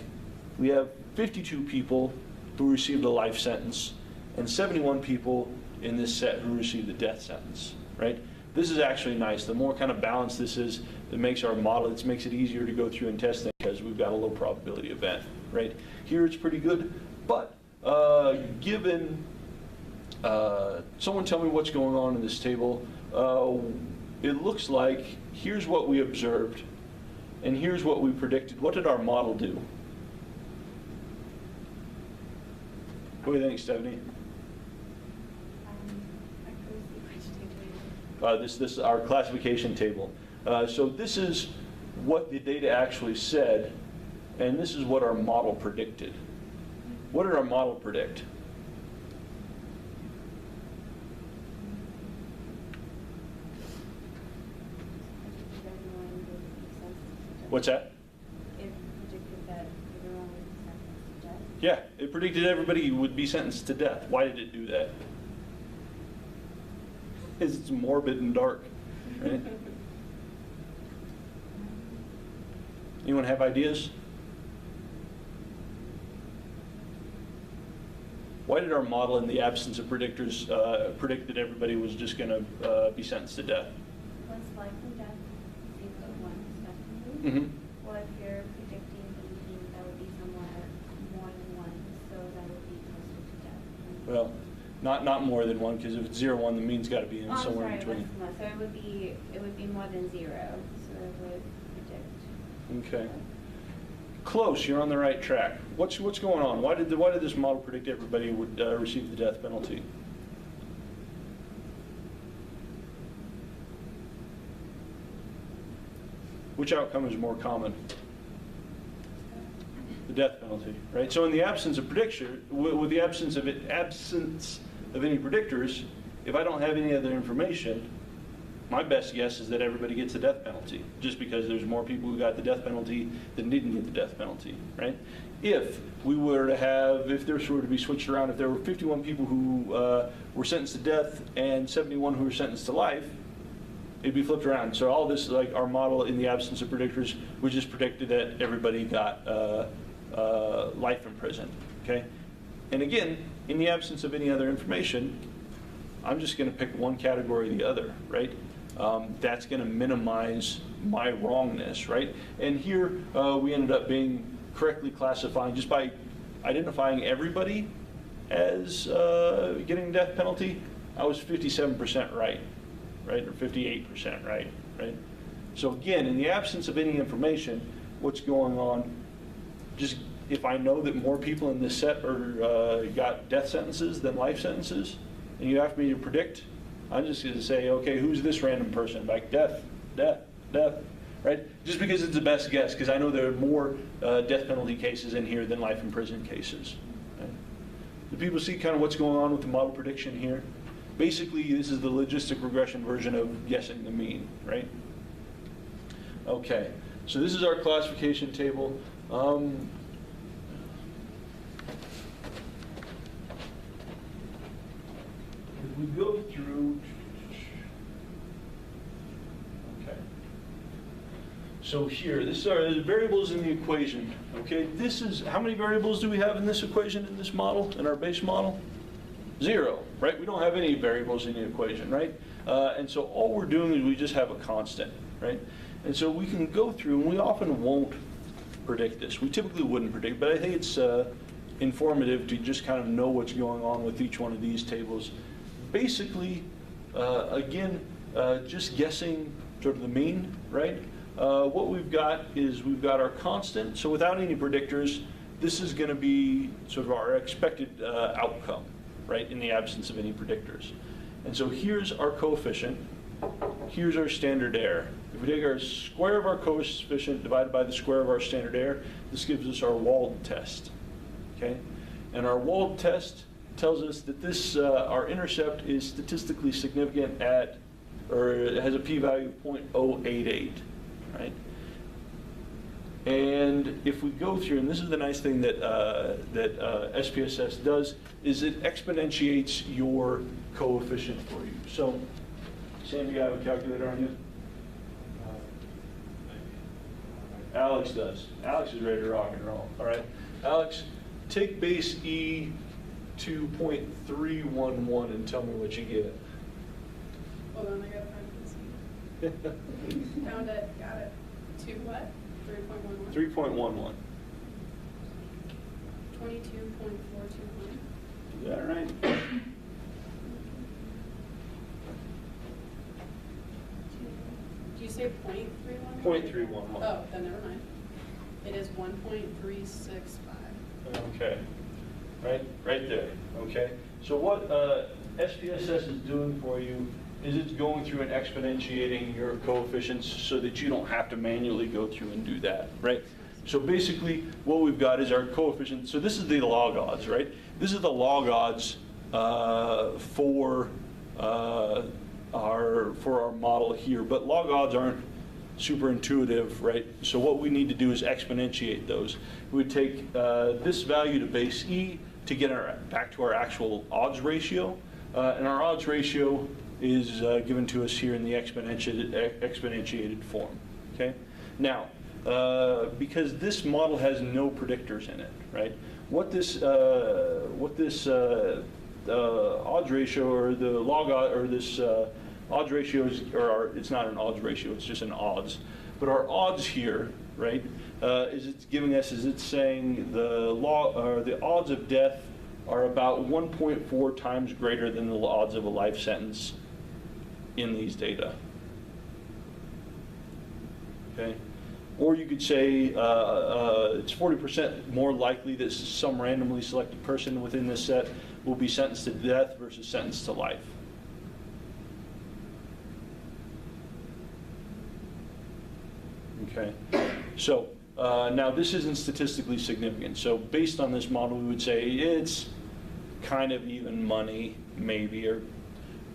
we have 52 people who received a life sentence and 71 people in this set who received a death sentence, right? This is actually nice. The more kind of balanced this is, it makes our model, it makes it easier to go through and test things because we've got a low probability event, right? Here it's pretty good, but given, someone tell me what's going on in this table. It looks like here's what we observed and here's what we predicted. What did our model do? What do you think, Stephanie? This is our classification table. So this is what the data actually said, and this is what our model predicted. What did our model predict? What's that? It predicted that everyone would be sentenced to death. Yeah, it predicted everybody would be sentenced to death. Why did it do that? Because it's morbid and dark, right? Anyone have ideas? Why did our model, in the absence of predictors, predict that everybody was just going to be sentenced to death? Once life and death, zero, one, definitely. Mm-hmm. Well, if you're predicting the mean, that would be somewhere more than one, so that would be closer to death. Well, not more than one, because if it's 0, 1, the mean's got to be in Oh, I'm somewhere sorry, in between. less than one. So it would be more than 0, so it would predict. Okay. Close, you're on the right track. What's going on? Why did this model predict everybody would receive the death penalty? Which outcome is more common? The death penalty, right? So in the absence of prediction, with the absence of any predictors, if I don't have any other information, my best guess is that everybody gets the death penalty, just because there's more people who got the death penalty than didn't get the death penalty, right? If we were to have, if this were to be switched around, if there were 51 people who were sentenced to death and 71 who were sentenced to life, it'd be flipped around. So all this, like our model in the absence of predictors, we just predicted that everybody got life in prison, okay? And again, in the absence of any other information, I'm just going to pick one category or the other, right? That's going to minimize my wrongness, right? And here we ended up being correctly classifying just by identifying everybody as getting the death penalty. I was 57% right, or 58% right? So again, in the absence of any information, what's going on? Just if I know that more people in this set are got death sentences than life sentences, and you ask me to predict, I'm just going to say, okay, who's this random person? Like death, right? Just because it's the best guess, because I know there are more death penalty cases in here than life in prison cases. Okay? Do people see kind of what's going on with the model prediction here? Basically, this is the logistic regression version of guessing the mean, right? Okay, so this is our classification table. If we go through, okay. So here, this are the variables in the equation, okay? This is, how many variables do we have in this equation, in this model, in our base model? 0, right? We don't have any variables in the equation, right? And so all we're doing is we just have a constant, right? And so we can go through, and we often won't predict this. We typically wouldn't predict, but I think it's informative to just kind of know what's going on with each one of these tables. Basically, again, just guessing sort of the mean, right? What we've got is we've got our constant. So without any predictors, this is going to be sort of our expected outcome, right, in the absence of any predictors. And so here's our coefficient. Here's our standard error. If we take our square of our coefficient divided by the square of our standard error, this gives us our Wald test, okay? And our Wald test tells us that this, our intercept is statistically significant at, or it has a p-value of 0.088, right? And if we go through, and this is the nice thing that, SPSS does, is it exponentiates your coefficient for you. So, Sam, you have a calculator on you? Alex does. Alex is ready to rock and roll. All right. Alex, take base E to 0.311 and tell me what you get. Hold on, I gotta find this. Found it, got it. 2 what? 3.11? 3.11. 22.421. Is that right? Do you say 0.311? 0.311. Oh, then never mind. It is 1.365. Okay. Right there. Okay. So what SPSS is doing for you is it's going through and exponentiating your coefficients so that you don't have to manually go through and do that, right? So basically what we've got is our coefficient. So this is the log odds, right? This is the log odds for our model here, but log odds aren't super intuitive, right? So what we need to do is exponentiate those. We would take this value to base E to get back to our actual odds ratio, and our odds ratio is given to us here in the exponentiated form. Okay. Now, because this model has no predictors in it, right? What this odds ratio or the log odd or this odds ratio is, it's not an odds ratio, it's just an odds. But our odds here, right, is it's giving us, is it's saying the odds of death are about 1.4 times greater than the odds of a life sentence in these data. Okay. Or you could say it's 40% more likely that some randomly selected person within this set will be sentenced to death versus sentenced to life. Okay, so now this isn't statistically significant. So based on this model, we would say it's kind of even money, maybe,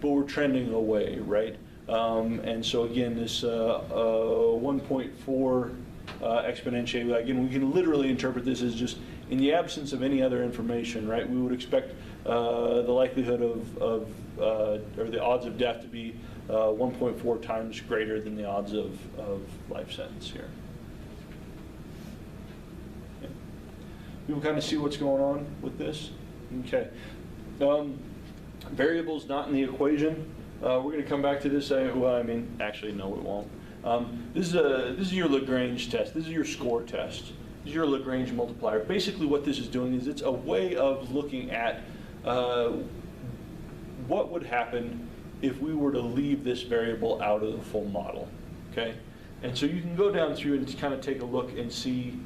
but we're trending away, right? And so again, this 1.4 exponentiate, again, we can literally interpret this as just in the absence of any other information, right? We would expect the likelihood of or the odds of death to be 1.4 times greater than the odds of life sentence here. Okay. People kind of see what's going on with this? Okay. Variables not in the equation. We're going to come back to this. Well, I mean, actually, no, we won't. This is your Lagrange test. This is your score test. This is your Lagrange multiplier. Basically, what this is doing is it's a way of looking at what would happen if we were to leave this variable out of the full model. Okay, and so you can go down through and kind of take a look and see,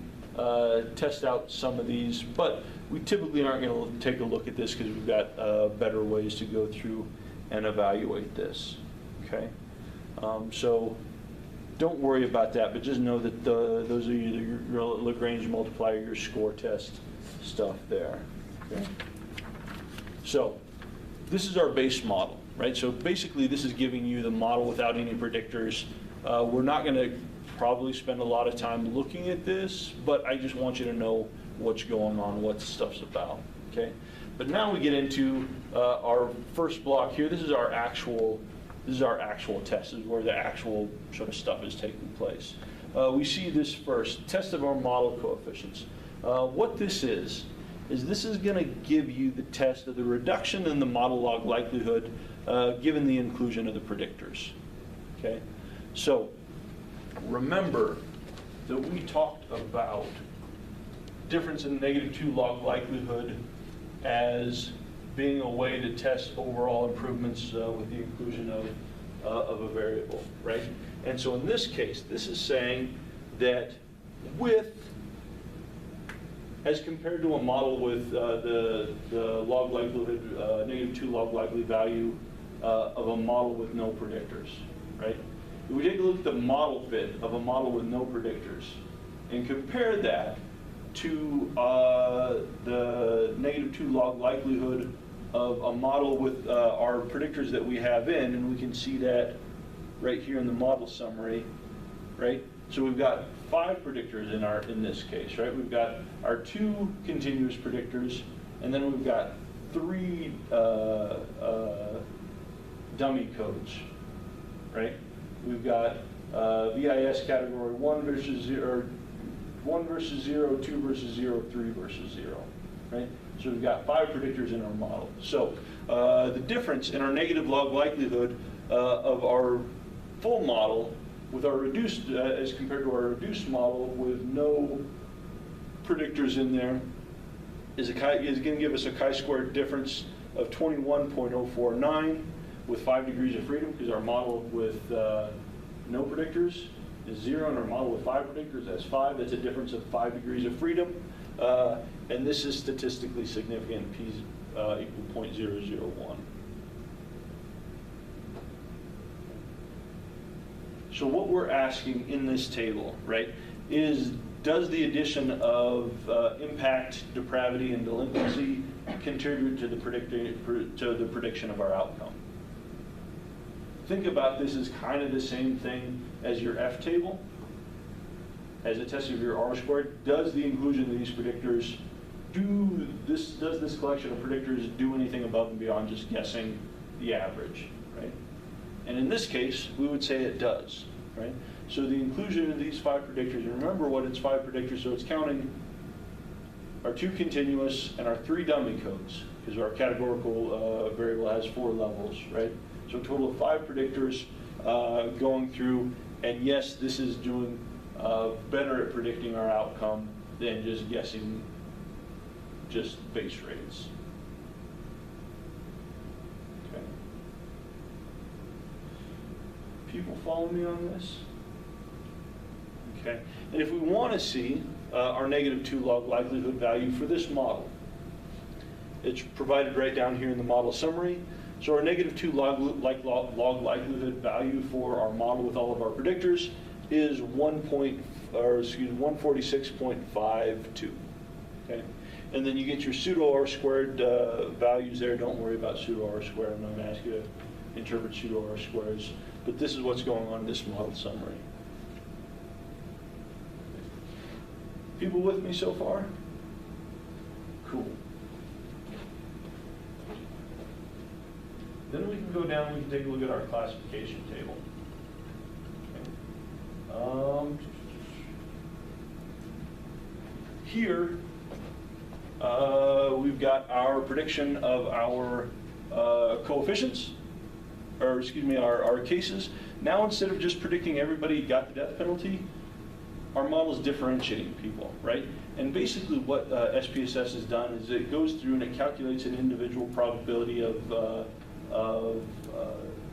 test out some of these, but we typically aren't going to take a look at this because we've got better ways to go through and evaluate this. Okay, so don't worry about that, but just know that those are your Lagrange multiplier, your score test stuff there. Okay, so this is our base model, right? So basically this is giving you the model without any predictors. We're not going to probably spend a lot of time looking at this, but I just want you to know what's going on, what stuff's about, okay? But now we get into our first block here. This is our actual test. This is where the actual sort of stuff is taking place. We see this first, test of our model coefficients. What this is this is going to give you the test of the reduction in the model log likelihood given the inclusion of the predictors. Okay, so remember that we talked about difference in -2 log likelihood as being a way to test overall improvements with the inclusion of a variable, right? And so in this case, this is saying that as compared to a model with the log likelihood, -2 log likely value of a model with no predictors, right? If we take a look at the model fit of a model with no predictors and compare that to the -2 log likelihood of a model with our predictors that we have in, and we can see that right here in the model summary, right? So we've got 5 predictors in this case, right? We've got our 2 continuous predictors, and then we've got 3 dummy codes, right? We've got VIS category 1 versus 0, 1 versus 0, 2 versus 0, 3 versus 0, right? So we've got 5 predictors in our model. So the difference in our negative log likelihood of our full model with our reduced, as compared to our reduced model with no predictors in there, is going to give us a chi-squared difference of 21.049 with 5 degrees of freedom, because our model with no predictors is 0, and our model with 5 predictors has 5. That's a difference of 5 degrees of freedom. And this is statistically significant, p equal 0.001. So what we're asking in this table, right, is does the addition of impact, depravity, and delinquency contribute to the prediction of our outcome? Think about this as kind of the same thing as your F table. As a test of your R squared, does the inclusion of these predictors does this collection of predictors do anything above and beyond just guessing the average, right? And in this case, we would say it does, right? So the inclusion of these 5 predictors, and remember what it's 5 predictors, so it's counting our 2 continuous and our 3 dummy codes, because our categorical variable has 4 levels, right? So a total of 5 predictors going through, and yes, this is doing better at predicting our outcome than just guessing just base rates. Okay. People follow me on this? Okay. And if we want to see our negative 2 log likelihood value for this model, it's provided right down here in the model summary. So our negative 2 log likelihood value for our model with all of our predictors is 146.52. Okay, and then you get your pseudo R squared values there. Don't worry about pseudo R squared. I'm not going to ask you to interpret pseudo R squares, but this is what's going on in this model summary. People with me so far? Cool. Then we can go down, we can take a look at our classification table. Okay. Here, we've got our prediction of our coefficients, or excuse me, our cases. Now instead of just predicting everybody got the death penalty, our model is differentiating people, right? And basically what SPSS has done is it goes through and it calculates an individual probability of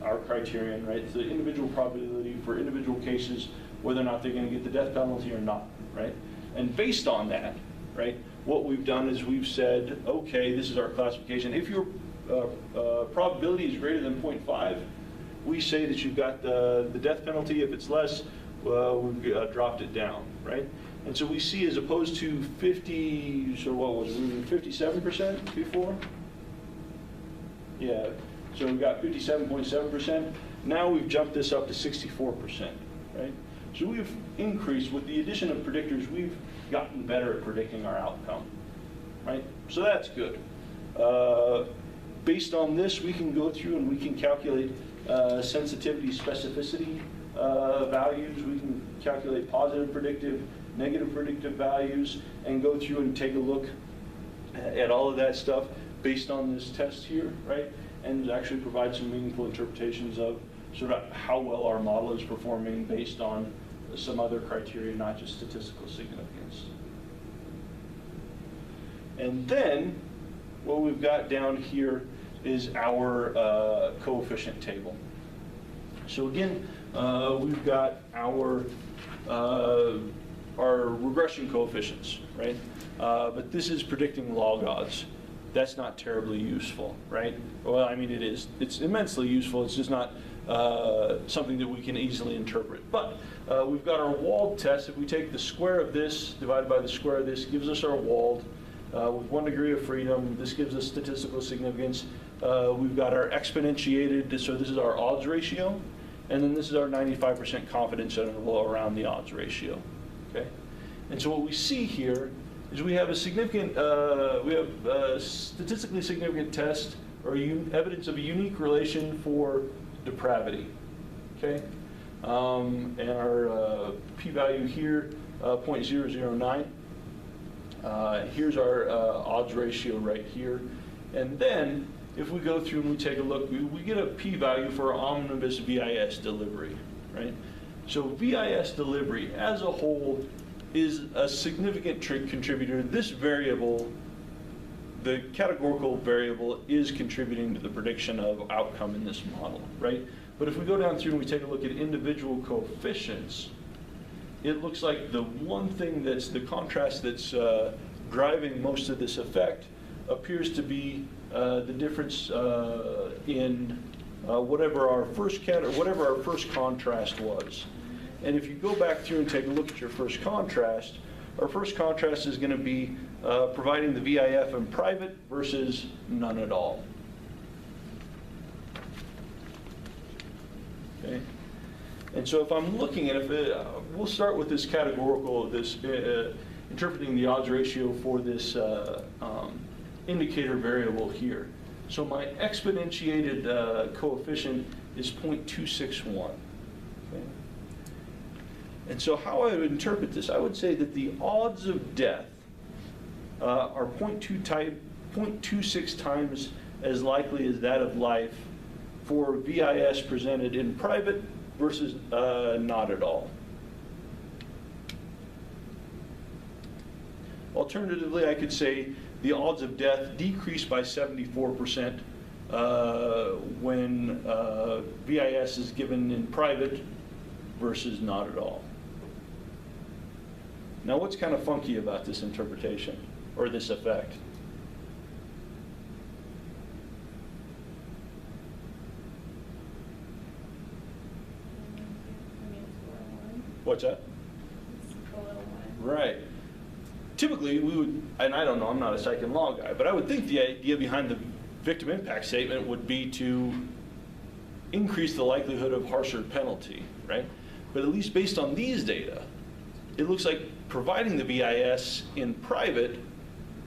our criterion, right? It's the individual probability for individual cases, whether or not they're going to get the death penalty or not, right? And based on that, right, what we've done is we've said, okay, this is our classification. If your probability is greater than 0.5, we say that you've got the death penalty. If it's less, we've dropped it down, right? And so we see, as opposed to 50, so what was it, we were 57% before? Yeah, so we've got 57.7%. Now we've jumped this up to 64%, right? So we've increased, with the addition of predictors, we've gotten better at predicting our outcome, right? So that's good. Based on this, we can go through and we can calculate sensitivity, specificity values. We can calculate positive predictive, negative predictive values, and go through and take a look at all of that stuff based on this test here, right? And actually provide some meaningful interpretations of sort of how well our model is performing based on some other criteria, not just statistical significance. And then what we've got down here is our coefficient table. So again, we've got our regression coefficients, right? But this is predicting log odds. That's not terribly useful, right? Well, I mean, it is. It's immensely useful. It's just not something that we can easily interpret. But we've got our walled test. If we take the square of this divided by the square of this, gives us our walled. With 1 degree of freedom, this gives us statistical significance. We've got our exponentiated, so this is our odds ratio. And then this is our 95% confidence interval around the odds ratio. okay? And so what we see here is we have a significant, statistically significant test or evidence of a unique relation for depravity, okay? And our p-value here, 0.009. Here's our odds ratio right here. And then, if we go through and we take a look, we get a p-value for our omnibus VIS delivery, right? So VIS delivery as a whole is a significant contributor. This variable, the categorical variable, is contributing to the prediction of outcome in this model, right? But if we go down through and we take a look at individual coefficients, it looks like the one thing that's the contrast that's driving most of this effect appears to be the difference in whatever our first contrast was. And if you go back through and take a look at your first contrast, our first contrast is going to be providing the VIF in private versus none at all. Okay. And so if I'm looking at we'll start with this categorical, this interpreting the odds ratio for this indicator variable here. So my exponentiated coefficient is 0.261. Okay. And so how I would interpret this, I would say that the odds of death are 0.26 times as likely as that of life for VIS presented in private versus not at all. Alternatively, I could say the odds of death decrease by 74% when VIS is given in private versus not at all. Now, what's kind of funky about this interpretation or this effect? What's that? Right. Typically, we would, and I don't know, I'm not a psych and law guy, but I would think the idea behind the victim impact statement would be to increase the likelihood of harsher penalty, right? But at least based on these data, it looks like providing the VIS in private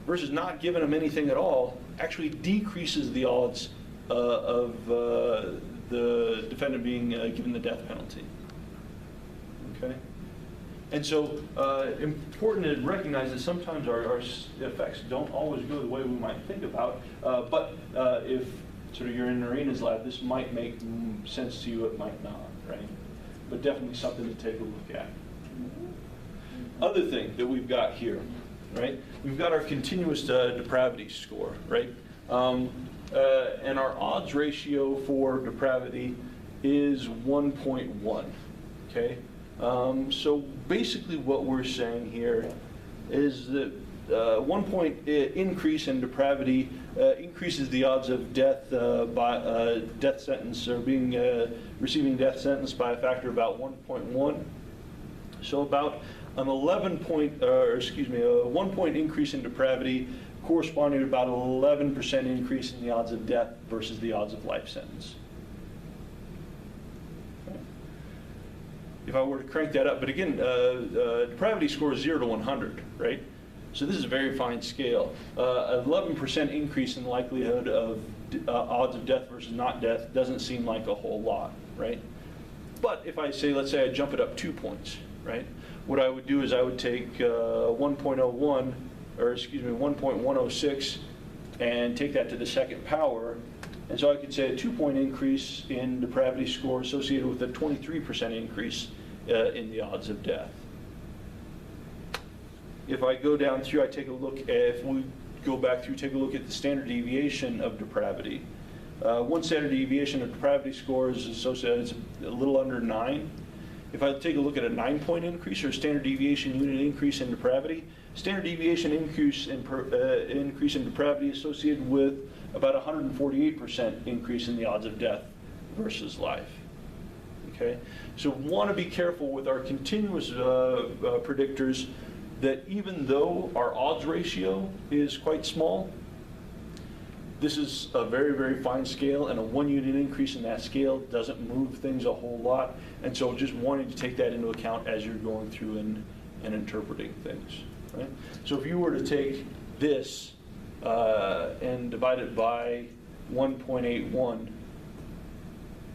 versus not giving them anything at all actually decreases the odds of the defendant being given the death penalty. Okay? And so important to recognize that sometimes our effects don't always go the way we might think about, but if sort of you're in Arena's lab, this might make sense to you, it might not, right? But definitely something to take a look at. Other thing that we've got here, right? We've got our continuous depravity score, right? And our odds ratio for depravity is 1.1, okay? So basically what we're saying here is that 1 point increase in depravity increases the odds of death by death sentence or being receiving death sentence by a factor of about 1.1. So about an 1 point increase in depravity corresponding to about an 11% increase in the odds of death versus the odds of life sentence. If I were to crank that up, but again, depravity score is 0 to 100, right? So this is a very fine scale. 11% increase in likelihood of odds of death versus not death doesn't seem like a whole lot, right? But if I say, let's say I jump it up 2 points, right? What I would do is I would take 1.106 and take that to the second power. And so I could say a 2 point increase in depravity score associated with a 23% increase in the odds of death. If I go down through, I take a look at, if we go back through, take a look at the standard deviation of depravity. One standard deviation of depravity score is associated, it's a little under 9. If I take a look at a 9 point increase or standard deviation unit increase in depravity, standard deviation increase in depravity associated with about 148% increase in the odds of death versus life. Okay, so we want to be careful with our continuous predictors that even though our odds ratio is quite small, this is a very, very fine scale, and a 1 unit increase in that scale doesn't move things a whole lot. And so just wanting to take that into account as you're going through and interpreting things, right? So if you were to take this and divide it by 1.81,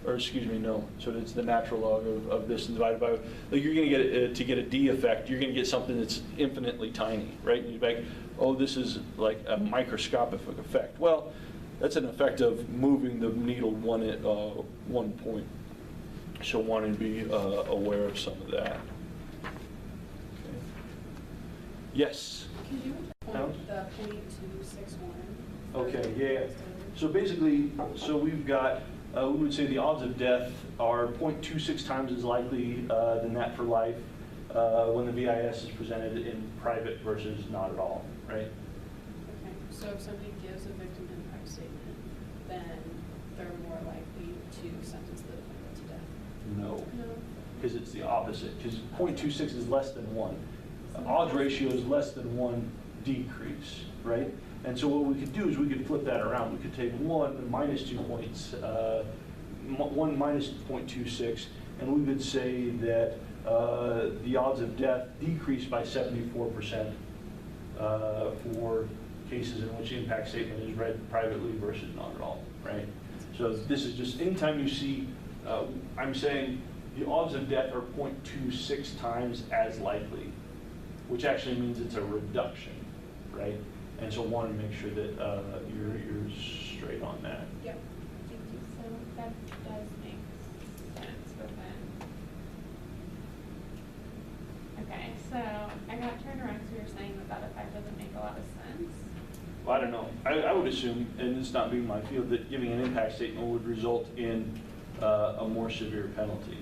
or excuse me, no, so it's the natural log of this and divided by, like you're going to get to get a D effect, you're going to get something that's infinitely tiny, right? And you're like, oh, this is like a microscopic effect. Well, that's an effect of moving the needle one point. So wanting to be aware of some of that. Okay. Yes? Could you Pounds? point the .261? Okay, yeah. So basically, so we've got, we would say the odds of death are 0.26 times as likely than that for life when the VIS is presented in private versus not at all, right? Okay, so if somebody gives a victim impact statement, then they're more likely to sentence the defendant to death? No, No. because it's the opposite, because 0.26 is less than 1. Odds ratio is less than 1 decrease, right? And so what we could do is we could flip that around. We could take 1 minus 2 points, 1 minus 0.26, and we would say that the odds of death decrease by 74% for cases in which the impact statement is read privately versus not at all, right? So this is just, anytime you see, I'm saying the odds of death are 0.26 times as likely, which actually means it's a reduction, right? And so want to make sure that you're straight on that. Yep. Thank you. So that does make sense within. Okay, so I got turned around because we were saying that effect doesn't make a lot of sense. Well, I don't know. I would assume, and it's not being my field, that giving an impact statement would result in a more severe penalty.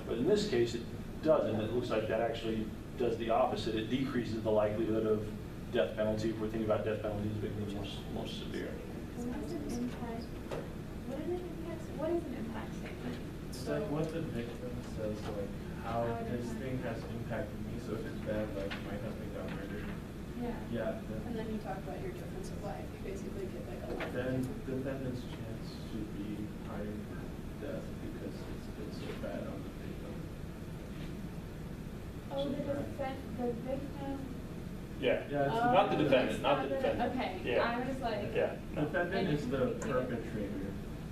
But in this case, it doesn't. It looks like that actually does the opposite. It decreases the likelihood of death penalty. If we're thinking about death penalties being the most severe. What is an impact? What is an impact statement? It's like what the victim says, like how this thing has impacted me. So if it's bad, like my husband got murdered. Yeah. Yeah. And then you talk about your difference of life. You basically get like a life. Then the defendant's chance should be higher for death because it's been so bad on the victim. Oh, the victim. Yeah. Yeah, it's Oh, not the defendant, it's not the defendant. Okay, Yeah. I was like. Yeah. The defendant is the perpetrator.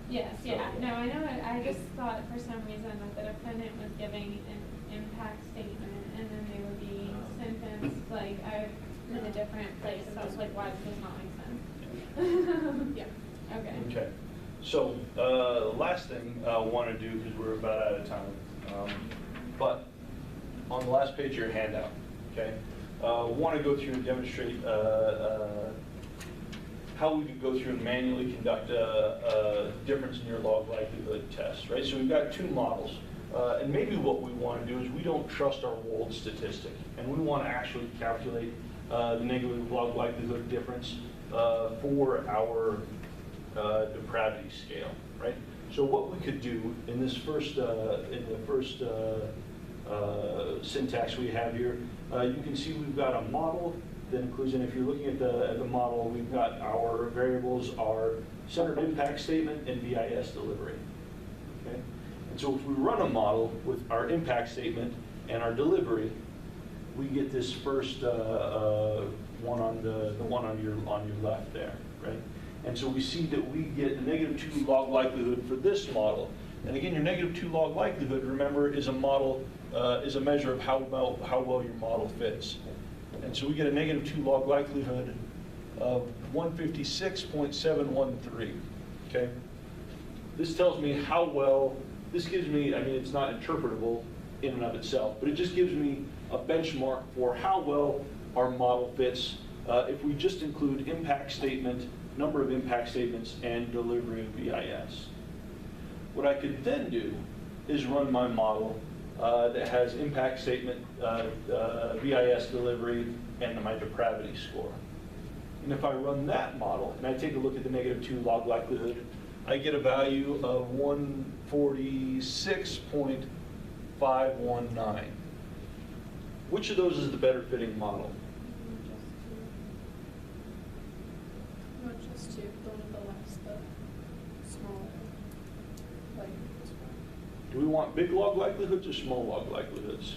Yes, yeah, So- no, I know it. I just thought for some reason that the defendant was giving an impact statement and then they would be sentenced, like, in a different place. So I was like, why does this not make sense? Yeah. Okay. Okay. So last thing I want to do, because we're about out of time, but on the last page of your handout, okay, want to go through and demonstrate how we could go through and manually conduct a difference in your log likelihood test, right? So we've got 2 models. And maybe what we want to do is we don't trust our Wold statistic, and we want to actually calculate the negative log likelihood difference for our depravity scale, right? So what we could do in this first, syntax we have here, you can see we've got a model that includes, and if you're looking at the model, we've got our variables are centered impact statement and VIS delivery, okay? And so if we run a model with our impact statement and our delivery, we get this first one on the one on your left there, right? And so we see that we get a -2 log likelihood for this model. And again, your -2 log likelihood, remember, is a model, is a measure of how well your model fits. And so we get a -2 log likelihood of 156.713, okay? This tells me how well, this gives me, I mean, it's not interpretable in and of itself, but it just gives me a benchmark for how well our model fits if we just include impact statement, number of impact statements, and delivery of VIS. What I could then do is run my model that has impact statement, VIS delivery, and my depravity score. And if I run that model, and I take a look at the -2 log likelihood, I get a value of 146.519. Which of those is the better fitting model? Not just 2, the one on the left's the smaller, like this one. Do we want big log likelihoods or small log likelihoods?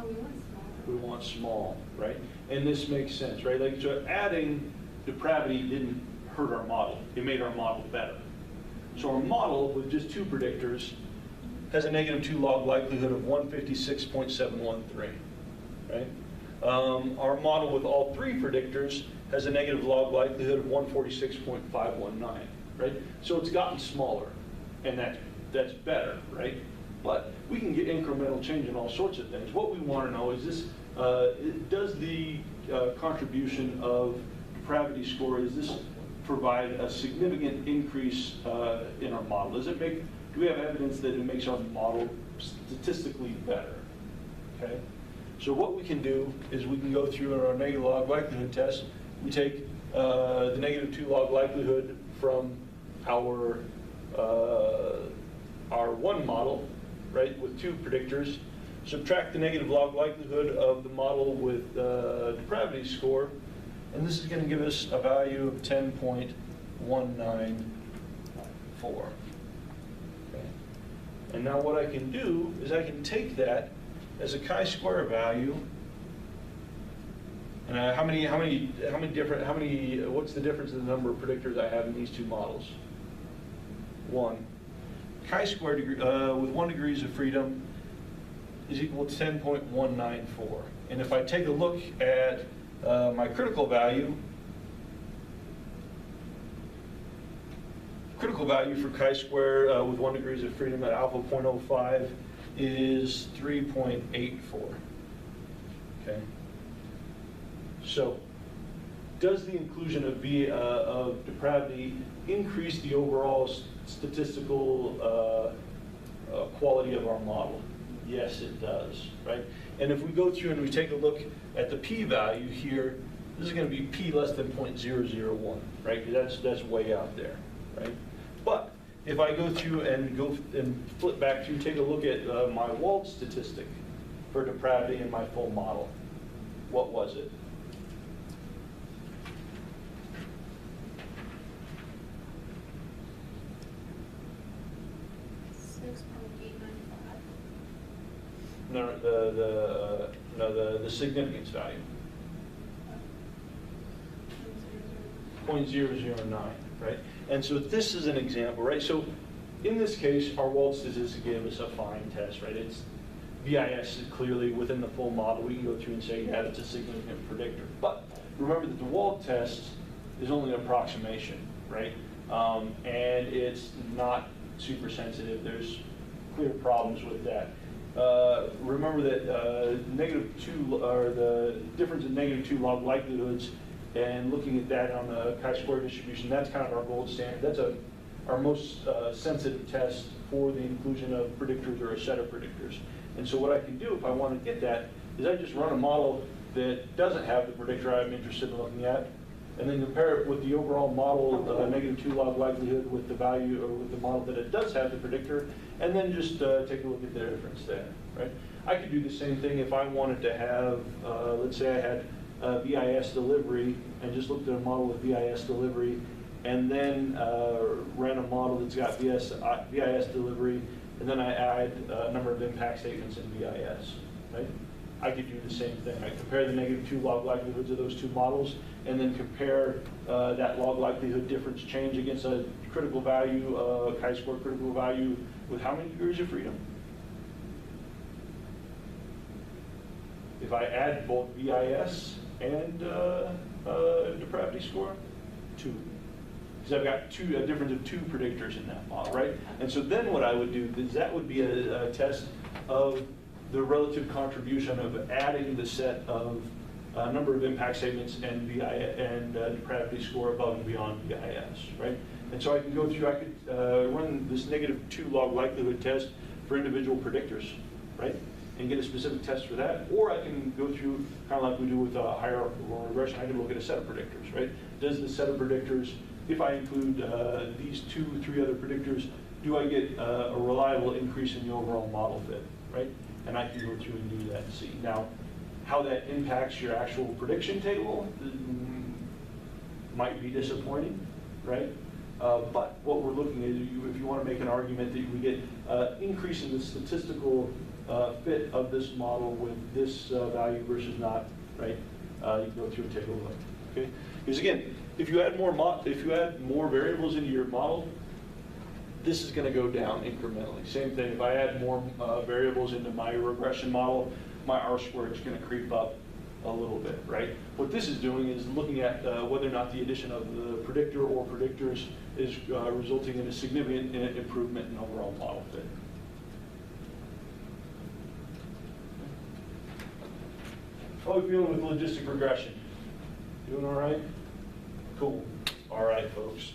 Oh, we want smaller. We want small, right? And this makes sense, right? Like, so adding depravity didn't hurt our model. It made our model better. So our model with just 2 predictors has a -2 log likelihood of 156.713, right? Our model with all 3 predictors has a negative log likelihood of 146.519, right? So it's gotten smaller, and that's better, right? But we can get incremental change in all sorts of things. What we want to know is this, does the contribution of depravity score, does this provide a significant increase in our model? Does it make, do we have evidence that it makes our model statistically better? Okay. So what we can do is we can go through our negative log likelihood test. We take the -2 log likelihood from our one model, right, with 2 predictors, subtract the negative log likelihood of the model with depravity score, and this is going to give us a value of 10.194. Okay. And now what I can do is I can take that as a chi-square value, and what's the difference in the number of predictors I have in these 2 models? 1. Chi-square with 1 degrees of freedom is equal to 10.194. And if I take a look at my critical value for chi-square with 1 degrees of freedom at alpha 0.05 is 3.84. Okay. So, does the inclusion of depravity increase the overall statistical quality of our model? Yes, it does, right? And if we go through and we take a look at the p-value here, this is going to be p less than 0.001, right? That's way out there, right? But if I go through and flip back through, take a look at my Wald statistic for depravity in my full model, what was it? No, the significance value. 0.009, right? And so this is an example, right? So in this case, our Wald statistic gave us a fine test, right? It's VIS is clearly within the full model. We can go through and say, yeah, it's a significant predictor. But remember that the Wald test is only an approximation, right? And it's not super sensitive. There's clear problems with that. Remember that -2, or the difference in -2 log likelihoods, and looking at that on the chi-square distribution, that's kind of our gold standard. That's our most sensitive test for the inclusion of predictors or a set of predictors. And so what I can do if I want to get that is I just run a model that doesn't have the predictor I'm interested in looking at, and then compare it with the overall model -2 log likelihood with the value, or with the model that it does have the predictor, and then just take a look at the difference there, right? I could do the same thing if I wanted to have, let's say I had VIS delivery, and just looked at a model with VIS delivery, and then ran a model that's got VIS delivery, and then I add a number of impact statements in VIS, right? I could do the same thing. I compare the -2 log likelihoods of those 2 models, and then compare that log likelihood difference change against a critical value, chi-square critical value with how many degrees of freedom? If I add both VIS and depravity score, 2. Because I've got a difference of 2 predictors in that model, right? And so then what I would do is that would be a test of the relative contribution of adding the set of number of impact statements and depravity score above and beyond VIS, right? And so I can go through, I could run this -2 log likelihood test for individual predictors, right? And get a specific test for that. Or I can go through, kind of like we do with hierarchical regression, I can look at a set of predictors, right? Does the set of predictors, if I include these 2 or 3 other predictors, do I get a reliable increase in the overall model fit, right? And I can go through and do that and see. Now, how that impacts your actual prediction table might be disappointing, right? But what we're looking at, if you want to make an argument that we get increase in the statistical fit of this model with this value versus not, right? You can go through and take a look, okay? Because again, if you add more variables into your model, this is going to go down incrementally. Same thing, if I add more variables into my regression model, my R-squared is going to creep up a little bit, right? What this is doing is looking at whether or not the addition of the predictor or predictors is resulting in a significant improvement in overall model fit. How are we feeling with logistic regression? Doing all right? Cool. All right, folks.